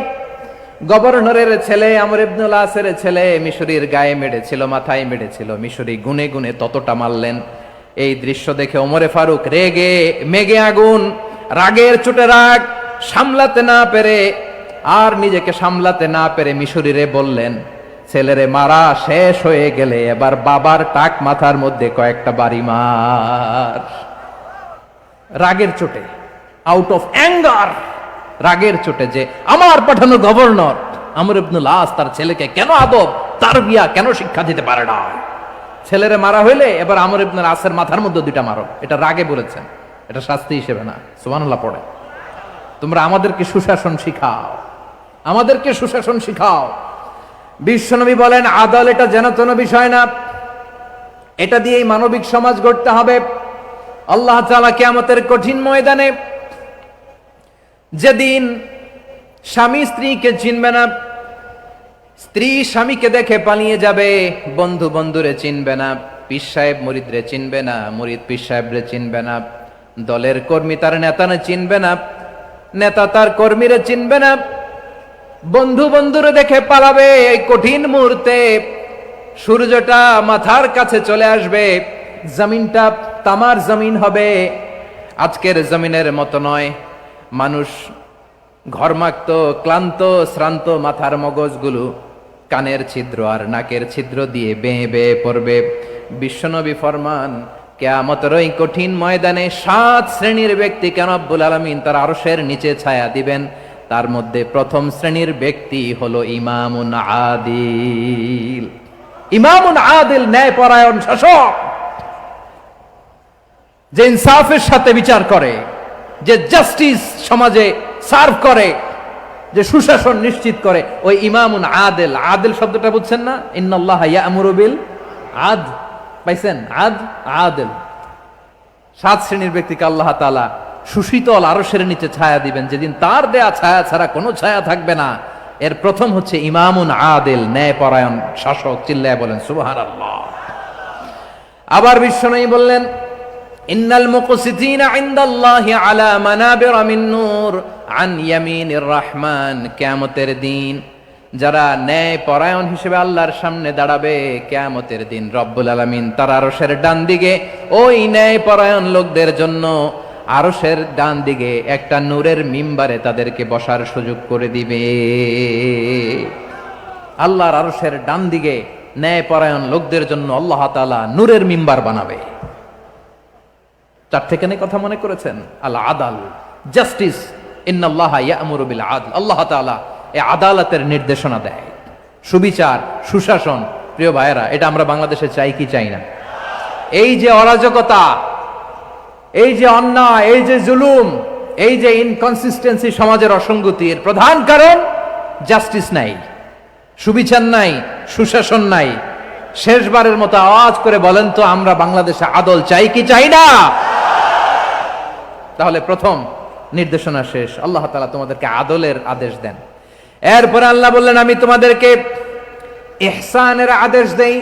গভর্নরের ছেলে আমর ইবনুল আসের ছেলে মিশরির গায়ে মেরেছিল, মাথায় মেরেছিল, মিশরি গুনে গুনে ততটা মারলেন। এই দৃশ্য দেখে ওমরে ফারুক রেগে মেগে আগুন, রাগের চোটে রাগ সামলাতে না পেরে, আর নিজেকে সামলাতে না পেরে মিশরিরে বললেন, ছেলেরে মারা শেষ হয়ে গেলে এবার বাবার টাক মাথার মধ্যে কয়েকটা বাড়ি মার। রাগের চোটে, আউট অফ অ্যাঙ্গার, রাগের চোটে, যে আমার পাঠানো গভর্নর আমর ইবনুল আস তার ছেলেকে কেন আদব তারবিয়া কেন শিক্ষা দিতে পারে না। ছেলেরে মারা হইলে এবার আমর ইবনুল আসের মাথার মধ্যে দুইটা মারো। এটা রাগে বলেছেন, এটা শাস্তি হিসেবে না। সুবহানাল্লাহ পড়ে। তোমরা আমাদেরকে সুশাসন শিখাও, আমাদেরকে সুশাসন শিখাও। বিশ্বনবী বলেন, আদল এটা যেন তেন বিষয় না, এটা দিয়েই মানবিক সমাজ গড়তে হবে। আল্লাহ তাআলা কিয়ামতের কঠিন ময়দানে, যেদিন স্বামী স্ত্রীকে চিনবে না, স্ত্রী স্বামীকে দেখে পালিয়ে যাবে, বন্ধু বন্ধুরে চিনবে না, পীর সাহেব মুরিদরে চিনবে না, মুরিদ পীর সাহেবরে চিনবে না, দলের কর্মী তার নেতারে চিনবে না, নেতা তার কর্মীরে চিনবে না, বন্ধু বন্ধুরে দেখে পালাবে। এই কঠিন মুহূর্তে সূর্যটা মাথার কাছে চলে আসবে, জমিনটা তামার জমিন হবে, আজকের জমিনের মতো নয়। মানুষ ঘর্মাক্ত, ক্লান্ত, শ্রান্ত মাথার মগজগুলো কানের ছিদ্র আর নাকের ছিদ্র দিয়ে বেয়ে বেয়ে পড়বে। বিশ্বনবী ফরমান, কিয়ামতের ওই কঠিন ময়দানে 7 শ্রেণীর ব্যক্তিকে রব্বুল আলামিন তার আরশের নিচে ছায়া দিবেন। তার মধ্যে প্রথম শ্রেণীর ব্যক্তি হলো ইমামুন আদিল। ইমামুন আদিল, ন্যায়পরায়ণ শাসক, যে ইনসাফের সাথে বিচার করে, যে জাস্টিস সমাজে সার্ভ করে, যে সুশাসন নিশ্চিত করে, ওই ইমামুন আদিল। আদিল শব্দটা বুঝছেন না? ইন্নাল্লাহা ইয়া'মুরু বিল আদল, পাইছেন? আদিল। 7 শ্রেণীর ব্যক্তিকে আল্লাহ তাআলা সুশীতল আরশের নিচে ছায়া দিবেন, যেদিন তার দেয়া ছায়া ছাড়া কোনো ছায়া থাকবে না। এর প্রথম হচ্ছে ইমামুন আদিল, ন্যায়পরায়ণ শাসক। চিল্লায় বলেন সুবহানাল্লাহ। আবার বিশ্বনবী বললেন, ইন্নাল মুকসিতিনা ইনদাল্লাহি আলা মানাবিরা মিন নূর আন ইয়ামিনির রহমান। কিয়ামতের দিন যারা ন্যায়পরায়ণ হিসেবে আল্লাহর সামনে দাঁড়াবে, কিয়ামতের দিন রব্বুল আলামিন তার আরশের ডান দিকে ওই ন্যায়পরায়ণ লোকদের জন্য আরশের ডান দিকে একটা নূরের মিম্বারে তাদেরকে বসার সুযোগ করে দিবে। আল্লাহর আরশের ডান দিকে ন্যায়পরায়ণ লোকদের জন্য আল্লাহ তাআলা নূরের মিম্বার বানাবে। চারটেখানে কথা মনে করেছেন, আল আদাল, জাস্টিস, ইন্নাল্লাহা ইয়া'মুরু বিল আদল। আল্লাহ তাআলা এই আদালতের নির্দেশনা দেয়, সুবিচার, সুশাসন। প্রিয় ভাইয়েরা, এটা আমরা বাংলাদেশে চাই কি চাই না? এই যে অরাজকতা, এই যে অন্যায়, এই যে জুলুম, এই যে ইনকনসিস্টেন্সি, সমাজের অসঙ্গতি, এর প্রধান কারণ জাস্টিস নাই, সুবিচার নাই, সুশাসন নাই। শেষবারের মতো আওয়াজ করে বলেন তো, আমরা বাংলাদেশে আদল চাই কি চাই না? তাহলে প্রথম নির্দেশনা শেষ, আল্লাহ তাআলা তোমাদেরকে আদলের আদেশ দেন। এরপরে আল্লাহ বললেন, আমি তোমাদেরকে ইহসানের আদেশ দেই।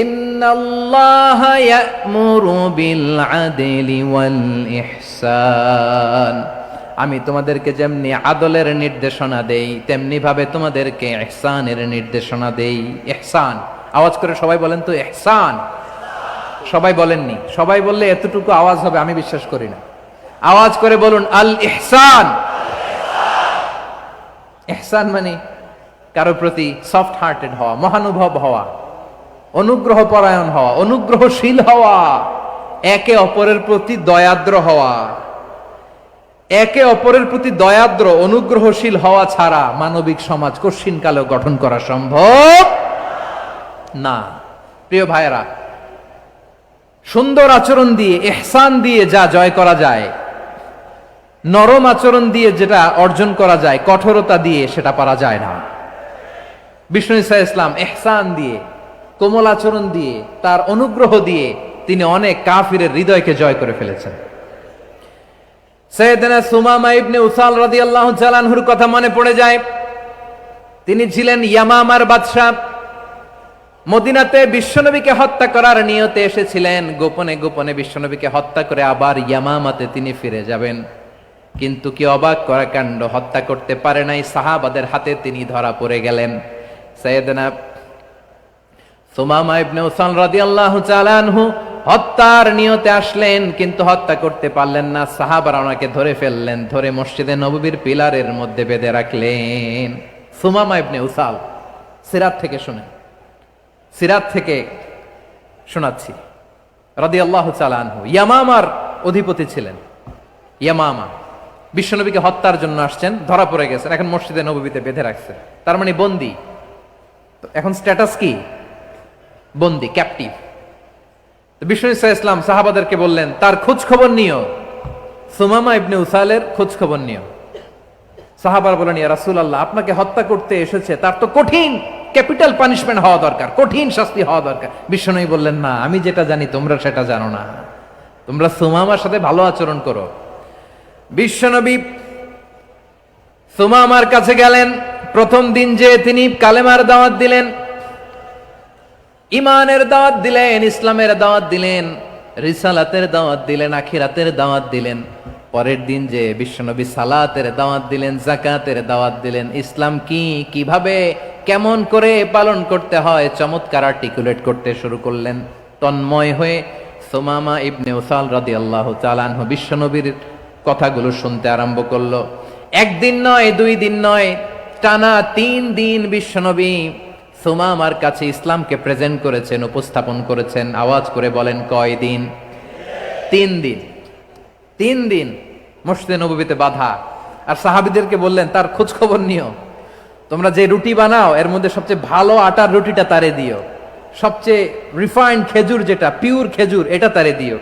ইন্নাল্লাহা ইয়া'মুরু বিল আদলি ওয়াল ইহসান। আমি তোমাদেরকে যেমনি আদলের নির্দেশনা দেই, তেমনি ভাবে তোমাদেরকে ইহসানের নির্দেশনা দেই। ইহসান, আওয়াজ করে সবাই বলেন তো ইহসান। সবাই বলেননি, সবাই বললে এতটুকু আওয়াজ হবে আমি বিশ্বাস করি না। আওয়াজ করে বলুন আল ইহসান। ইহসান মানে কারো প্রতি সফট হার্টেড হওয়া, মহানুভব হওয়া, অনুগ্রহ পরায়ণ হওয়া, অনুগ্রহশীল হওয়া, একে অপরের প্রতি দয়াদ্র হওয়া। একে অপরের প্রতি দয়াদ্র, অনুগ্রহশীল হওয়া ছাড়া মানবিক সমাজ কশিনকালেও গঠন করা সম্ভব না। প্রিয় ভাইয়েরা, সুন্দর আচরণ দিয়ে, ইহসান দিয়ে যা জয় করা যায়, নরম আচরণ দিয়ে যেটা অর্জন করা যায়, কঠোরতা দিয়ে সেটা পারা যায় না। বিষ্ণু ঈসা ইসলাম ইহসান দিয়ে, কোমল আচরণ দিয়ে, তার অনুগ্রহ দিয়ে তিনি অনেক কাফিরের হৃদয়কে জয় করে ফেলেছেন। সাইয়েদনা সুমামা ইবনে উসাল রাদিয়াল্লাহু তাআলা আনহুর কথা মনে পড়ে যায়। তিনি ছিলেন ইয়ামামার বাদশা। মদিনাতে বিশ্বনবীকে হত্যা করার নিয়তে এসেছিলেন, গোপনে গোপনে বিশ্বনবীকে হত্যা করে আবার ইয়ামামাতে তিনি ফিরে যাবেন। কিন্তু কি অবাক করা কাণ্ড, হত্যা করতে পারে নাই, সাহাবাদের হাতে তিনি ধরা পড়ে গেলেন। সাইয়েদনা সুমামা ইবনে উসাল রাদিয়াল্লাহু তাআলা আনহু হত্যার নিয়তে আসলেন, কিন্তু হত্যা করতে পারলেন না। সাহাবারা ওনাকে ধরে ফেললেন, ধরে মসজিদে নববীর পিলারের মধ্যে বেঁধে রাখলেন। সুমামা ইবনে উসাল, সিরাত থেকে শুনে, সিরাত থেকে শোনাচ্ছি, রাদিয়াল্লাহু তাআলা আনহু ইয়ামামার অধিপতি ছিলেন। ইয়ামামা বিশ্বনবীকে হত্যার জন্য আসছেন, ধরা পড়ে গেছেন, এখন মসজিদে নববীতে বেঁধে রাখছে, তার মানে বন্দী। এখন স্ট্যাটাস কি? বন্দী, ক্যাপটিভ। বিষ্ণু ঈসা ইসলাম সাহাবাদেরকে বললেন, তার খোঁজ খবর নিও, সুমামা ইবনে উসালের খোঁজ খবর নিও। সাহাবার বলেন, ইয়া রাসূলুল্লাহ, আপনাকে হত্যা করতে এসেছে, তার তো কঠিন ক্যাপিটাল পানিশমেন্ট হওয়া দরকার, কঠিন শাস্তি হওয়া দরকার। বিষ্ণু বললেন, না, আমি যেটা জানি তোমরা সেটা জানো না, তোমরা সুমামার সাথে ভালো আচরণ করো। বিশ্বনবী সুমামার কাছে গেলেন। প্রথম দিন যে তিনি কালেমার দাওয়াত দিলেন, ইমানের দাওয়াত দিলেন, ইসলামের দাওয়াত দিলেন, রিসালাতের দাওয়াত দিলেন, আখিরাতের দাওয়াত দিলেন। পরের দিন যে বিশ্বনবী সালাতের দাওয়াত দিলেন, যাকাতের দাওয়াত দিলেন, ইসলাম কি, কিভাবে, কেমন করে পালন করতে হয় চমৎকার আর্টিকুলেট করতে শুরু করলেন। তন্ময় হয়ে সুমামা ইবনে উসাল রাদিয়াল্লাহু তাআলা আনহু বিশ্বনবীর কথাগুলো শুনতে আরম্ভ করলো। একদিন নয়, 2 দিন নয়, টানা 3 দিন বিশ্বনবী সুমামার কাছে ইসলামকে প্রেজেন্ট করেছেন, উপস্থাপন করেছেন। আওয়াজ করে বলেন, কয় দিন? 3 দিন। 3 দিন মসজিদে নববীতে বাধা। আর সাহাবীদেরকে বললেন, তার খোঁজ খবর নিও, তোমরা যে রুটি বানাও এর মধ্যে সবচেয়ে ভালো আটার রুটিটা তারে দিও, সবচেয়ে রিফাইন্ড খেজুর, যেটা পিওর খেজুর, এটা তারে দিও।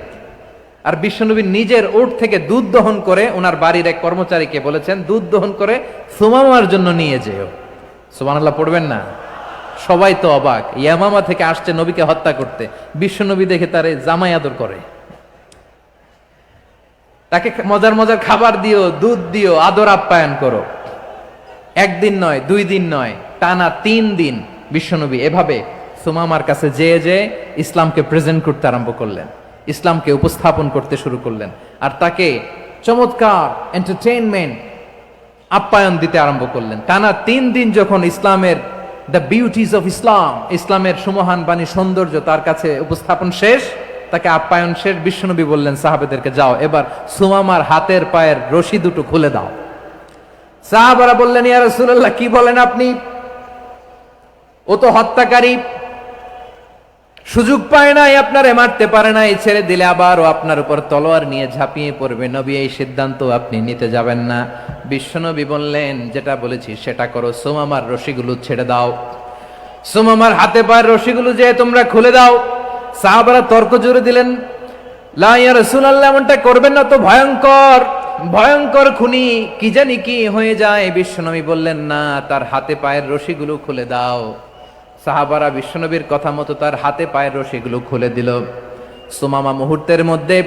আর বিশ্বনবী নিজের ওট থেকে দুধ দহন করে ওনার বাড়ির এক কর্মচারীকে বলেছেন, দুধ দহন করে সুমামার জন্য নিয়ে যেও। সুবহানাল্লাহ পড়বেন না? সবাই তো অবাক, ইয়ামামা থেকে আসছে নবীকে হত্যা করতে, বিশ্বনবী দেখে তারে জামাই আদর করে, তাকে মজার মজার খাবার দিও, দুধ দিও, আদর আপ্যায়ন করো। 1 দিন নয়, 2 দিন নয়, টানা 3 দিন বিশ্বনবী এভাবে সুমামার কাছে যেয়ে যেয়ে ইসলামকে প্রেজেন্ট করতে আরম্ভ করলেন, ইসলামকে উপস্থাপন করতে শুরু করলেন। আর তাকে চমৎকার এন্টারটেইনমেন্ট, আপ্যায়ন দিতে আরম্ভ করলেন। টানা 3 দিন যখন ইসলামের দ্য বিউটিজ অফ ইসলাম, ইসলামের সুমহান বাণী, সৌন্দর্য তার কাছে উপস্থাপন শেষ, তাকে আপ্যায়ন শেষ, বিশ্বনবী বললেন সাহাবেদেরকে, যাও এবার সুমামার হাতের পায়ের রশি দুটো খুলে দাও। সাহাবারা বললেন, ইয়া রাসূলুল্লাহ, কি বলেন আপনি? ও তো হত্যাকারী, সুযোগ পায় নাই, আপনারে মারতে পারে নাই, ছেড়ে দিলে আবার ও আপনার উপর তলোয়ার নিয়ে ঝাঁপিয়ে পড়বে। নবী এই সিদ্ধান্ত আপনি নিতে যাবেন না। বিশ্বনবী বললেন, যেটা বলেছি সেটা করো, সুমামার রশিগুলো ছেড়ে দাও, সুমামার হাতে পায়ের রশিগুলো যে তোমরা খুলে দাও। সাহাবারা তর্ক জুড়ে দিলেন, লা ইয়া রাসূলুল্লাহ, এমনটা করবেন না, তো ভয়ঙ্কর ভয়ঙ্কর খুনি, কি জানি কি হয়ে যায়। বিশ্বনবী বললেন, না, তার হাতে পায়ের রশিগুলো খুলে দাও। সাহাবারা বিশ্বনবীর কথা মতো তার হাতে পায়ের রশিগুলো খুলে দিল। সুমামা মুহূর্তের মধ্যে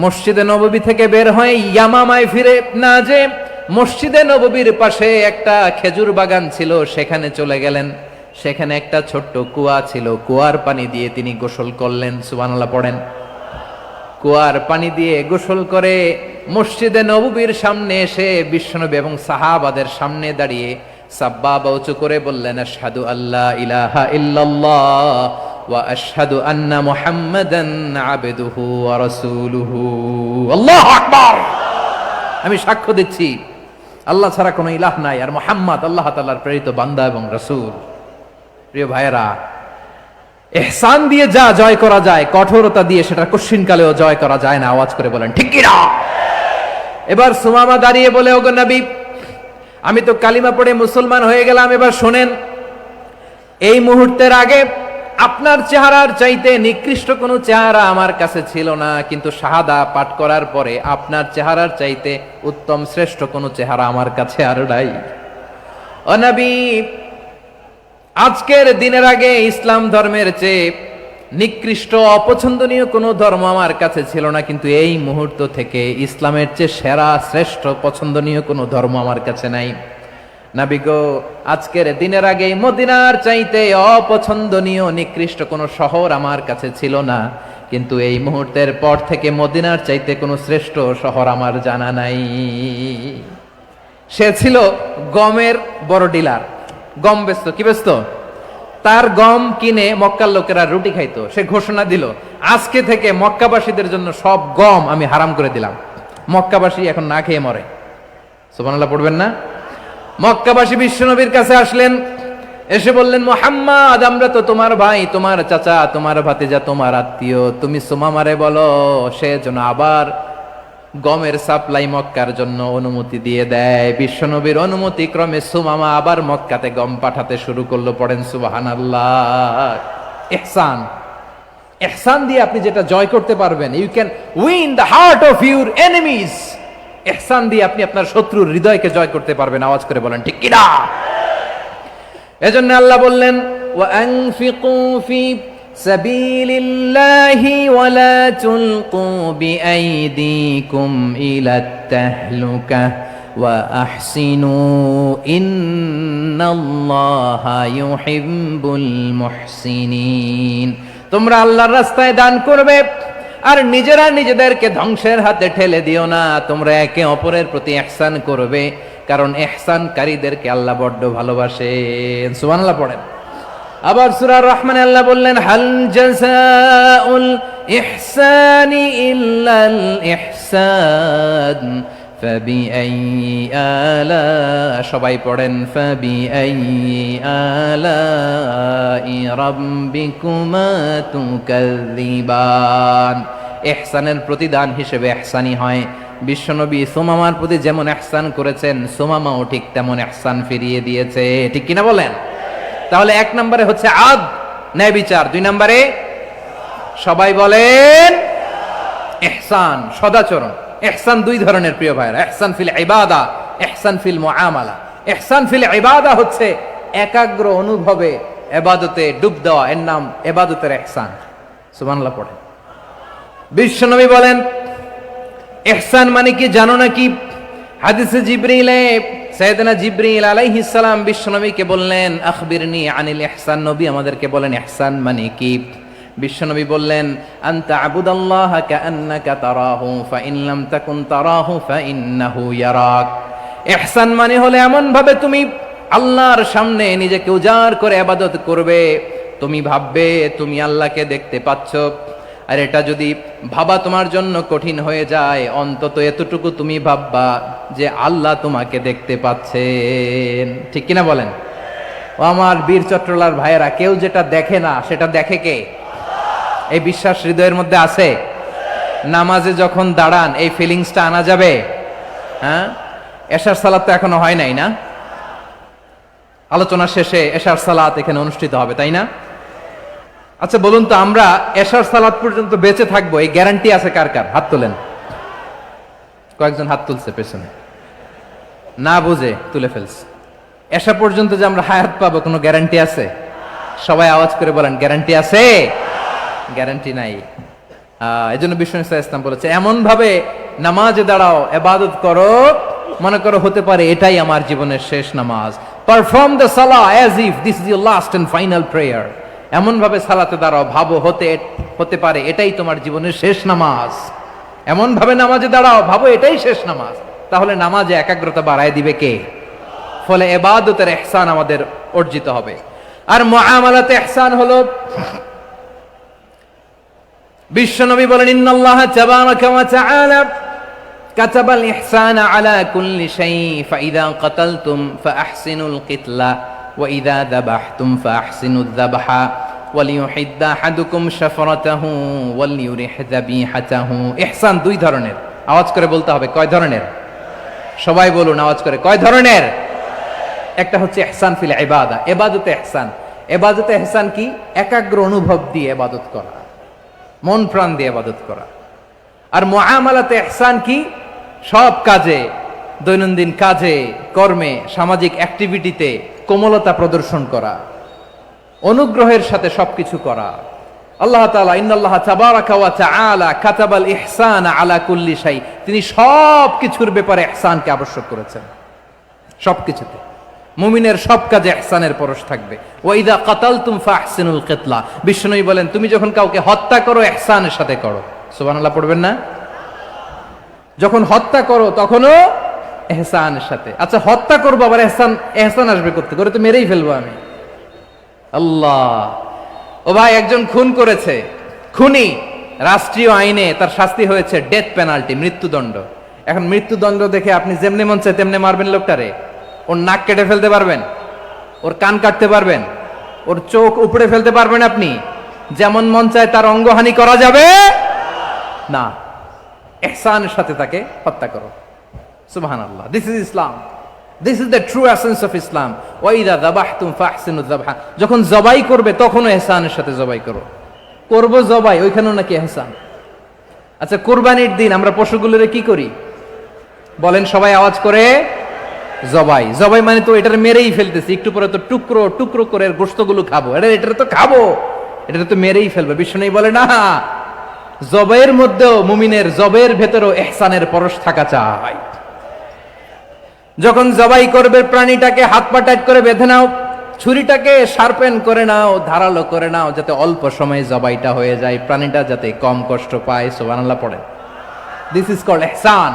মসজিদে নববী থেকে বের হয়ে ইয়ামামায় ফিরে না যে মসজিদে নববীর পাশে একটা খেজুর বাগান ছিল, সেখানে চলে গেলেন। সেখানে একটা ছোট্ট কুয়া ছিল, কুয়ার পানি দিয়ে তিনি গোসল করলেন। সুবহানাল্লাহ পড়েন। কুয়ার পানি দিয়ে গোসল করে মসজিদে নববীর সামনে এসে বিশ্বনবী এবং সাহাবাদের সামনে দাঁড়িয়ে সাব্বাবা উঁচু করে বললেন, আশহাদু আল্লা ইলাহা ইল্লাল্লাহ ওয়া আশহাদু আন্না মুহাম্মাদান আবদুহু ওয়া রাসূলুহু। আল্লাহু আকবার। আমি সাক্ষ্য দিচ্ছি আল্লাহ ছাড়া কোনো ইলাহ নাই, আর মুহাম্মদ আল্লাহ তাআলার প্রেরিত বান্দা এবং রাসূল। প্রিয় ভাইয়েরা, ইহসান দিয়ে যা জয় করা যায়, কঠোরতা দিয়ে সেটা কঠিনকালেও জয় করা যায় না। আওয়াজ করে বলেন ঠিক কি না? এবার সুমামা দাঁড়িয়ে বলে, ওগো নবী, আমি তো কালিমা পড়ে মুসলমান হয়ে গেলাম, এবার শোনেন, এই মুহূর্তের আগে আপনার চেহারার চাইতে নিকৃষ্ট কোনো চেহারা আমার কাছে ছিল না, কিন্তু শাহাদা পাঠ করার পরে আপনার চেহারার চাইতে উত্তম শ্রেষ্ঠ কোনো চেহারা আমার কাছে আর নাই। ও নবী, আজকের দিনের আগে ইসলাম ধর্মের চেয়ে নিকৃষ্ট অপছন্দনীয় কোনো ধর্ম আমার কাছে ছিল না, কিন্তু এই মুহূর্ত থেকে ইসলামের চেয়ে সেরা শ্রেষ্ঠ পছন্দনীয় কোনো ধর্ম আমার কাছে নাই। নবী গো, আজকের দিনের আগে মদিনার চাইতে অপছন্দনীয় নিকৃষ্ট কোনো শহর আমার কাছে ছিল না, কিন্তু এই মুহূর্তের পর থেকে মদিনার চাইতে কোনো শ্রেষ্ঠ শহর আমার জানা নাই। সে ছিল গমের বড় ডিলার, গম বেচতো। কি বেচতো? তার গম কিনে মক্কার লোকেরা রুটি খাইতো। সে ঘোষণা দিল, আজকে থেকে মক্কাবাসীদের জন্য সব গম আমি হারাম করে দিলাম, মক্কাবাসী এখন না খেয়ে মরে। সুবহানাল্লাহ পড়বেন না? মক্কাবাসী বিশ্বনবীর কাছে আসলেন, এসে বললেন, মুহাম্মদ, আমরা তো তোমার ভাই, তোমার চাচা, তোমার ভাতিজা, তোমার আত্মীয়, তুমি সুমামারে বলো সে যেন আবার গমের সাপ্লাই মক্কার জন্য অনুমতি দিয়ে দেয়। বিশ্বনবীর অনুমতি ক্রমে সুমামা আবার মক্কাতে গম পাঠাতে শুরু করলো। পড়েন সুবহানাল্লাহ। ইহসান, ইহসান দিয়ে আপনি যেটা জয় করতে পারবেন, you can win the heart of your enemies. ইহসান দিয়ে আপনি আপনার শত্রুর হৃদয়কে জয় করতে পারবেন। আওয়াজ করে বলেন ঠিক কি না? এজন্য আল্লাহ বললেন, ওয়া আনফিকু ফি সাবিলিল্লাহি ওয়া লা তুলকু বিআইদিকুম ইলাত তাহলুকা ওয়া আহসিনু ইন্নাল্লাহা ইউহিব্বুল মুহসিনিন। তোমরা আল্লাহর রাস্তায় দান করবে আর নিজেরা নিজেদেরকে ধ্বংসের হাতে ঠেলে দিও না। তোমরা একে অপরের প্রতি ইহসান করবে, কারণ ইহসানকারীদেরকে আল্লাহ বড্ড ভালোবাসেন। সুবহানাল্লাহ পড়েন। আবার সূরা রহমানে আল্লাহ বললেন, হাল জাযাউল ইহসানি ইল্লাল ইহসান ফাবিআইয়ি আলা, সবাই পড়েন, ফাবিআইয়ি আলাই রাব্বিকুমা তুকাযযিবান। ইহসানের প্রতিদান হিসেবে ইহসানি হয়। বিশ্বনবী সুমামার প্রতি যেমন ইহসান করেছেন, সুমামাও ঠিক তেমন ইহসান ফিরিয়ে দিয়েছে। ঠিক কিনা বলেন? তাহলে এক নম্বরে হচ্ছে আদ, ন্যায় বিচার। দুই নম্বরে সবাই বলেন ইহসান, সদাচরণ। ইহসান দুই ধরনের প্রিয় ভাইরা, ইহসান ফিল ইবাদা, ইহসান ফিল মুআমালা। ইহসান ফিল ইবাদা হচ্ছে একাগ্র অনুভবে ইবাদতে ডুব দেওয়া, এর নাম ইবাদতের ইহসান। সুবহানাল্লাহ পড়েন। বিশ্বনবী বলেন ইহসান মানে কি জানো নাকি? হাদিসে জিবরিলে সাইয়েদনা জিবরিল আলাইহিস সালাম বিশ্বনবীকে বললেন, আখবিরনি আনিল ইহসান। নবী আমাদেরকে বলেন ইহসান মানে কি? বিশ্বনবী বললেন, আনতা আবুদাল্লাহ কাআন্নাকা তারাহু ফাইন লাম তাকুন তারাহু ফাইন্নাহু ইয়ারাক। ইহসান মানে হলো এমন ভাবে তুমি আল্লাহর সামনে নিজেকে উজাড় করে ইবাদত করবে, তুমি ভাববে তুমি আল্লাহকে দেখতে পাচ্ছ। আর এটা যদি ভাবা তোমার জন্য কঠিন হয়ে যায়, অন্তত এতটুকু তুমি ভাববা যে আল্লাহ তোমাকে দেখতে পাচ্ছেন। ঠিক কিনা বলেন? ও আমার বীর চট্টলার ভাইয়েরা, কেউ যেটা দেখে না সেটা দেখে কে? এই বিশ্বাস হৃদয়ের মধ্যে আছে? নামাজে যখন দাঁড়ান এই ফিলিংসটা আনা যাবে? হ্যাঁ, এশার সালাত তো এখনো হয় নাই না? আলোচনা শেষে এশার সালাত এখানে অনুষ্ঠিত হবে, তাই না? আচ্ছা বলুন তো, আমরা এশার সালাত পর্যন্ত বেঁচে থাকবো এই গ্যারান্টি আছে কার কার? হাত তোলেন। কয়েকজন হাত তুলছে পেছনে, না বুঝে তুলে ফেলছে। এশা পর্যন্ত যে আমরা হায়াত পাবো কোনো গ্যারান্টি আছে? সবাই আওয়াজ করে বলেন, গ্যারান্টি আছে? গ্যারান্টি নাই। এই জন্য বিষ্ণু ইসলাম বলেছে, এমন ভাবে নামাজে দাঁড়াও, ইবাদত করো, মনে করো হতে পারে এটাই আমার জীবনের শেষ নামাজ। পারফর্ম দ্য সালাহ as if this is your last and final prayer. এমন ভাবে সালাতে দাঁড়াও, ভাবো হতে পারে এটাই তোমার জীবনের শেষ নামাজ। এমন ভাবে নামাজে দাঁড়াও, ভাবো এটাই শেষ নামাজ। তাহলে নামাজে একাগ্রতা বাড়ায় দিবে কে? ফলে ইবাদতের ইহসান আমাদের অর্জিত হবে। আর মুআমালাতে ইহসান হলো, বিশ্বনবী বলেন, ইন্নাল্লাহা তাবারাকা ওয়া তাআলা কাতাবাল ইহসানা আলা কুল্লি শাই, ফাইযা কাতালতুম ফাআহসিনুল কিতলা ওয়া ইযা যাবাহতুম ফাআহসিনুদ যাবহা ওয়ালিয়ুহিদ্দা আহাদুকুম শাফরাতাহু ওয়ালিয়ুরিহ যাবিহাতাহু। ইহসান দুই ধরনের, আওয়াজ করে বলতে হবে। কয় ধরনের? সবাই বলুন আওয়াজ করে, কয় ধরনের? একটা হচ্ছে ইহসান ফিল ইবাদা, ইবাদতে ইহসান। ইবাদতে ইহসান কি? একাগ্র অনুভব দিয়ে ইবাদত করা, মন প্রাণ দিয়ে ইবাদত করা। আর মুআমালাতে ইহসান কি? সব কাজে, দৈনন্দিন কাজে, কর্মে, সামাজিক অ্যাক্টিভিটিতে কোমলতা প্রদর্শন করা, অনুগ্রহের সাথে সবকিছু করা। আল্লাহ তাআলা ইন্নাল্লাহা তাবারাকা ওয়া তাআলা কাতাবাল ইহসানা আলা কুল্লি শাই, তিনি সব কিছুর ব্যাপারে ইহসানকে আবশ্যক করেছেন। সবকিছুতে মুমিনের সব কাজে ইহসানের পরশ থাকবে। ওয়া ইযা কাতালতুম ফাহসিনুল কিতলা, বিষ্ণুই বলেন তুমি যখন কাউকে হত্যা করো ইহসানের সাথে করো। সুবহানাল্লাহ পড়বেন না? যখন হত্যা করো তখনও ইহসানের সাথে। আচ্ছা হত্যা করবো আবার ইহসান আসবে করতে করে, তো মেরেই ফেলবো আমি। আল্লাহ, ও ভাই একজন খুন করেছে, খুনি, রাষ্ট্রীয় আইনে তার শাস্তি হয়েছে ডেথ পেনাল্টি, মৃত্যুদণ্ড। এখন মৃত্যুদণ্ড দেখে আপনি যেমনি মন চায় তেমনি মারবেন লোকটারে? ওর নাক কেটে ফেলতে পারবেন? ওর কান কাটতে পারবেন? ওর চোখ উপড়ে ফেলতে পারবেন আপনি? যেমন মন চায় তার অঙ্গহানি করা যাবে না। ইহসানের সাথে তাকে হত্যা করো। সুবহানাল্লাহ, this is Islam, this is the true essence of Islam. ওয়া ইযা যাবাহতুম ফাহসিনুয যাবহা, যখন জবাই করবে তখনও ইহসানের সাথে জবাই করো। করব জবাই, ওইখানেও নাকি ইহসান। আচ্ছা কুরবানির দিন আমরা পশুগুলোরে কি করি বলেন সবাই আওয়াজ করে? জবাই। জবাই মানে তো এটার মেরেই ফেলতেছি, একটু পরে তো টুকরো টুকরো করে গোশতগুলো খাবো, এটা তো খাবো, এটা তো মেরেই ফেলবে। বিষ্ণু বলে না, জবাইয়ের মধ্যেও মুমিনের জবের ভেতরেও ইহসানের পরশ থাকা চাই। যখন জবাই করবে প্রাণীটাকে হাত পা টাইট করে বেঁধে নাও, ছুরিটাকে শার্পেন করে নাও, ধারালো করে নাও, যাতে অল্প সময়ে জবাইটা হয়ে যায়, প্রাণীটা যাতে কম কষ্ট পায়। সুবহানাল্লাহ পড়ে। দিস ইজ কল্ড ইহসান।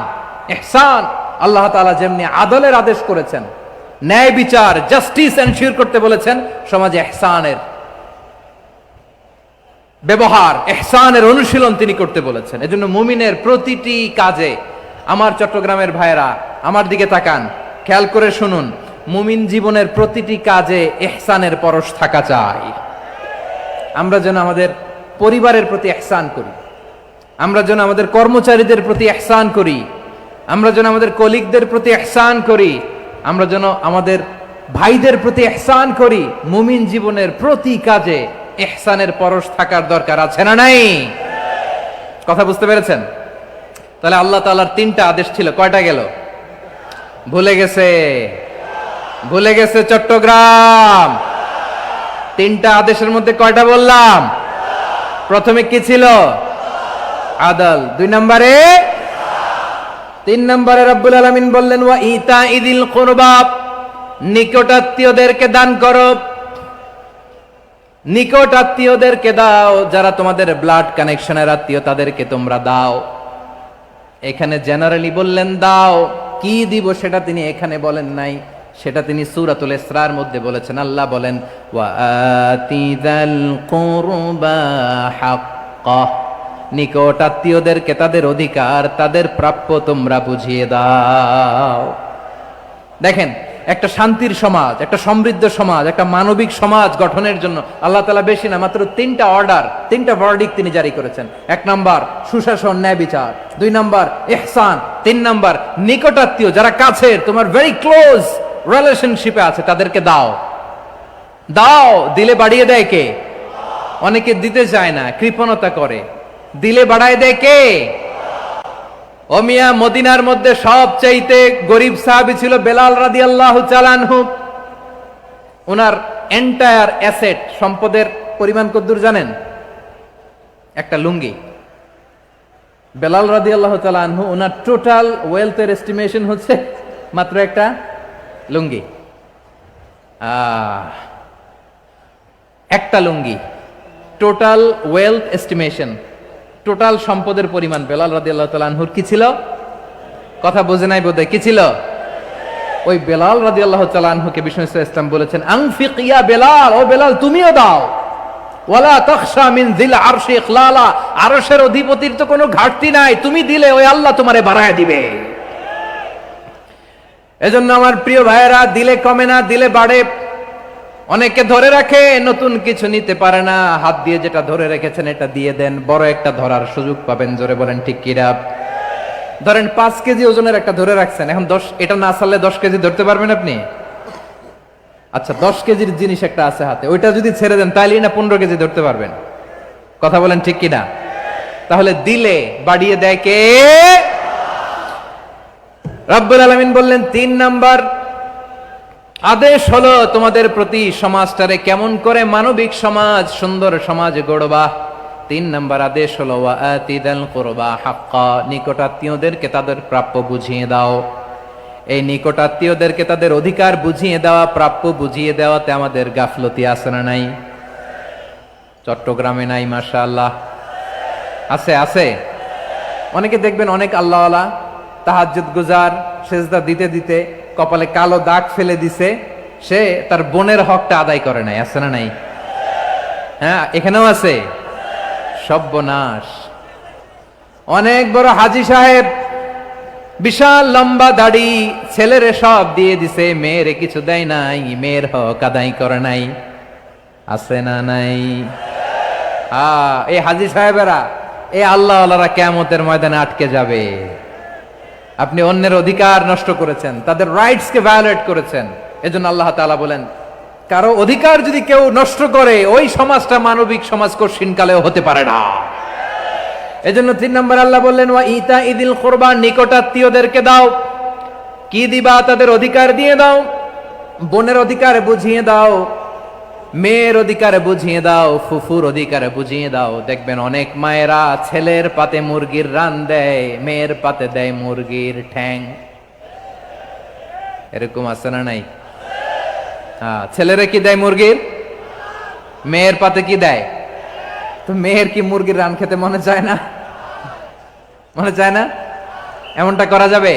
ইহসান আল্লাহ তাআলা যেমনি আদলের আদেশ করেছেন, ন্যায় বিচার, জাস্টিস এনশিওর করতে বলেছেন, সমাজে ইহসানের ব্যবহার, ইহসানের অনুশীলন তিনি করতে বলেছেন। এজন্য মুমিনের প্রতিটি কাজে, আমার চট্টগ্রামের ভাইয়েরা আমার দিকে তাকান, খেয়াল করে শুনুন, মুমিন জীবনের প্রতিটি কাজে ইহসানের পরশ থাকা চাই। আমরা যেন আমাদের পরিবারের প্রতি ইহসান করি, আমরা যেন আমাদের কর্মচারীদের প্রতি ইহসান করি, আমরা যেন আমাদের কলিগদের প্রতি ইহসান করি, আমরা যেন আমাদের ভাইদের প্রতি ইহসান করি। মুমিন জীবনের প্রতি কাজে ইহসানের পরশ থাকার দরকার আছে না নাই? কথা বুঝতে পেরেছেন? তাহলে আল্লাহ তাআলার তিনটা আদেশ ছিল, কয়টা গেল? ভুলে গেছে, ভুলে গেছে চট্টগ্রাম। তিনটা আদেশের মধ্যে কয়টা বললাম? প্রথমে কি ছিল? আদল। 2 নম্বরে, 3 নম্বরে রব্বুল আলামিন বললেন ওয়া ইতাইদিল কুরবা, নিকটাত্মীয়দেরকে দান করো। নিকট আত্মীয়দেরকে দাও, যারা তোমাদের ব্লাড কানেকশনের আত্মীয় তাদেরকে তোমরা দাও। এখানে জেনারেলি বললেন দাও, কি দিব সেটা তিনি এখানে বলেন নাই, সেটা তিনি সূরাতুল ইসরার মধ্যে বলেছেন। আল্লাহ বলেন ওয়া আতিযাল কুরবা হাক্কাহ, নিকট আত্মীয়দেরকে তাদের অধিকার, তাদের প্রাপ্য তোমরা বুঝিয়ে দাও। দেখেন একটা শান্তির সমাজ, একটা সমৃদ্ধ সমাজ, একটা মানবিক সমাজ গঠনের জন্য আল্লাহ তাআলা বেশি না মাত্র 3টা অর্ডার, 3টা ভার্ডিক্ট তিনি জারি করেছেন। 1 নাম্বার সুশাসন, ন্যায় বিচার। 2 নাম্বার ইহসান। 3 নাম্বার নিকটাত্মীয়, যারা কাছের, তোমার ভেরি ক্লোজ রিলেশনশিপে আছে, তাদেরকে দাও। দাও, দিলে বাড়িয়ে দেয় কে? অনেকে দিতে চায় না, কৃপণতা করে। দিলে বাড়ায় দেয় কে? ও মিয়া, মদিনার মধ্যে সবচাইতে গরিব সাহাবী ছিল বেলাল রাদিয়াল্লাহু তাআলা আনহু। ওনার এন্টায়ার অ্যাসেট, সম্পদের পরিমাণ কতদূর জানেন? একটা লুঙ্গি। বেলাল রাদিয়াল্লাহু তাআলা আনহু, ওনার টোটাল ওয়েলথের এস্টিমেশন হচ্ছে মাত্র একটা লুঙ্গি। একটা লুঙ্গি, টোটাল ওয়েলথ এস্টিমেশন, টোটাল সম্পদের পরিমাণ বেলাল রাদিয়াল্লাহু তাআলা আনহুর কি ছিল? কথা বোঝে নাই বোধহয়, কি ছিল? ওই বেলাল রাদিয়াল্লাহু তাআলা আনহুকে বিষ্ণু ইসলাম বলেছেন, আনফিক ইয়া বেলাল, ও বেলাল তুমিও দাও। ওয়ালা তাখশা মিন যিল আরশি ইখলালা, আরশের অধিপতির তো কোনো ঘাটতি নাই, তুমি দিলে ওই আল্লাহ তোমারে বাড়ায় দিবে। এজন্য আমার প্রিয় ভাইয়েরা, দিলে কমে না, দিলে বাড়ে। অনেকে ধরে রাখে, নতুন কিছু নিতে পারে না, হাত দিয়ে যেটা ধরে রেখেছেন এটা দিয়ে দেন, বড় একটা ধরার সুযোগ পাবেন। জোরে বলেন ঠিক কিনা? ধরেন 5 কেজি ওজনের একটা ধরে রাখছেন, এখন 10, এটা না ছাড়লে 10 কেজি ধরতে পারবেন আপনি? আচ্ছা, 10 কেজির জিনিস একটা আছে হাতে, ওইটা যদি ছেড়ে দেন তাইলেই না 15 কেজি ধরতে পারবেন। কথা বলেন ঠিক কিনা? তাহলে দিলে বাড়িয়ে দেয় কে? রব্বুল আলামিন বললেন 3 নাম্বার আদেশ হলো তোমাদের প্রতি সমাজটারে কেমন করে মানবিক সমাজ, সুন্দর সমাজ গড়বা। 3 নাম্বার আদেশ হলো ওয়া আতিদাল কুরবা হাক্কা, নিকটাত্মীয়দেরকে তাদের প্রাপ্য বুঝিয়ে দাও। এই নিকটাত্মীয়দেরকে তাদের অধিকার বুঝিয়ে দেওয়া, প্রাপ্য বুঝিয়ে দেওয়াতে আমাদের গাফলতি আছে না নাই? চট্টগ্রামে নাই? মাশাআল্লাহ আছে, আছে। অনেকে দেখবেন অনেক আল্লাহওয়ালা, তাহাজ্জুদ গুজার, সেজদা দিতে দিতে কপালে কালো দাগ ফেলে দিছে, সে তার বোনের হকটা আদায় করে নাই। আছে না নাই? হ্যাঁ, এখানেও আছে। সর্বনাশ। অনেক বড় হাজী সাহেব, বিশাল লম্বা দাড়ি, ছেলেরে সব দিয়ে দিছে, মেয়েরে কিছু দেয় নাই, মেয়ের হক আদায় করে নাই। আছে না নাই? এই হাজী সাহেবেরা, এই আল্লাহওয়ালারা কিয়ামতের ময়দানে আটকে যাবে। আপনি অন্যের অধিকার নষ্ট করেছেন, তাদের রাইটস কে ভায়োলেট করেছেন। এজন্য আল্লাহ তাআলা বলেন, কারো অধিকার যদি কেউ নষ্ট করে, ওই সমাজটা মানবিক সমাজ কঠিনকালেও হতে পারে না। এজন্য 3 নম্বর আল্লাহ বললেন ওয়া ইতা ইদিল কুরবা, নিকটাত্মীয়দেরকে দাও। কি দিবা? তাদের অধিকার দিয়ে দাও। বোনের অধিকার বুঝিয়ে দাও, মেয়ের অধিকার বুঝিয়ে দাও, ফুফুর অধিকার বুঝিয়ে দাও। দেখবেন অনেক মায়েরা ছেলের পাতে মুরগির রান দেয়, মেয়ের পাতে দেয় মুরগির ঠ্যাং। এরকম আছে না নাই? ছেলেরা কি দেয়? মুরগির। মেয়ের পাতে কি দেয়? তো মেয়ের কি মুরগির রান খেতে মনে চায় না? মনে চায় না? এমনটা করা যাবে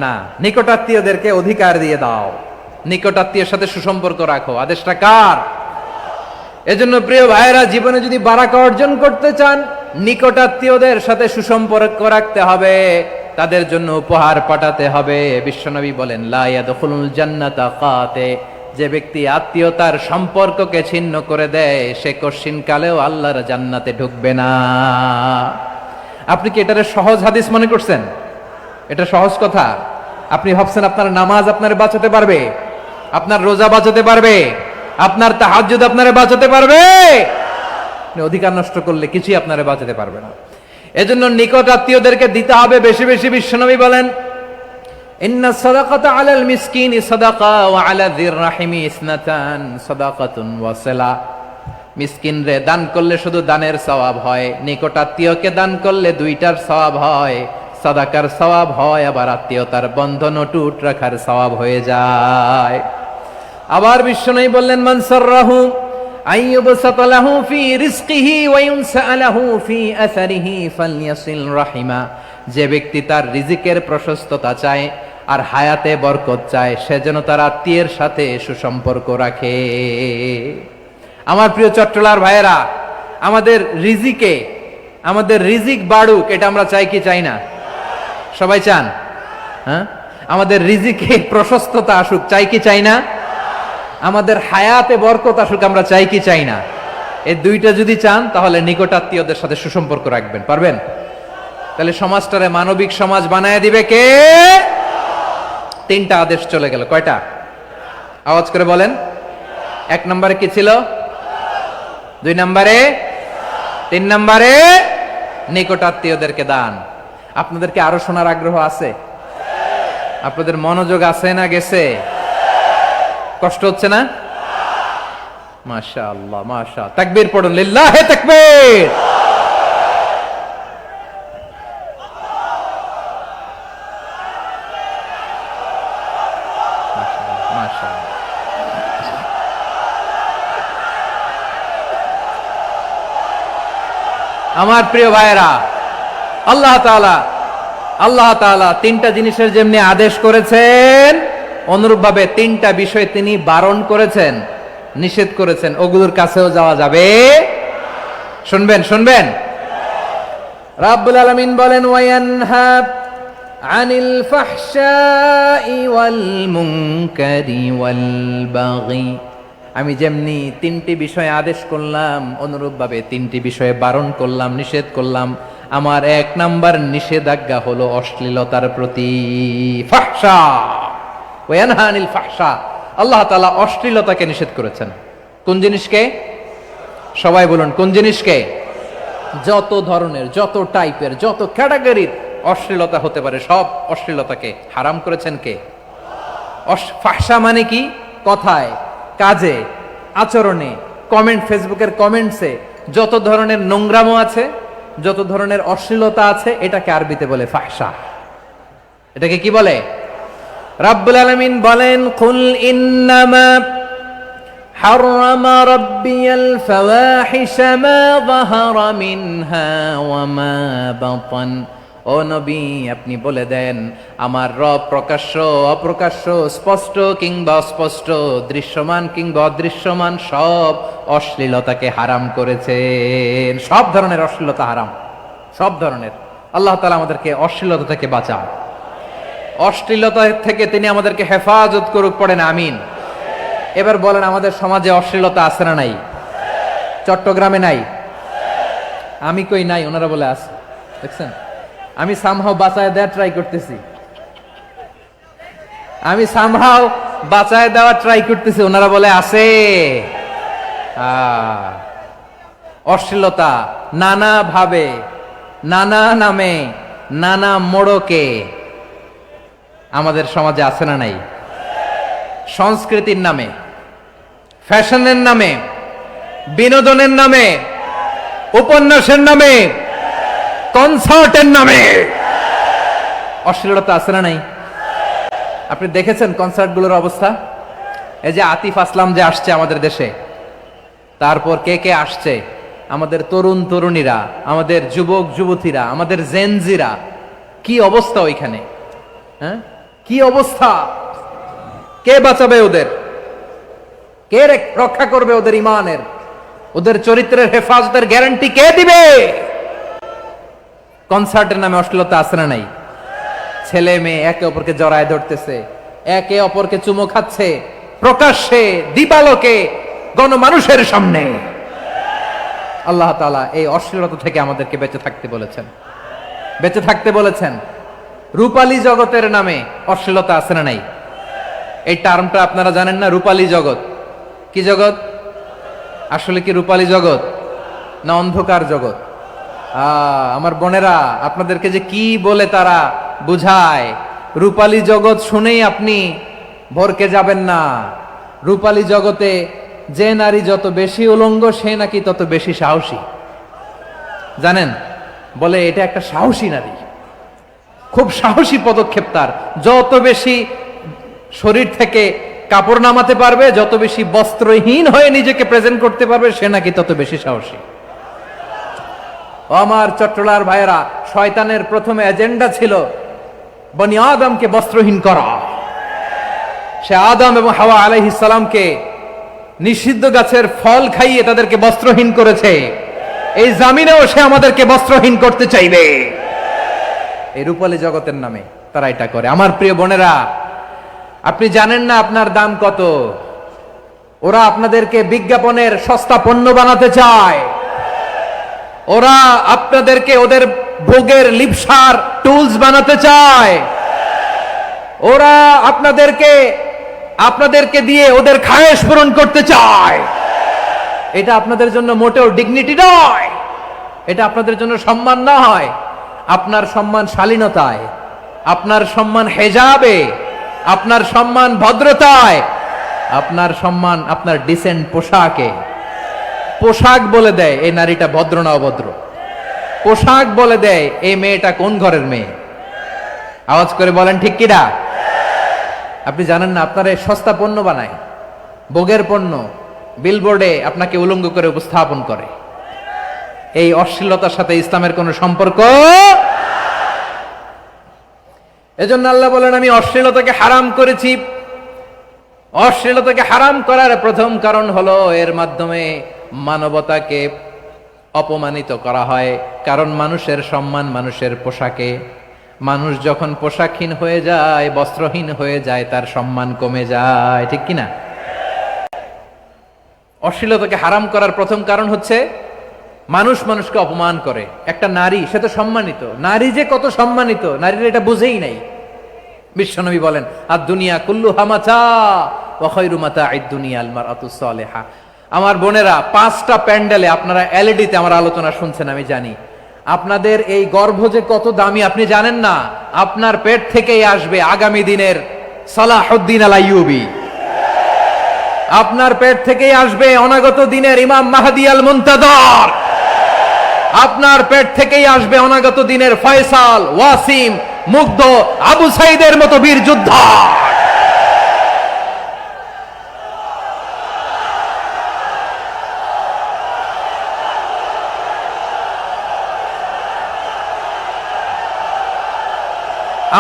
না। নিকটাত্মীয়দেরকে অধিকার দিয়ে দাও, নিকটাত্মীয়ের সাথে সুসম্পর্ক রাখো। আদেশটা কার? এজন্য প্রিয় ভাইয়েরা, জীবনে যদি বারাকা অর্জন করতে চান, নিকটাত্মীয়দের সাথে সুসম্পর্ক রাখতে হবে, তাদের জন্য উপহার পাঠাতে হবে। বিশ্বনবী বলেন লা ইয়াদখুলুল জান্নাতা কাতে, যে ব্যক্তি আত্মীয়তার সম্পর্ককে ছিন্ন করে দেয়, সে কশিনকালেও আল্লাহর জান্নাতে ঢুকবে না। আপনি কি এটারে সহজ হাদিস মনে করছেন? এটা সহজ কথা? আপনি ভাবছেন আপনার নামাজ আপনারে বাঁচাতে পারবে? আপনার রোজা বাঁচাতে পারবে? আপনার তাহাজ্জুদ আপনারে বাঁচাতে পারবে? অধিকার নষ্ট করলে কিছুই আপনারে বাঁচাতে পারবে না। এজন্য নিকট আত্মীয়দেরকে দিতে হবে বেশি বেশি। বিশ্বনবী বলেন ইন্না সাদাকাতা আলাল মিসকিনি সাদাকা ওয়া আলা যির রাহিমি ইসনাতান সাদাকাতুন ওয়া সিলা। মিসকিনরে দান করলে শুধু দানের সওয়াব হয়, নিকট আত্মীয়কে দান করলে 2টার সওয়াব হয়। সাদাকার সওয়াব হয়, আবার আত্মীয়তার বন্ধন অটুট রাখার সওয়াব হয়ে যায়। আবার বিশ্বনবী বললেন মান সাররাহু আইয়ুবসাতা লাহু ফি রিজকিহি ওয়া ইউনসা লাহু ফি আসারিহি ফালইয়াসিল রাহিমা। যে ব্যক্তি তার রিজিকের প্রশস্ততা চায় আর হায়াতে বরকত চায়, সে যেন তার আত্মীয়ের সাথে সুসম্পর্ক রাখে। আমার প্রিয় চট্টলার ভাইয়েরা, আমাদের রিজিক বাড়ুক, এটা আমরা চাই কি চাই না? সবাই চান? হ্যাঁ, আমাদের রিজিকে প্রশস্ততা আসুক, চাই কি চাই না? আমাদের হায়াতে বরকত আসুক, আমরা চাই কি চাই না? এই দুইটা যদি চান তাহলে নিকটাত্মীয়দের সাথে সুসম্পর্ক রাখবেন, পারবেন? তাহলে সমাজটারে মানবিক সমাজ বানায় দিবে কে? তিনটা আদেশ চলে গেল, কয়টা? আওয়াজ করে বলেন। 1 নম্বরে কি ছিল? 2 নম্বরে, 3 নম্বরে নিকটাত্মীয়দেরকে দান। আপনাদেরকে আরো শোনার আগ্রহ আছে? আপনাদের মনোযোগ আছে না গেছে? কষ্ট হচ্ছে না? মাশাআল্লাহ, মাশাআল্লাহ। তাকবীর পড়ুন, লিল্লাহে তাকবীর। আমার প্রিয় ভাইয়েরা, আল্লাহ তাআলা তিনটা জিনিসের যেমনি আদেশ করেছেন, অনুরূপভাবে তিনটা বিষয় তিনি বারণ করেছেন, নিষেধ করেছেন। ওগুলোর কাছেও যাওয়া যাবে। শুনবেন। রাব্বুল আলামিন বলেন, ওয়ায়ানহা আনিল ফাহশাই ওয়াল মুনকারি ওয়াল বাগি। আমি যেমনি তিনটি বিষয়ে আদেশ করলাম, অনুরূপভাবে তিনটি বিষয়ে বারণ করলাম, নিষেধ করলাম। আমার 1 নাম্বার নিষেধাজ্ঞা হলো অশ্লীলতার প্রতি। ফাহশা, ওয়ায়ানহা আনিল ফাহশা, আল্লাহ তাআলা অশ্লীলতাকে নিষেধ করেছেন। কোন জিনিসকে? সবাই বলুন, কোন জিনিসকে? যত ধরনের, যত টাইপের, যত ক্যাটাগরির অশ্লীলতা হতে পারে, সব অশ্লীলতাকে হারাম করেছেন কে? ফাহশা মানে কি? কথায়, কাজে, আচরণে, কমেন্ট, ফেসবুকের কমেন্টসে যত ধরনের নোংরামো আছে, যত ধরনের অশ্লীলতা আছে, এটাকে আরবিতে বলে ফাহশা। এটাকে কি বলে? রাব্বুল আলামিন বলেন, কুল ইন্নামা হারামা রাব্বিয়াল ফাওয়াহিশা মা যাহারা মিনহা ওয়া মা বাতান। ও নবী, আপনি বলে দেন, আমার রব প্রকাশ্য, অপ্রকাশ্য, স্পষ্ট কিংবা অস্পষ্ট, দৃশ্যমান কিংবা অদৃশ্যমান সব অশ্লীলতাকে হারাম করেছেন। সব ধরনের অশ্লীলতা হারাম, সব ধরনের। আল্লাহ তাআলা আমাদেরকে অশ্লীলতা থেকে বাঁচান, অশ্লীলতা থেকে তিনি আমাদেরকে হেফাজত করুক। পড়েন আমিন। এবার বলেন, আমাদের সমাজে অশ্লীলতা আছে না নাই? চট্টগ্রামে নাই? আমি কই নাই, ওনারা বলে আছে। দেখছেন, আমি সামহাও বাঁচায় দেওয়ার ট্রাই করতেছি, ওনারা বলে আছে। অশ্লীলতা নানা ভাবে, নানা নামে, নানা মোড়কে আমাদের সমাজে আছে না নাই? সংস্কৃতির নামে, ফ্যাশনের নামে, বিনোদনের নামে, উপন্যাসের নামে, কনসার্টের নামে অশ্লীলতা আছে না নাই? আপনি দেখেছেন কনসার্টগুলোর অবস্থা? এই যে আতিফ আসলাম যে আসছে আমাদের দেশে, তারপর কে কে আসছে, আমাদের তরুণ তরুণীরা, আমাদের যুবক যুবতীরা, আমাদের জেনজিরা, কি অবস্থা ওইখানে? হ্যাঁ, কি অবস্থা? কে বাঁচাবে ওদের? কে রক্ষা করবে ওদের ইমানের, ওদের চরিত্রের হেফাজতের গ্যারান্টি কে দিবে? কনসার্টের নামে অশ্লীলতা আছে না নাই? ছেলে মেয়ে একে অপরকে জড়ায় ধরতেছে, একে অপরকে চুমো খাচ্ছে, প্রকাশ্যে, দিবালোকে, গণমানুষের সামনে। আল্লাহ তাআলা এই অশ্লীলতা থেকে আমাদেরকে বেঁচে থাকতে বলেছেন, বেঁচে থাকতে বলেছেন। রূপালী জগতের নামে অশ্লীলতা আছে না নাই? এই টার্মটা আপনারা জানেন না? রূপালী জগৎ কি জগৎ? আসলে কি রূপালী জগৎ না অন্ধকার জগৎ? আমার বোনেরা, আপনাদেরকে যে কি বলে তারা বুঝায়, রূপালী জগৎ শুনেই আপনি ভরকে যাবেন না। রূপালী জগতে যে নারী যত বেশি উলঙ্গ, সে নাকি তত বেশি সাহসী। জানেন, বলে এটা একটা সাহসী নারী, খুব সাহসী পদক্ষেপ তার। যত বেশি শরীর থেকে কাপড় নামাতে পারবে, যত বেশি বস্ত্রহীন হয়ে নিজেকে প্রেজেন্ট করতে পারবে, সে নাকি তত বেশি সাহসী। আমার চট্টলার ভাইয়েরা, শয়তানের প্রথমে এজেন্ডা ছিল বনি আদমকে বস্ত্রহীন করা। সে আদম এবং হাওয়া আলাইহিস সালামকে নিষিদ্ধ গাছের ফল খাইয়ে তাদেরকে বস্ত্রহীন করেছে। এই জামিনেও সে আমাদেরকে বস্ত্রহীন করতে চাইবে, এই রূপালী জগতের নামে। তারা এটা করে। আমার প্রিয় বোনেরা, আপনি জানেন না আপনার দাম কত। ওরা আপনাদেরকে বিজ্ঞাপনের সস্তা পণ্য বানাতে চায়। ওরা আপনাদেরকে ওদের ভোগের লিপসার টুলস বানাতে চায়। ওরা আপনাদেরকে দিয়ে ওদের খায়েশ পূরণ করতে চায়। এটা আপনাদের জন্য মোটেও ডিগনিটি নয়, এটা আপনাদের জন্য সম্মান নয়। আপনার সম্মান শালীনতায়, আপনার সম্মান হেজাবে, আপনার সম্মান ভদ্রতায়, আপনার সম্মান আপনার ডিসেন্ট পোশাকে। পোশাক বলে দেয় এই নারীটা ভদ্র না অভদ্র। পোশাক বলে দেয় এই মেয়েটা কোন ঘরের মেয়ে। আওয়াজ করে বলেন ঠিক কিনা? আপনি জানেন না আপনার এই সস্তা পণ্য বানায়, ভোগের পণ্য, বিলবোর্ডে আপনাকে উলঙ্গ করে উপস্থাপন করে। এই অশ্লীলতার সাথে ইসলামের কোনো সম্পর্ক। এজন্য আল্লাহ বলেন, আমি অশ্লীলতাকে হারাম করেছি। অশ্লীলতাকে হারাম করার প্রথম কারণ হলো এর মাধ্যমে মানবতাকে অপমানিত করা হয়। কারণ মানুষের সম্মান মানুষের পোশাকে। মানুষ যখন পোশাকহীন হয়ে যায়, বস্ত্রহীন হয়ে যায়, তার সম্মান কমে যায়, ঠিক কিনা? অশ্লীলতাকে হারাম করার প্রথম কারণ হচ্ছে মানুষ মানুষকে অপমান করে। একটা নারী, সে তো সম্মানিত, নারী যে কত সম্মানিত নারীরা এটা বুঝেই নাই। বিশ্বনবী বলেন, আর দুনিয়া কুল্লুহা মাতা ওয়া খায়রু মাতা'আদ দুনিয়া আল মারআতুস সালিহা। আমার বোনেরা, 5টা প্যান্ডেলে আপনারা এলইডিতে আমার আলোচনা শুনছেন, আমি জানি। আপনাদের এই গর্ভ যে কত দামি আপনি জানেন না। আপনার পেট থেকেই আসবে আগামী দিনের সালাহুদ্দিন আল আইয়ুবী। আপনার পেট থেকেই আসবে অনাগত দিনের ইমাম মাহদী আল মুনতাযর। আপনার পেট থেকেই আসবে অনাগত দিনের ফয়সাল, ওয়াসিম, মুগ্ধ, আবু সাইদের মতো বীর যোদ্ধা।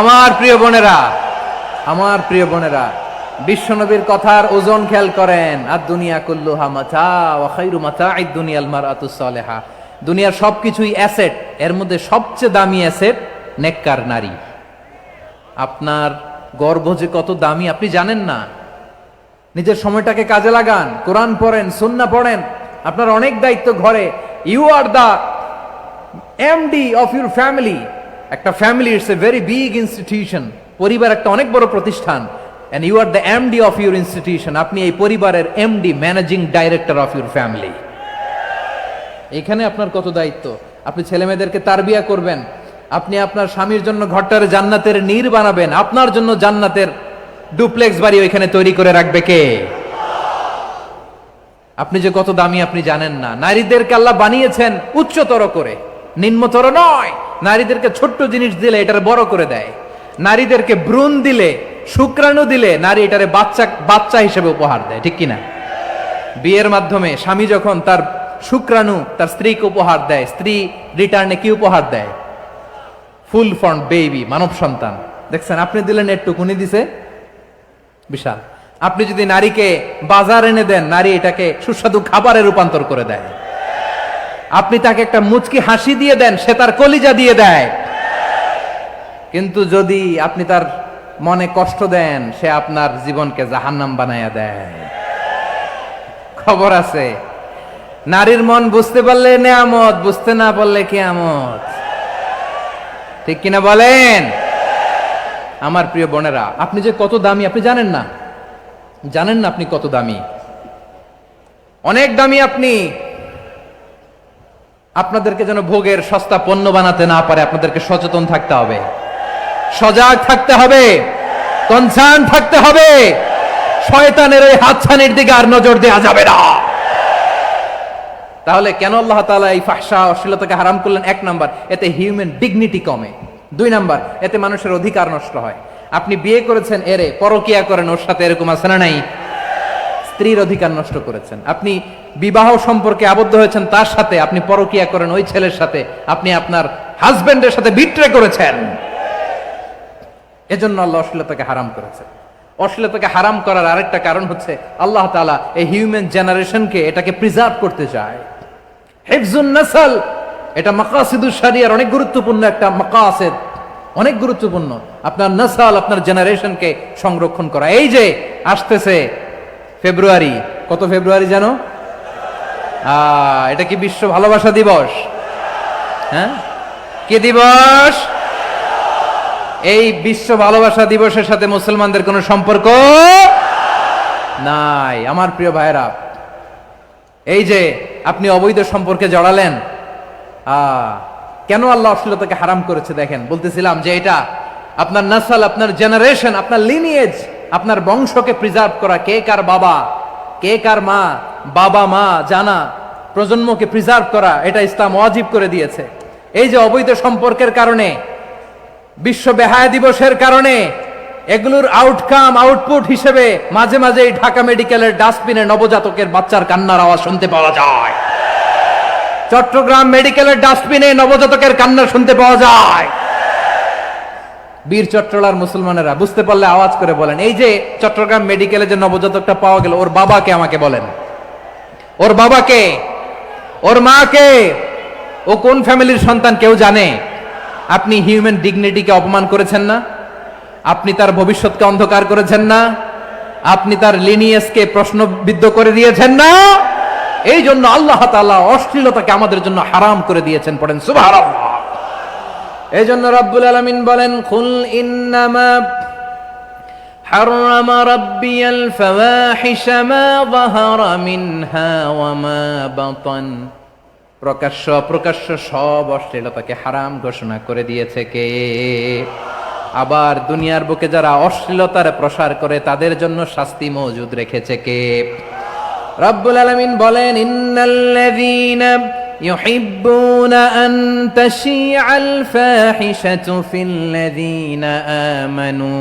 আমার প্রিয় বোনেরা, আমার প্রিয় বোনেরা, বিশ্বনবীর কথার ওজন খেয়াল করেন। আর দুনিয়া কুল্লুহা মাতা ওয়া খায়রু মাতা'আদ দুনিয়া আল মারআতুস সালিহা। দুনিয়ার সবকিছুই অ্যাসেট, এর মধ্যে সবচেয়ে দামি অ্যাসেট নেককার নারী। আপনার গর্ভ যে কত দামি আপনি জানেন না। নিজের সময়টাকে কাজে লাগান, কোরআন পড়েন, সুন্নাহ পড়েন। আপনার অনেক দায়িত্ব ঘরে। You are the MD of your family. একটা family it's a very big institution. পরিবার একটা অনেক বড় প্রতিষ্ঠান। And you are the MD of your institution. আপনি এই পরিবারের MD, managing director of your family. এখানে আপনার কত দায়িত্ব। আপনি ছেলে মেয়েদেরকে তারবিয়া করবেন। আপনি আপনার স্বামীর জন্য ঘরটারে জান্নাতের নীর বানাবেন। আপনার জন্য জান্নাতের ডুপ্লেক্স বাড়ি ওইখানে তৈরি করে রাখবে কে? আপনি যে কত দামি আপনি জানেন না। নারীদেরকে আল্লাহ বানিয়েছেন উচ্চতর করে, নিম্নতর নয়। নারীদেরকে ছোট্ট জিনিস দিলে এটারে বড় করে দেয়। নারীদেরকে ভ্রূণ দিলে, শুক্রাণু দিলে নারী এটারে বাচ্চা হিসেবে উপহার দেয়, ঠিক কিনা? বিয়ের মাধ্যমে স্বামী যখন তার শুক্রাণু তার স্ত্রীকে উপহার দেয়, স্ত্রী রিটার্নে কি উপহার দেয়? ফুল ফর্ম বেবি, মানব সন্তান। দেখছেন, আপনি দিলেন একটুকুনি, দিছে বিশাল। আপনি যদি নারীকে বাজার এনে দেন, নারী এটাকে সুস্বাদু খাবারে রূপান্তর করে দেয়। আপনি তাকে একটা মুচকি হাসি দিয়ে দেন, সে তার কলিজা দিয়ে দেয়। কিন্তু যদি আপনি তার মনে কষ্ট দেন, সে আপনার জীবনকে জাহান্নাম বানায়া দেয়। খবর আছে, নারীর মন বুঝতে পারলে নেয়ামত, বুঝতে না পারলে কিয়ামত, ঠিক কিনা বলেন? আমার প্রিয় বোনেরা, আপনি যে কত দামি আপনি জানেন না। জানেন না আপনি কত দামি, অনেক দামি আপনি। আপনাদেরকে যেন ভোগের সস্তা পণ্য বানাতে না পারে, আপনাদেরকে সচেতন থাকতে হবে, সজাগ থাকতে হবে, কনসার্ন থাকতে হবে। শয়তানের এই হাতছানির দিকে আর নজর দেওয়া যাবে না। তাহলে কেন আল্লাহ তাআলা এই ফাহশা, অশ্লীলতাকে হারাম করলেন? 1 নাম্বার, এতে হিউম্যান ডিগনিটি কমে। 2 নাম্বার, এতে মানুষের অধিকার নষ্ট হয়। আপনি বিয়ে করেছেন, এরে পরকিয়া করেন, ওর সাথে এরকম আছে না নাই? স্ত্রীর অধিকার নষ্ট করেছেন। আপনি বিবাহ সম্পর্কে আবদ্ধ হয়েছেন তার সাথে, আপনি পরকিয়া করেন ওই ছেলের সাথে, আপনি আপনার হাজবেন্ডের সাথে বিট্রে করেছেন। এজন্য আল্লাহ অশ্লীলতাকে হারাম করেছেন। অশ্লীলতাকে হারাম করার আরেকটা কারণ হচ্ছে আল্লাহ তাআলা এই হিউম্যান জেনারেশনকে এটাকে প্রিজার্ভ করতে চায়। হিফজুন নাসল, এটা মাকাসিদুশ শরিয়ার অনেক গুরুত্বপূর্ণ একটা মাকাসিদ। অনেক গুরুত্বপূর্ণ আপনার নসল, আপনার জেনারেশনকে সংরক্ষণ করা। এই যে আসতেছে ফেব্রুয়ারি, কত ফেব্রুয়ারি জানো? এটা কি বিশ্ব ভালোবাসা দিবস? হ্যাঁ, কি দিবস? এই বিশ্ব ভালোবাসা দিবসের সাথে মুসলমানদের কোনো সম্পর্ক নাই। আমার প্রিয় ভাইরা, এই যে আপনি অবৈধ সম্পর্কে জড়ালেন, কেন আল্লাহ অশ্লীলতাকে হারাম করেছে দেখেন। বলতেছিলাম যে এটা আপনার নাসল, আপনার জেনারেশন, আপনার লিনিয়েজ, আপনার বংশকে প্রিজার্ভ করা। কে কার বাবা, কে কার মা, বাবা মা জানা, প্রজন্মকে প্রিজার্ভ করা, এটা ইসলাম ওয়াজিব করে দিয়েছে। এই যে অবৈধ সম্পর্কের কারণে, বিশ্ব বেহায়া দিবসের কারণে, এগুলোর আউটকাম, আউটপুট হিসেবে মাঝে মাঝে ঢাকা মেডিকেলের ডাস্টবিনে নবজাতকের বাচ্চার কান্নার আওয়াজ শুনতে পাওয়া যায়। চট্টগ্রাম মেডিকেলের ডাস্টবিনে নবজাতকের কান্না শুনতে পাওয়া যায়। বীর চট্টলার মুসলমানেরা বুঝতে পারলে আওয়াজ করে বলেন। এই যে চট্টগ্রাম মেডিকেলে যে নবজাতকটা পাওয়া গেল, ওর বাবাকে আমাকে বলেন, ওর বাবাকে, ওর মাকে, ও কোন ফ্যামিলির সন্তান কেউ জানে? আপনি হিউম্যান ডিগনিটিকে অপমান করেছেন না? আপনি তার ভবিষ্যৎকে অন্ধকার করেছেন না? আপনি তার লিনিয়েজকে প্রশ্নবিদ্ধ করে দিয়েছেন না? এই জন্য আল্লাহ তাআলা অশ্লীলতাকে আমাদের জন্য হারাম করে দিয়েছেন। পড়েন সুবহানাল্লাহ। এই জন্য রব্বুল আলামিন বলেন, কুল ইন্নামা حرم ربي الفواحش ما ظهر منها وما بطن। প্রকাশ্য অপ্রকাশ্য সব অশ্লীলতাকে হারাম ঘোষণা করে দিয়েছে কে? আবার দুনিয়ার বুকে যারা অশ্লীলতার প্রসার করে তাদের জন্য শাস্তি মজুদ রেখেছে কে? রব্বুল আলামিন বলেন, ইন্নাল্লাযীনা ইউহিব্বুনা আন তাশিআল ফাহিশাতু ফিল্লাযীনা আমানু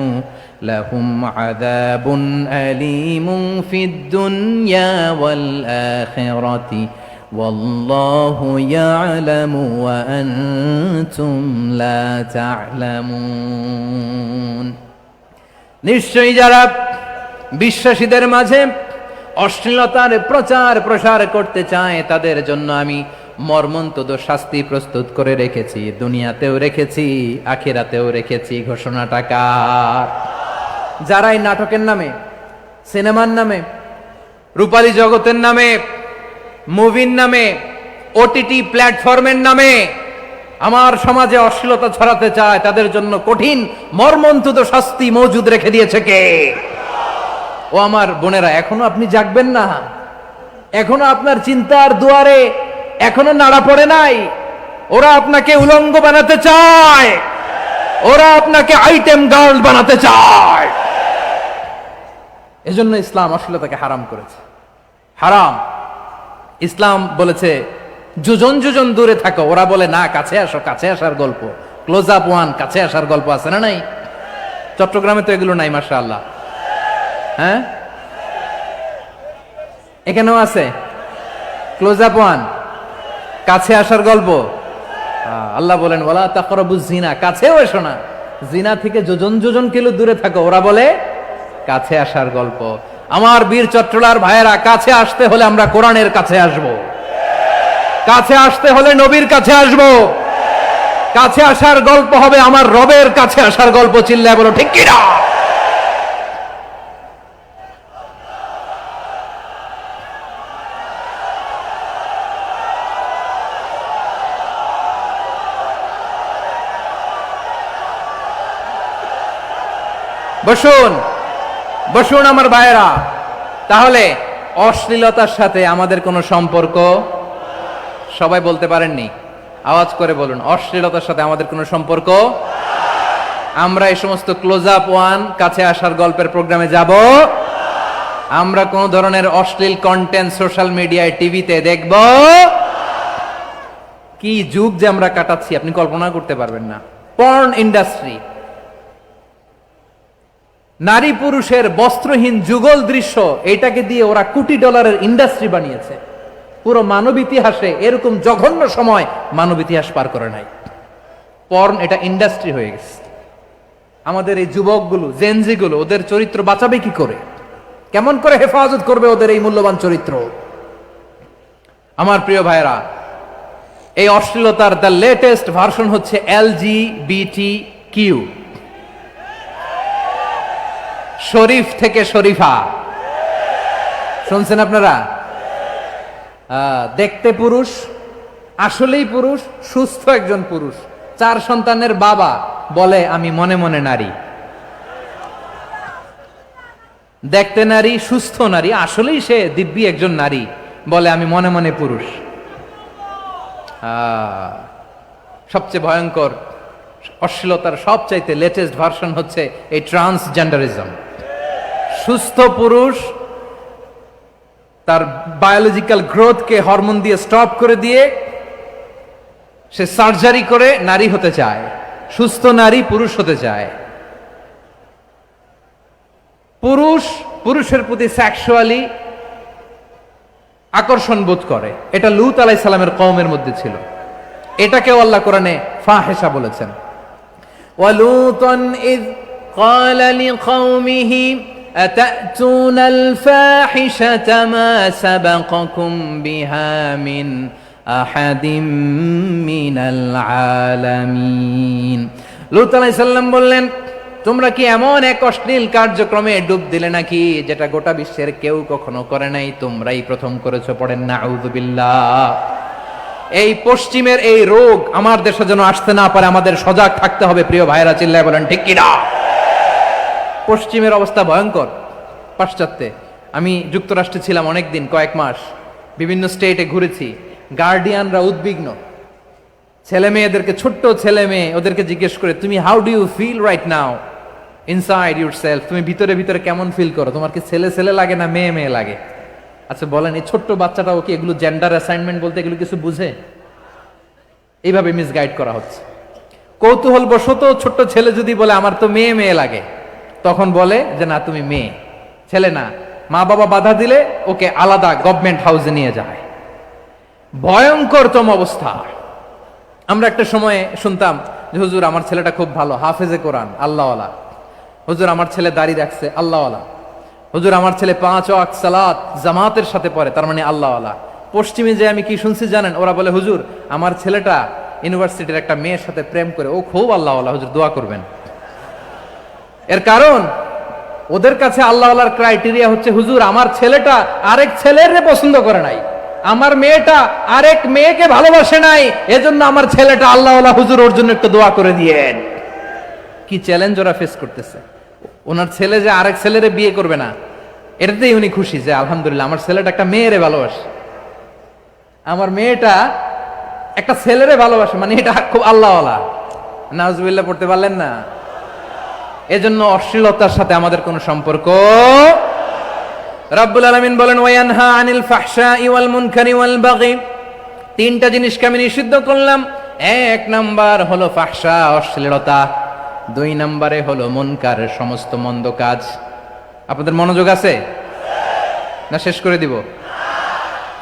লাহুম আযাবুন আলীমুন ফিদ দুনিয়া ওয়াল আখিরাতি ওয়াল্লাহু ইয়ালামু ওয়া আনতুম লা তা'লামুন। নিশ্চয়ই যারা বিশ্বাসীদের মাঝে অশ্লীলতার প্রচার প্রসার করতে চায় তাদের জন্য আমি মর্মন্তুদ শাস্তি প্রস্তুত করে রেখেছি, দুনিয়াতেও রেখেছি, আখিরাতেও রেখেছি। ঘোষণাটা কার? যারাই নাটকের নামে, সিনেমার নামে, রূপালী জগতের নামে, মুভির নামে, ওটিটি প্ল্যাটফর্মের নামে আমার সমাজে অশ্লীলতা ছড়াতে চায় তাদের জন্য কঠিন মর্মন্তুদ শাস্তি মজুদ রেখে দিয়েছে কে? ও আমার বোনেরা, এখনো আপনি জাগবেন না? এখনো আপনার চিন্তার দুয়ারে এখনো নাড়া পড়ে নাই? ওরা আপনাকে উলঙ্গ বানাতে চায়, ওরা আপনাকে আইটেম গার্ল বানাতে চায়। এজন্য ইসলাম অশ্লীলতাকে হারাম করেছে। হারাম। ইসলাম বলেছে যোজন যোজন দূরে থাকো, ওরা বলে না কাছে আসো, কাছে আসার গল্প, ক্লোজ আপ ওয়ান, কাছে আসার গল্প আছে না নাই? চট্টগ্রামে তো এগুলো নাই মাশাআল্লাহ। হ্যাঁ, এখানেও আছে ক্লোজ আপ ওয়ান, কাছে আসার গল্প। আল্লাহ বলেন ওয়ালা তাকরাবুজ জিনা, কাছেও এসো না, জিনা থেকে যোজন যোজন কিলো দূরে থাকো, ওরা বলে কাছে আসার গল্প। আমার বীর চট্টলার ভাইয়েরা, কাছে আসতে হলে আমরা কোরআনের কাছে আসব, কাছে আসতে হলে নবীর কাছে আসব, কাছে আসার গল্প হবে আমার রবের কাছে আসার গল্প। চিল্লায় বলো ঠিক কিনা? বসুন বসুন আমার ভাইয়েরা। তাহলে অশ্লীলতার সাথে আমাদের কোনো সম্পর্ক? সবাই বলতে পারেননি, আওয়াজ করে বলুন, অশ্লীলতার সাথে আমাদের কোনো সম্পর্ক? আমরা এই সমস্ত ক্লোজ আপ ওয়ান, কাছে আসার গল্পের প্রোগ্রামে যাব? আমরা কোন ধরনের অশ্লীল কন্টেন্ট সোশ্যাল মিডিয়ায়, টিভিতে দেখব? কি যুগ যে আমরা কাটাচ্ছি আপনি কল্পনা করতে পারবেন না। পর্ন ইন্ডাস্ট্রি, নারী পুরুষের বস্ত্রহীন যুগল দৃশ্য, এটাকে দিয়ে ওরা কোটি ডলারের ইন্ডাস্ট্রি বানিয়েছে। পুরো মানব ইতিহাসে এরকম জঘন্য সময় মানব ইতিহাস পার করে নাই। পর্ন এটা ইন্ডাস্ট্রি হয়ে গেছে। আমাদের এই যুবকগুলো, জেনজিগুলো, ওদের চরিত্র বাঁচাবে কি করে? কেমন করে হেফাজত করবে ওদের এই মূল্যবান চরিত্র? আমার প্রিয় ভাইরা, এই অশ্লীলতার দ্য লেটেস্ট ভার্সন হচ্ছে LGBTQ কিউ, শরীফ থেকে শরীফা, শুনছেন আপনারা? দেখতে পুরুষ, আসলেই পুরুষ, সুস্থ একজন পুরুষ, 4 সন্তানের বাবা, বলে আমি মনে মনে নারী। দেখতে নারী, সুস্থ নারী, আসলেই সে দিব্যি একজন নারী, বলে আমি মনে মনে পুরুষ। সবচেয়ে ভয়ঙ্কর অশ্লীলতার সবচাইতে লেটেস্ট ভার্সন হচ্ছে এই ট্রান্সজেন্ডারিজম। সুস্থ পুরুষ তার বায়োলজিক্যাল গ্রোথকে হরমোন দিয়ে স্টপ করে দিয়ে সে সার্জারি করে নারী হতে চায়, সুস্থ নারী পুরুষ হতে চায়। পুরুষ পুরুষের প্রতি সেক্সুয়ালি আকর্ষণ বোধ করে, এটা লূত আলাইহিস সালামের কওমের মধ্যে ছিল। এটাকেও আল্লাহ কোরআনে ফাহিশা বলেছেন। ওয়ালুতান ইয ক্বালা লিকওমিহি আতাতুনাল ফাহিশাতা মা সাবাকাকুম বিহা মিন আহাদিম মিনাল আলামিন। লূত আলাইহিস সালাম বললেন, তোমরা কি এমন এক অশ্লীল কার্যক্রমে ডুব দিলে নাকি যেটা গোটা বিশ্বের কেউ কখনো করে নাই, তোমরাই প্রথম করেছো। পড়েন নাউযুবিল্লাহ। এই পশ্চিমের এই রোগ আমার দেশে যেন আসতে না পারে, আমাদের সজাগ থাকতে হবে। প্রিয় ভাইরা, চিল্লায় বলেন ঠিক কিনা? পশ্চিমের অবস্থা ভয়ঙ্কর। পাশ্চাত্যে, আমি যুক্তরাষ্ট্রে ছিলাম অনেকদিন, কয়েক মাস, বিভিন্ন স্টেটে ঘুরেছি। গার্ডিয়ানরা উদ্বিগ্ন, ছেলে মেয়েদেরকে, ছোট্ট ছেলে মেয়ে, ওদেরকে জিজ্ঞেস করে, তুমি how do you feel right now inside yourself, তুমি ভিতরে ভিতরে কেমন ফিল করো, তোমার কি ছেলে ছেলে লাগে না মেয়ে মেয়ে লাগে? আচ্ছা বলেন, এই ছোট্ট বাচ্চাটাও কি এগুলো জেন্ডার অ্যাসাইনমেন্ট বলতে এগুলো কিছু বুঝে? এইভাবে মিসগাইড করা হচ্ছে। কৌতূহল বশত ছোট্ট ছেলে যদি বলে আমার তো মেয়ে মেয়ে লাগে, তখন বলে যে না তুমি মেয়ে, ছেলে না। মা বাবা বাধা দিলে ওকে আলাদা গভর্নমেন্ট হাউসে নিয়ে যায়। ভয়ঙ্করতম অবস্থা। আমরা একটা সময়ে শুনতাম যে হুজুর আমার ছেলেটা খুব ভালো, হাফেজে কোরআন, আল্লাহওয়ালা। হুজুর আমার ছেলে দাড়ি রাখছে, আল্লাহওয়ালা। হুজুর আমার ছেলে 5 ওয়াক্ত সালাত জামাতের সাথে পড়ে, তার মানে আল্লাহওয়ালা। পশ্চিমে যে আমি কি শুনছি জানেন? ওরা বলে হুজুর আমার ছেলেটা ইউনিভার্সিটির একটা মেয়ের সাথে প্রেম করে, ও খুব আল্লাহওয়ালা, হুজুর দোয়া করবেন। এর কারণ ওদের কাছে আল্লাহওয়ালার ক্রাইটেরিয়া হচ্ছে হুজুর আমার ছেলেটা আরেক ছেলের পছন্দ করে নাই, আমার মেয়েটা আরেক মেয়েকে ভালোবাসে নাই, এজন্য আমার ছেলেটা আল্লাহওয়ালা, হুজুর ওর জন্য একটু দোয়া করে দিয়েন। কি চ্যালেঞ্জ ওরা ফেস করতেছে। ওনার ছেলে যে আরেক ছেলেরে বিয়ে করবে না, এটাতেই উনি খুশি যে আলহামদুলিল্লাহ আমার ছেলেটা একটা মেয়েরে ভালোবাসে, আমার মেয়েটা একটা ছেলেরে ভালোবাসে, মানে এটা খুব আল্লাহওয়ালা। নাউজুবিল্লাহ পড়তে পারলেন না? এজন্য অশ্লীলতার সাথে আমাদের কোনো সম্পর্ক। রাব্বুল আলামিন বলেন ওয়ায়ানহা আনিল ফাহশাই ওয়াল মুনকারি ওয়াল বাগি, 3টা জিনিসকে আমি নিষিদ্ধ করলাম। 1 নাম্বার হলো ফাহশা, অশ্লীলতা। 2 নম্বরে হলো মুনকার, সমস্ত মন্দ কাজ। আপনাদের মনোযোগ আছে না? শেষ করে দিব?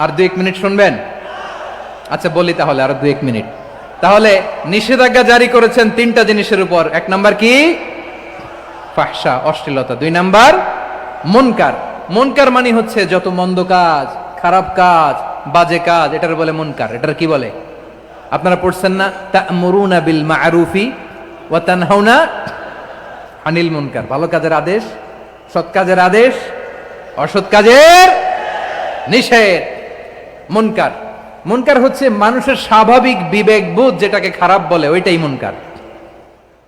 আর 2-1 মিনিট শুনবেন? আচ্ছা বলি তাহলে, আর 2-1 মিনিট। তাহলে নিষেধাজ্ঞা জারি করেছেন 3টা জিনিসের উপর। 1 নাম্বার কি? ফাহশা, অশ্লীলতা। 2 নাম্বার মুনকার। মুনকার মানে হচ্ছে যত মন্দ কাজ, খারাপ কাজ, বাজে কাজ, এটার বলে মুনকার। এটার কি বলে? আপনারা পড়ছেন না তা'মুরুনা বিল মা'রুফি ওয়া তানহাউনা আনিল মুনকার। ভালো কাজের আদেশ, সৎ কাজের আদেশ, অসৎ কাজের নিষেধ। মুনকার, মুনকার হচ্ছে মানুষের স্বাভাবিক বিবেকবোধ যেটাকে খারাপ বলে, ওইটাই মুনকার।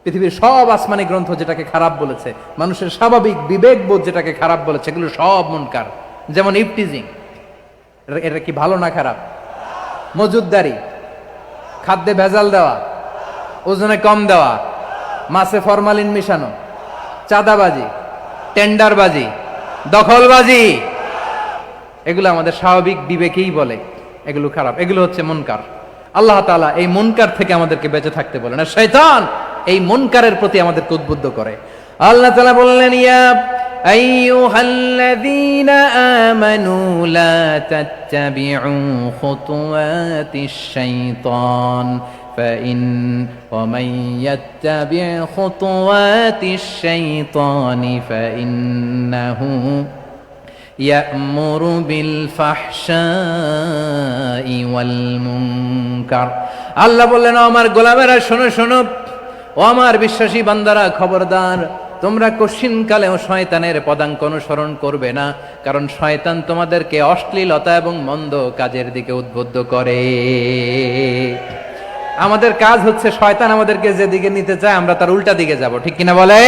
পৃথিবীর সব আসমানি গ্রন্থ যেটাকে খারাপ বলেছে, মানুষের স্বাভাবিক বিবেকবোধ যেটাকে খারাপ বলেছে, এগুলো সব মুনকার। যেমন ইফটিজিং, এটা কি ভালো না খারাপ? মজুদদারি, খাদ্যে ভেজাল দেওয়া, ওজনে কম দেওয়া, মাছে ফরমালিন মিশানো, চাঁদাবাজি, টেন্ডারবাজি, দখলবাজি, এগুলো আমাদের স্বাভাবিক বিবেকেই বলে এগুলো খারাপ, এগুলো হচ্ছে মুনকার। আল্লাহ তাআলা এই মুনকার থেকে আমাদেরকে বেঁচে থাকতে বলেন, আর শয়তান এই মুনকারের প্রতি আমাদেরকে উদ্বুদ্ধ করে। আল্লাহ তাআলা বললেন ইয়া আইয়ুহাল্লাযীনা আমানু লা তাত্তাবিউ খুতুওয়াতিশ শাইতান ফাইন ওয়া মান ইয়াত্তাবি' খুতুওয়াতিশ শাইতানি ফাইন্নাহু ইয়া'মুরু বিল ফাহশাই ওয়াল মুনকার। আল্লাহ বললেন আমার গোলামেরা শোনো শোনো, ও আমার বিশ্বাসী বান্দারা, খবরদার, তোমরা কশিনকালেও শয়তানের পদাঙ্ক অনুসরণ করবে না, কারণ শয়তান তোমাদেরকে অশ্লীলতা এবং মন্দ কাজের দিকে উদ্বুদ্ধ করে। আমাদের কাজ হচ্ছে শয়তান আমাদেরকে যেদিকে নিতে চায় আমরা তার উল্টা দিকে যাব, ঠিক কিনা বলে?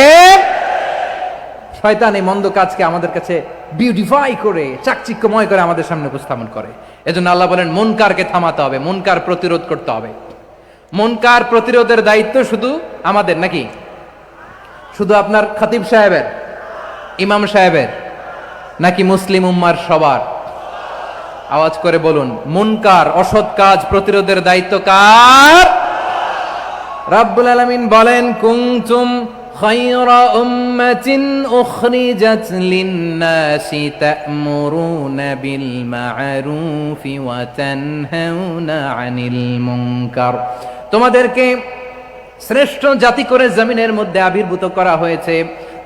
শয়তান এই মন্দ কাজকে আমাদের কাছে বিউটিফাই করে, চাকচিক্যময় করে আমাদের সামনে উপস্থাপন করে। এজন্য আল্লাহ বলেন মুনকারকে থামাতে হবে, মুনকার প্রতিরোধ করতে হবে। মুনকার প্রতিরোধের দায়িত্ব শুধু আমাদের নাকি? শুধু আপনার খতিব সাহেবের, ইমাম সাহেবের, নাকি মুসলিম উম্মার সবার? আওয়াজ করে বলুন, মুনকার অসৎ কাজ প্রতিরোধের দায়িত্ব কার? রাব্বুল আলামিন বলেন, কুনতুম খায়রা উম্মাতিন উখরিজাত লিন-নাসি তা'মুরুনা বিল মা'রুফি ওয়া তানহাউনা আনিল মুনকার। তোমাদেরকে শ্রেষ্ঠ জাতি করে জমিনের মধ্যে আবির্ভূত করা হয়েছে,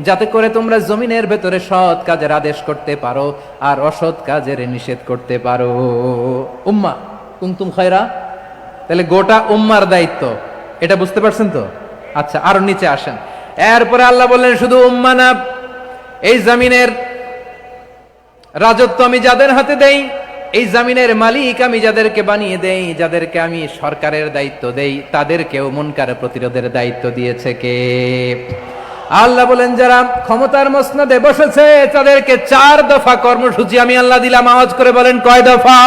যাতে করে তোমরা জমিনের ভেতরে সৎ কাজের আদেশ করতে পারো আর অসৎ কাজের নিষেধ করতে পারো। উম্মাহ কুনতুম খায়রা, তাহলে গোটা উম্মার দায়িত্ব, এটা বুঝতে পারছেন তো? আচ্ছা, আরো নিচে আসেন। এরপরে আল্লাহ বললেন, শুধু উম্মাহ না, এই জমিনের রাজত্ব আমি যাদের হাতে দেই, এই জমিনের মালিক আমি যাদেরকে বানিয়ে দেই, যাদেরকে আমি সরকারের দায়িত্ব দেই, তাদেরকেও মুনকার প্রতিরোধের দায়িত্ব দিয়েছে কে? আল্লাহ বলেন, যারা ক্ষমতার মসনদে বসেছে তাদেরকে 4 দফা কর্মসূচি আমি আল্লাহ দিলাম। আওয়াজ করে বলেন, কয় দফা?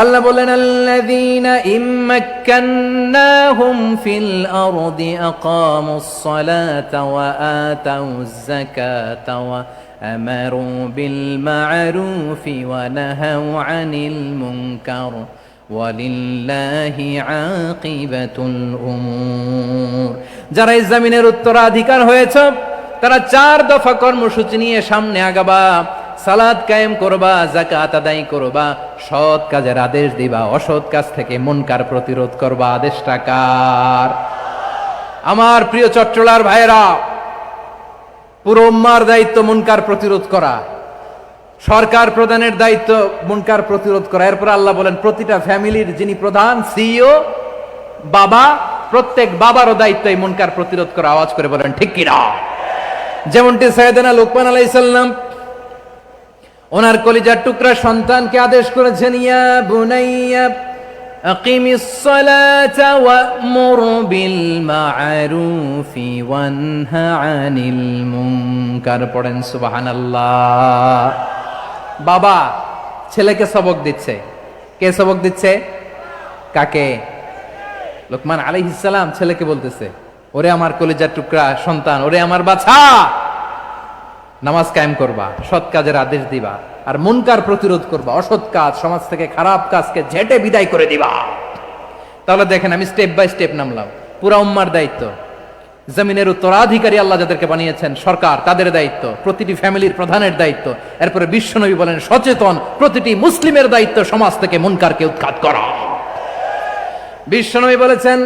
আল্লাহ বলেন, আল্লাযীনা ইম্মাক্কান্নাহুম ফিল আরদি আকামুস সালাতা ওয়া আতাউয যাকাতা ওয়া আমারু বিল মা'রুফি ওয়া নাহাউ আনিল মুনকার ওয়ালিল্লাহি আকিবাতুল উমুর। যারা এই জমিনের উত্তরাধিকার হয়েছে তারা 4 দফা কর্মসূচি নিয়ে সামনে আগাবা। সালাত কায়েম করবা, যাকাত আদায় করবা, সৎ কাজের আদেশ দিবা, অসৎ কাজ থেকে মুনকার প্রতিরোধ করবা। আদেশটা কার? আমার প্রিয় চট্টলার ভাইরা, পুরো উম্মার দায়িত্ব মুনকার প্রতিরোধ করা, সরকার প্রধানের দায়িত্ব মুনকার প্রতিরোধ করা। এরপর আল্লাহ বলেন, প্রতিটা ফ্যামিলির যিনি প্রধান, সিইও, বাবা, প্রত্যেক বাবারও দায়িত্ব এই মুনকার প্রতিরোধ করা। আওয়াজ করে বলেন ঠিক কিনা? যেমনটি সাইয়েদনা লুকমান আলাইহিস সালাম ওনার কলিজার টুকরা সন্তানকে আদেশ করেছেন, ইয়া বুনাইয়া আকিমিস সালাতা ওয়া'মুর বিল মা'রুফি ওয়ানহা আনিল মুনকার। পড়েন সুবহানাল্লাহ। বাবা ছেলেকে সবক দিচ্ছে। কে সবক দিচ্ছে? কাকে? লুকমান আলাইহিস সালাম ছেলেকে বলতেছে, ওরে আমার কলিজার টুকরা সন্তান, ওরে আমার বাছা, নামাজ কায়েম করবা, সৎ কাজের আদেশ দিবা, আর মুনকার প্রতিরোধ করবা, অসৎ কাজ, সমাজ থেকে খারাপ কাজকে ঝেঁটে বিদায় করে দিবা। তাহলে দেখেন, আমি স্টেপ বাই স্টেপ নামলাম। পুরা উম্মার দায়িত্ব, জমিনের উত্তরাধিকারী আল্লাহ যাদেরকে বানিয়েছেন সরকার, তাদের দায়িত্ব, প্রতিটি ফ্যামিলির প্রধানের দায়িত্ব। এরপরে বিশ্বনবী বলেন, সচেতন প্রতিটি মুসলিমের দায়িত্ব সমাজ থেকে মুনকারকে উৎখাত করা। বিশ্বনবী বলেছেন,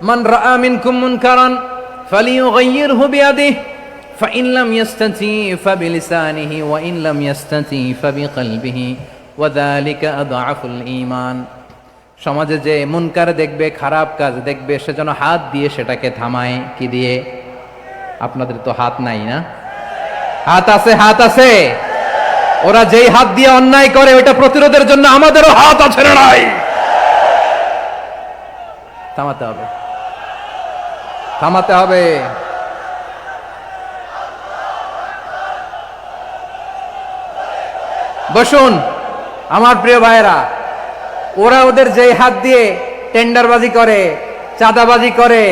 মান রাআ মিনকুম মুনকারান ফালিয়ুগাইয়িরহু বিয়াদিহি ফাইন লাম ইয়াস্তাতি ফাবিলিসানিহি ওয়া ইন লাম ইয়াস্তাতি ফাবিকলবিহি ওয়া যালিকা আযআফুল ঈমান। সমাজে যে মুনকার দেখবে, খারাপ কাজ দেখবে, সে যেন হাত দিয়ে সেটাকে থামায়। কি দিয়ে? আপনাদের তো হাত নাই না? হাত আছে, হাত আছে। ওরা যেই হাত দিয়ে অন্যায় করে ওটা প্রতিরোধের জন্য আমাদেরও হাত আছে না নাই? থামাতে হবে, থামাতে হবে। বসুন আমার প্রিয় ভাইয়েরা, ওরা ওদের যেই হাত দিয়ে টেন্ডারবাজি করে, চাঁদাবাজি করে,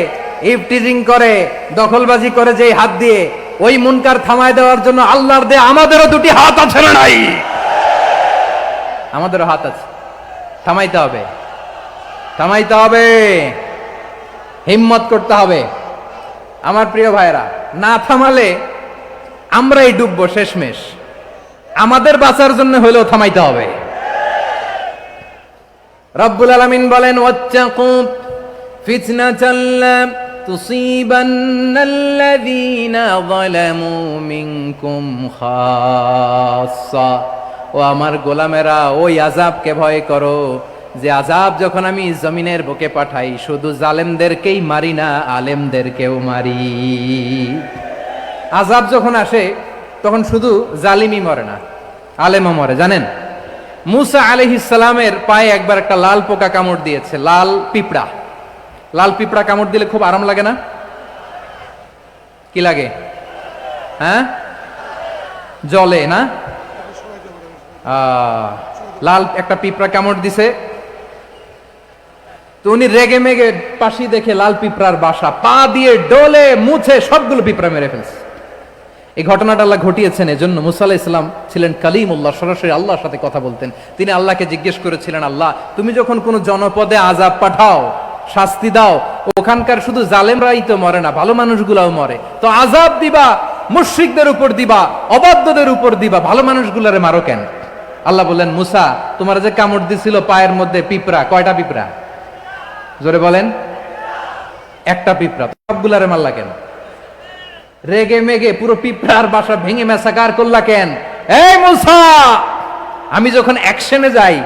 ইফটিজিং করে, দখলবাজি করে, যেই হাত দিয়ে, ওই মুনকার থামায় দেওয়ার জন্য আল্লাহর দেয়া আমাদেরও 2টি হাত আছে না নাই? আমাদেরও হাত আছে। থামাইতে হবে, থামাইতে হবে, হিম্মত করতে হবে। আমার প্রিয় ভাইয়েরা, না থামালে আমরাই ডুববো শেষমেশ। আমাদের বাঁচার জন্য হলেও থামাইতে হবে। রব্বুল আলামিন বলেন, ওয়াত্তাকু ফিতনাতাল লা তুসিবান্নাল্লাযীনা যালামু মিনকুম খাসসা। ও আমার গোলামেরা, ওই আযাবকে ভয় করো যে আযাব যখন আমি জমিনের বুকে পাঠাই শুধু জালেমদেরকেই মারি না, আলেমদেরকেও মারি। আযাব যখন আসে তখন শুধু জালিমই মরে না, আলেমও মরে। জানেন, মুসা আলাইহিস সালামের পায়ে একবার একটা লাল পোকা কামড় দিয়েছে, লাল পিঁপড়া। লাল পিঁপড়া কামড় দিলে খুব আরাম লাগে না? কি লাগে? হ্যাঁ, জলে না? লাল একটা পিঁপড়া কামড় দিছে, তো উনি রেগে মেগে পাশি দেখে লাল পিঁপড়ার বাসা, পা দিয়ে ডলে মুছে সবগুলো পিঁপড়া মেরে ফেলছে। এই ঘটনাটা আল্লাহ ঘটিয়েছেন এজন্য মুসা আলাইহিস সালাম ছিলেন কালিমুল্লাহ, সরাসরি আল্লাহর সাথে কথা বলতেন। তিনি আল্লাহকে জিজ্ঞেস করেছিলেন, আল্লাহ তুমি যখন কোনো জনপদে আযাব পাঠাও, শাস্তি দাও, ওখানকার শুধু জালেমরাই তো মরে না, ভালো মানুষগুলাও মরে, তো আযাব দিবা মুশরিকদের উপর দিবা, অবাধ্যদের উপর দিবা, ভালো মানুষগুলারে মারো কেন? আল্লাহ বললেন, মুসা তোমার যে কামড় দিছিল পায়ের মধ্যে পিঁপড়া, কয়টা পিঁপড়া? জোরে বলেন। একটা পিঁপড়া, সবগুলারে মারলা কেন? রেগে মেগে পুরো পিঁপড়ার বাসা ভেঙে মেসাকার করলা কেন? এই মুসা, আমি যখন অ্যাকশনে যাই,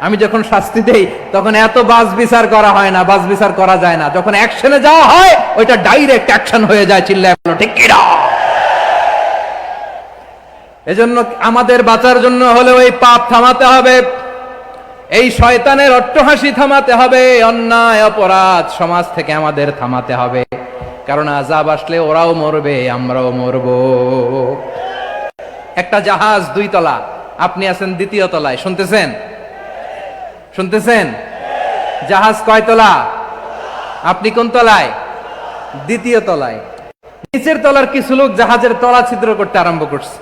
আমি যখন শাস্তি দেই, তখন এত বাস বিচার করা হয় না, বাস বিচার করা যায় না। যখন অ্যাকশনে যাওয়া হয় ওইটা ডাইরেক্ট অ্যাকশন হয়ে যায়। চিল্লায় বলো ঠিক কি না? এজন্য আমাদের বাঁচার জন্য হলেও এই পাপ থামাতে হবে, এই শয়তানের অট্টহাসি থামাতে হবে, অন্যায় অপরাধ সমাজ থেকে আমাদের থামাতে হবে। কারণ আযাব আসলে ওরাও মরবে, আমরাও মরব। একটা জাহাজ 2 তলা, আপনি আছেন 2য় তলায়, শুনতেছেন? শুনতেছেন? জাহাজ কয় তলা? আপনি কোন তলায়? 2য় তলায়। নিচের তলার কিছু লোক জাহাজের তলা ছিদ্র করতে আরম্ভ করছে।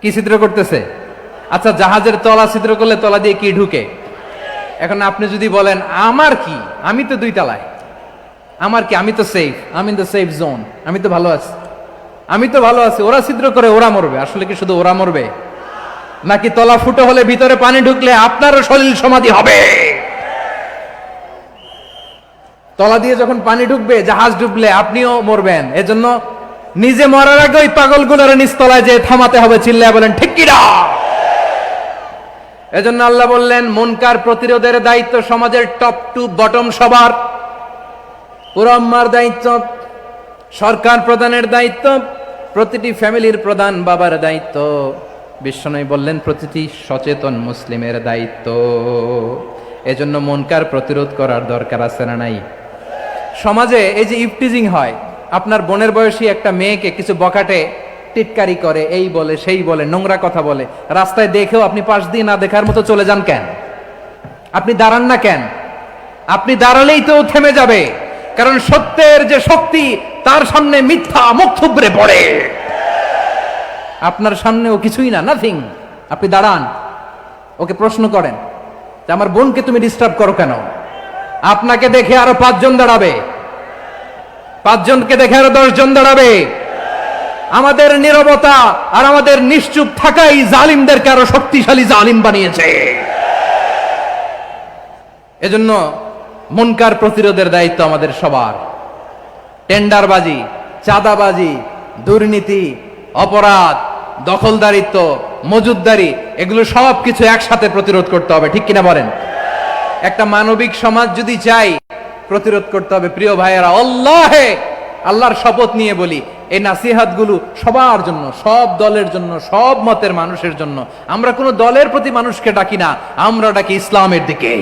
কি ছিদ্র করতেছে? আচ্ছা, জাহাজের তলা ছিদ্র করলে তলা দিয়ে কি ঢুকে? এখন আপনি যদি বলেন আমার কি, আমি তো 2 তলায়, আমার কি, আমি তো সেফ, আমি ইন দ্য সেফ জোন, আমি তো ভালো আছি, আমি তো ভালো আছি, ওরা ছিদ্র করে ওরা মরবে। আসলে কি শুধু ওরা মরবে, নাকি তলা ফুটো হলে ভিতরে পানি ঢুকলে আপনারও সলিল সমাধি হবে? তলা দিয়ে যখন পানি ঢুকবে, জাহাজ ডুবলে আপনিও মরবেন। এজন্য নিজে মরার আগে ওই পাগলগুলোর নিচতলায় যে থামাতে হবে। চিল্লায় বলেন ঠিক কি না? এজন্য আল্লাহ বললেন, মুনকার প্রতিরোধের দায়িত্ব সমাজের টপ টু বটম সবার। পুরো আম্মার দায়িত্ব, সরকার প্রধানের দায়িত্ব, প্রতিটি ফ্যামিলির প্রধান বাবার দায়িত্ব, বিশ্বনবী বললেন প্রতিটি সচেতন মুসলিমের দায়িত্ব। এজন্য মুনকার প্রতিরোধ করার দরকার আছে না নাই? সমাজে এই যে ইফটিজিং হয়, আপনার বোনের বয়সী একটা মেয়েকে কিছু বকাটে টিটকারি করে, এই বলে সেই বলে, নোংরা কথা বলে, রাস্তায় দেখেও আপনি পাশ দিয়ে না দেখার মতো চলে যান কেন? আপনি দাঁড়ান না কেন? আপনি দাঁড়ালেই তো থেমে যাবে, কারণ সত্যের যে শক্তি তার সামনে মিথ্যা মুখ থুবড়ে পড়ে। আপনার সামনে ও কিছুই না, নাথিং। আপনি দাঁড়ান, ওকে প্রশ্ন করেন যে আমার বোনকে তুমি ডিস্টার্ব করো কেন? আপনাকে দেখে আরো 5 জন দাঁড়াবে, 5 জনকে দেখে আরো 10 জন দাঁড়াবে। আমাদের নীরবতা আর আমাদের নিশ্চুপ থাকাই জালিমদেরকে আরো শক্তিশালী জালিম বানিয়েছে। এজন্য মুনকার প্রতিরোধের দায়িত্ব আমাদের সবার। টেন্ডারবাজি, চাঁদাবাজি, দুর্নীতি, অপরাধ, দখলদারিত্ব, মজুদদারি, এগুলো সব কিছু একসাথে প্রতিরোধ করতে হবে। ঠিক কিনা বলেন? একটা মানবিক সমাজ যদি চাই, প্রতিরোধ করতে হবে। প্রিয় ভাইয়েরা, আল্লাহর শপথ নিয়ে বলি, এই নাসিহাতগুলো সবার জন্য, সব দলের জন্য, সব মতের মানুষের জন্য। আমরা কোনো দলের প্রতি মানুষকে ডাকি না, আমরা ডাকি ইসলামের দিকে।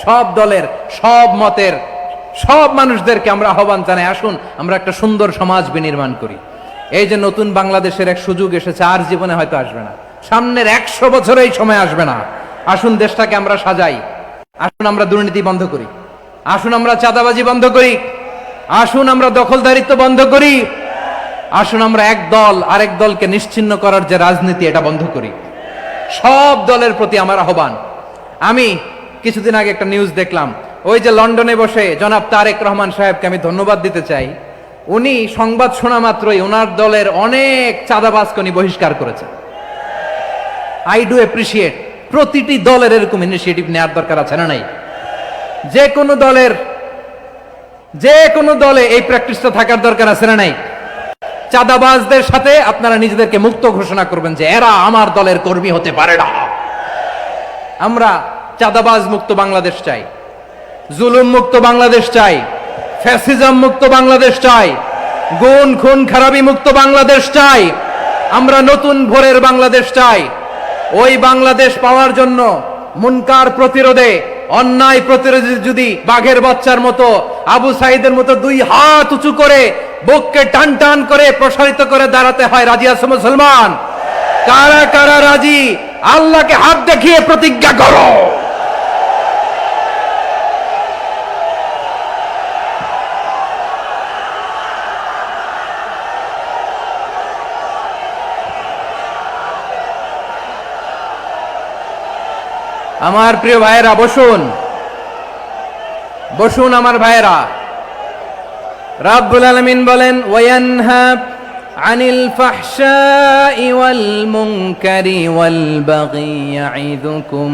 সব দলের, সব মতের, সব মানুষদেরকে আমরা আহ্বান জানাই, আসুন আমরা একটা সুন্দর সমাজ বিনির্মাণ করি। এই যে নতুন বাংলাদেশের এক সুযোগ এসেছে, আর জীবনে হয়তো আসবে না, সামনের 100 বছরে এই সময় আসবে না। আসুন দেশটাকে আমরা সাজাই, আসুন আমরা দুর্নীতি বন্ধ করি, আসুন আমরা চাঁদাবাজি বন্ধ করি, আসুন আমরা দখলদারিত্ব বন্ধ করি, আসুন আমরা এক দল আরেক দলকে নিশ্চিহ্ন করার যে রাজনীতি, এটা বন্ধ করি। সব দলের প্রতি আমার আহ্বান। আমি কিছুদিন আগে একটা নিউজ দেখলাম, ওই যে লন্ডনে বসে জনাব তারেক রহমান সাহেবকে আমি ধন্যবাদ দিতে চাই। উনি সংবাদ শোনা মাত্রই ওনার দলের অনেক চাঁদাবাজকে উনি বহিষ্কার করেছেন। I do appreciate. প্রতিটি দলের এরকম ইনিশিয়েটিভ নেওয়ার দরকার আছে না নাই? যে কোনো দলে এই প্র্যাকটিসটা থাকার দরকার আছে না নাই? চাঁদাবাজদের সাথে আপনারা নিজেদেরকে মুক্ত ঘোষণা করবেন যে এরা আমার দলের কর্মী হতে পারে না। আমরা চাঁদাবাজ মুক্ত বাংলাদেশ চাই, জুলুম মুক্ত বাংলাদেশ চাই, ফ্যাসিজম মুক্ত বাংলাদেশ চাই, গুণ খুন খারাপি মুক্ত বাংলাদেশ চাই। আমরা নতুন ভোরের বাংলাদেশ চাই। ওই বাংলাদেশ পাওয়ার জন্য মুনকার প্রতিরোধে, অন্যায় প্রতিরোধে যদি বাঘের বাচ্চার মতো, আবু সাইদের মতো দুই হাত উঁচু করে বুককে টান টান করে প্রসারিত করে দাঁড়াতে হয়, রাজি আছো মুসলমান? কারা কারা রাজি? আল্লাহকে হাত দেখিয়ে প্রতিজ্ঞা করো। আমার প্রিয় ভাইয়েরা, বসুন বসুন আমার ভাইয়েরা। রাব্বুল আলামিন বলেন, ওয়ায়ানহা আনিল ফাহশাই ওয়াল মুনকারি ওয়াল বাগি ইয়াইদুকুম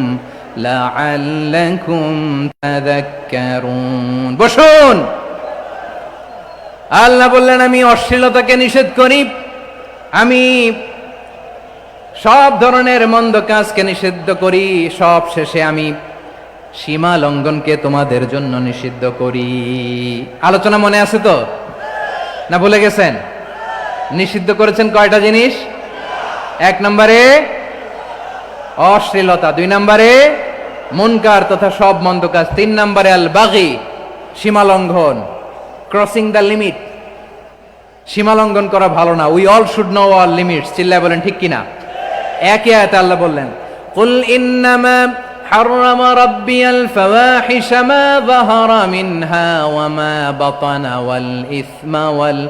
লাআল্লাকুম তাযাক্কারুন। বসুন। আল্লাহ বললেন, আমি অশ্লীলতাকে নিষেধ করি, আমি সব ধরনের মন্দ কাজকে নিষিদ্ধ করি, সব শেষে আমি সীমা লঙ্ঘনকে তোমাদের জন্য নিষিদ্ধ করি। আলোচনা মনে আছে তো, না ভুলে গেছেন? নিষিদ্ধ করেছেন কয়টা জিনিস? 1 নম্বরে অশ্লীলতা, 2 নম্বরে মুনকার তথা সব মন্দ কাজ, 3 নম্বরে আল বাগি, সীমা লঙ্ঘন, ক্রসিং দ্য লিমিট। সীমা লঙ্ঘন করা ভালো না। We all should know our limits. চিল্লায় বলেন ঠিক কিনা? একই আয়াতে আল্লাহ বললেন, কুল ইন্নামা হাররামা রাব্বিয়াল ফাওয়াহিশা মা যাহারা মিনহা ওয়া মা বাতানা ওয়াল ইসমা ওয়াল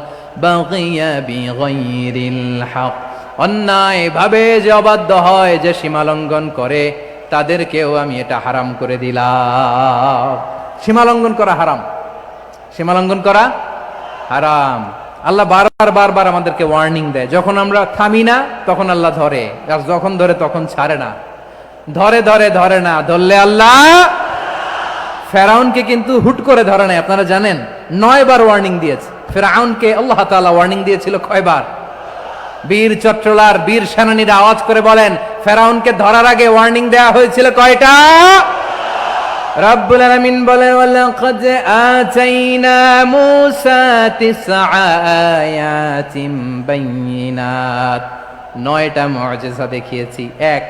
বাগিয়া বিগাইরিল হক। অন্যায় ভাবে যে অবাধ্য হয়, যে সীমা লঙ্ঘন করে, তাদেরকেও আমি এটা হারাম করে দিলাম। সীমা লঙ্ঘন করা হারাম, সীমা লঙ্ঘন করা হারাম। আল্লাহ বারবার বারবার আমাদেরকে ওয়ার্নিং দেয়। যখন আমরা থামি না তখন আল্লাহ ধরে, আর যখন ধরে তখন ছাড়ে না। ধরে ধরে ধরে না, ধরলে আল্লাহ। ফেরাউনকে কিন্তু হুট করে ধরে নাই, আপনারা জানেন 9 বার ওয়ার্নিং দিয়েছে। ফেরাউনকে আল্লাহ তাআলা ওয়ার্নিং দিয়েছিল কয়বার? বীর চট্টলার বীর সেনানীরা আওয়াজ করে বলেন, ফেরাউনকে ধরার আগে ওয়ার্নিং দেওয়া হয়েছিল কয়টা? রাব্বুল আলামিন বলেন, ওয়ালাকাদ আতাইনা মূসা 9 আয়াতিন বাইয়িনাত। 9টা মুআজিজা দেখিয়েছি। 1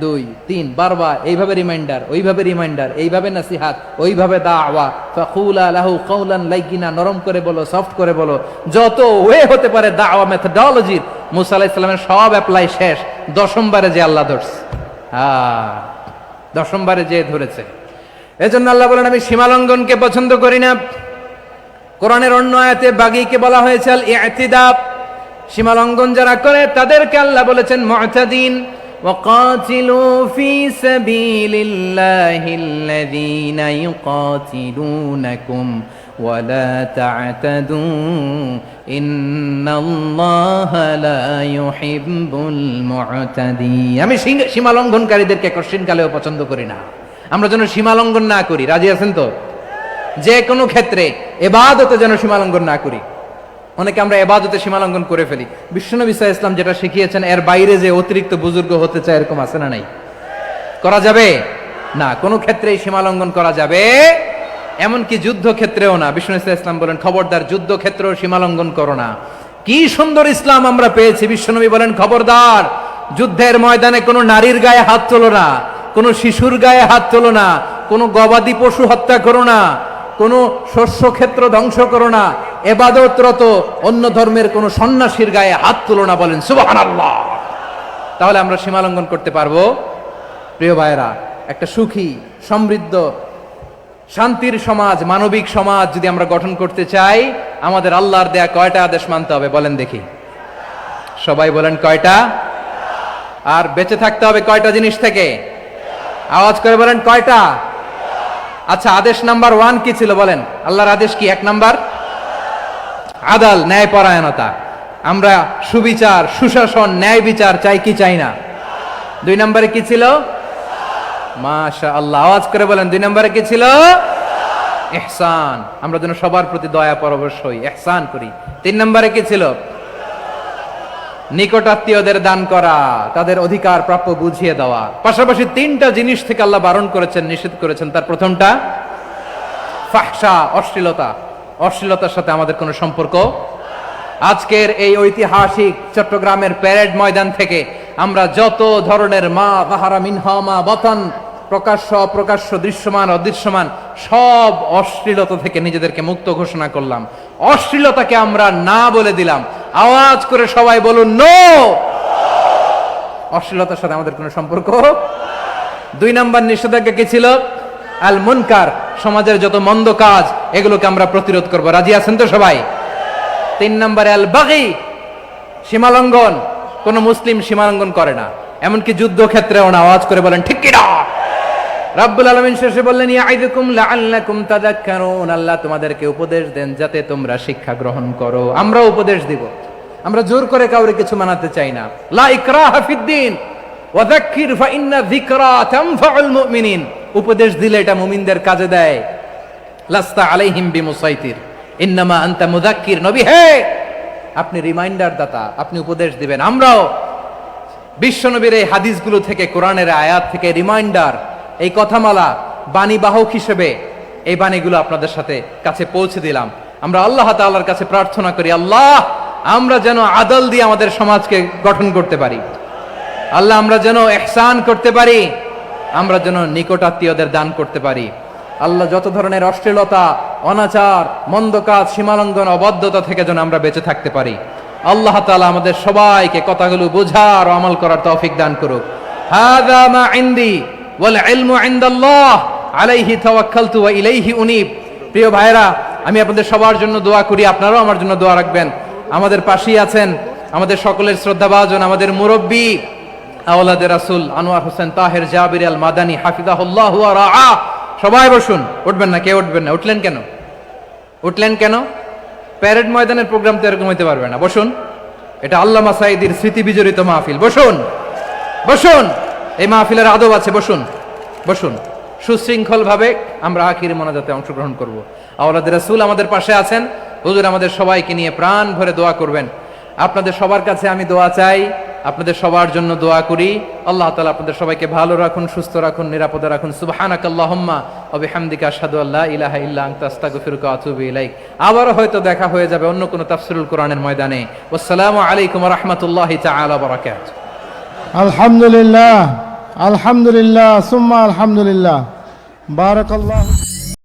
2 3 বারবার এইভাবে রিমাইন্ডার, ওইভাবে রিমাইন্ডার, এইভাবে নসিহাত, ওইভাবে দাওয়া। ফাকুলা লাহু কাওলান লাইয়িনা, নরম করে বলো, সফট করে বলো, যত ওয়ে হতে পারে দাওয়া মেথডোলজির। মূসা আলাইহিস সালামের সব অ্যাপ্লাই শেষ। 10ম বারে যে আল্লাহ ধরছে, 10ম বারে যে ধরেছে। এজন্য আল্লাহ বলেন, আমি সীমালঙ্ঘনকে পছন্দ করি না। কোরআনের অন্য আয়াতে বাগীকে বলা হয়েছে আল ইতিদা। সীমালঙ্ঘন যারা করে তাদেরকে আল্লাহ বলেছেন মুতাদিন। ওয়াকাতিলু ফি সাবিলিল্লাহিল্লাযীনা ইউকাতিলুনাকুম ওয়ালা তা'তাদু ইন্নাল্লাহা লা ইউহিব্বুল মুতাদিন। আমি সীমালঙ্ঘনকারীদেরকে কঠিনকালেও পছন্দ করি না। আমরা যেন সীমালঙ্ঘন না করি। রাজি আছেন তো? যে কোনো ক্ষেত্রে ইবাদতে যেন সীমালঙ্ঘন না করি। অনেকে আমরা ইবাদতে সীমালঙ্ঘন করে ফেলি। বিশ্বনবী সাল্লাল্লাহু আলাইহি ওয়াসাল্লাম যেটা শিখিয়েছেন, এর বাইরে যে অতিরিক্ত বুজুর্গ হতে চায়, এরকম আছে না নাই? করা যাবে না, কোনো ক্ষেত্রেই সীমালঙ্ঘন করা যাবে, এমনকি যুদ্ধ ক্ষেত্রেও না। বিশ্বনবী সাল্লাল্লাহু আলাইহি ওয়াসাল্লাম বলেন, খবরদার যুদ্ধ ক্ষেত্রেও সীমালঙ্ঘন করো না। কি সুন্দর ইসলাম আমরা পেয়েছি। বিশ্বনবী বলেন, খবরদার যুদ্ধের ময়দানে কোনো নারীর গায়ে হাত তোলো না, কোনো শিশুর গায়ে হাত তোলো না, কোনো গবাদি পশু হত্যা করো না, কোনো শস্য ক্ষেত্র ধ্বংস করো না, ইবাদতরত অন্য ধর্মের কোনো সন্ন্যাসীর গায়ে হাত তোলো না। বলেন সুবহানাল্লাহ। তাহলে আমরা সীমালঙ্ঘন করতে পারবো? প্রিয় ভাইরা, একটা সুখী, সমৃদ্ধ, শান্তির সমাজ, মানবিক সমাজ যদি আমরা গঠন করতে চাই, আমাদের আল্লাহর দেয়া কয়টা আদেশ মানতে হবে বলেন দেখি? সবাই বলেন কয়টা? আর বেঁচে থাকতে হবে কয়টা জিনিস থেকে? আওয়াজ করে বলেন কয়টা? আচ্ছা, আদেশ নাম্বার 1 কি ছিল বলেন? আল্লাহর আদেশ কি? 1 নাম্বার আদাল, ন্যায়পরায়ণতা। আমরা সুবিচার, সুশাসন, ন্যায় বিচার চাই কি চাই না? 2 নম্বরে কি ছিল? মাশাআল্লাহ, আওয়াজ করে বলেন 2 নম্বরে কি ছিল? ইহসান। আমরা যেন সবার প্রতি দয়া পরবশ হই, ইহসান করি। 3 নম্বরে কি ছিল? নিকটাত্মীয়দের দান করা, তাদের অধিকার প্রাপ্য বুঝিয়ে দেওয়া। পাশাপাশি তিনটা জিনিস থেকে আল্লাহ বারণ করেছেন, নিষেধ করেছেন। তার প্রথমটা ফাহশা, অশ্লীলতা। অশ্লীলতার সাথে আমাদের কোনো সম্পর্ক। আজকের এই ঐতিহাসিক চট্টগ্রামের প্যারেড ময়দান থেকে আমরা যত ধরনের মা যাহারা মিনহা মা বাতান, প্রকাশ্য অপ্রকাশ্য, দৃশ্যমান অদৃশ্যমান, সব অশ্লীলতা থেকে নিজেদেরকে মুক্ত ঘোষণা করলাম। অশ্লীলতাকে আমরা না বলে দিলাম। আওয়াজ করে সবাই বলুন নো। অশ্লীলতার সাথে আমাদের কোনো সম্পর্ক। 2 নম্বর নিষেধাজ্ঞা কি ছিল? আল মুনকার, সমাজের যত মন্দ কাজ এগুলোকে আমরা প্রতিরোধ করব। রাজি আছেন তো সবাই? 3 নম্বরে আল বাগি, সীমালঙ্ঘন। কোন মুসলিম সীমালঙ্ঘন করে না, এমনকি যুদ্ধক্ষেত্রেও না। আওয়াজ করে বলেন ঠিক কি না? রাব্বুল আলামিন শেষে বললেন ইয়াইদুকুম লাআল্লাকুম তাযাক্কারুন, আল্লাহ তোমাদেরকে উপদেশ দেন যাতে তোমরা শিক্ষা গ্রহণ করো। আমরা উপদেশ দিব, আমরা জোর করে কাউরে কিছু মানাতে চাই না। লা ইকরাহা ফিদ্দিন ওয়া যাক্কির ফা ইন্না যিকরা তানফাউল মুমিনিন। উপদেশ দিলে এটা মুমিনদের কাজে দেয়। লাস্তা আলাইহিম বিমুসাইতির ইন্নামা আনতা মুযাক্কির। নবী হে, আপনি রিমাইন্ডার দাতা, আপনি উপদেশ দিবেন। আমরাও বিশ্বনবীর এই হাদিসগুলো থেকে, কোরআনের আয়াত থেকে রিমাইন্ডার, এই কথামালা, বাণীবাহক হিসেবে এই বাণীগুলো আপনাদের সাথে কাছে পৌঁছে দিলাম। আমরা আল্লাহ তাআলার কাছে প্রার্থনা করি, আল্লাহ আমরা যেন আদল দিয়ে আমাদের সমাজকে গঠন করতে পারি। আল্লাহ আমরা যেন ইহসান করতে পারি, আমরা যেন নিকটাত্মীয়দের দান করতে পারি। আল্লাহ যত ধরনের অশ্লীলতা, অনাচার, মন্দ কাজ, সীমালঙ্ঘন, অবদ্ধতা থেকে যেন আমরা বেঁচে থাকতে পারি। আল্লাহ তাআলা আমাদের সবাইকে কথাগুলো বোঝার ও আমল করার তৌফিক দান করুক। হাযা মা ইনদি ওয়াল ইলমু ইনদাল্লাহ আলাইহি তাওয়াক্কালতু ওয়া ইলাইহি উনীব। প্রিয় ভাইরা, আমি আপনাদের সবার জন্য দোয়া করি, আপনারাও আমার জন্য দোয়া রাখবেন। আমাদের পাশেই আছেন আমাদের সকলের শ্রদ্ধাভাজন, আমাদের মুরব্বী আওলাদে রাসূল আনোয়ার হোসেন তাহের জাবির আল মাদানী হাফিজাহুল্লাহ ওয়া রাআ। সবাই বসুন। উঠবেন না? কে উঠবেন না? উঠলেন কেন? উঠলেন কেন? প্যারেড ময়দানের প্রোগ্রাম তো এরকম হইতে পারবে না। বসুন, এটা আল্লামা সাঈদীর স্মৃতি বিজড়িত মাহফিল। বসুন, বসুন, এই মাহফিলের আদব আছে। বসুন, বসুন। সুশৃঙ্খল ভাবে আমরা আখির মোনাজাতে অংশগ্রহণ করব। আওলাদে রাসূল আমাদের পাশে আছেন। হুজুর আমাদের সবাইকে নিয়ে প্রাণ ভরে দোয়া করবেন। আপনাদের সবার কাছে আমি দোয়া চাই, আপনাদের সবার জন্য দোয়া করি। আল্লাহ তাআলা আপনাদের সবাইকে ভালো রাখুন, সুস্থ রাখুন, নিরাপদে রাখুন। সুবহানাকাল্লাহুম্মা ওয়া বিহামদিকা আশহাদু আল্লা ইলাহা ইল্লা আনতা আস্তাগফিরুকা ওয়া আতুবু ইলাইক। আবারও হয়তো দেখা হয়ে যাবে অন্য কোনো তাফসীরুল কোরআনের ময়দানে। আসসালামু আলাইকুম ওয়া রাহমাতুল্লাহি তাআলা ওয়া বারাকাতুহু। আলহামদুলিল্লাহ, আলহামদুলিল্লাহ, সুম্মা আলহামদুলিল্লাহ। বারাকাল্লাহ।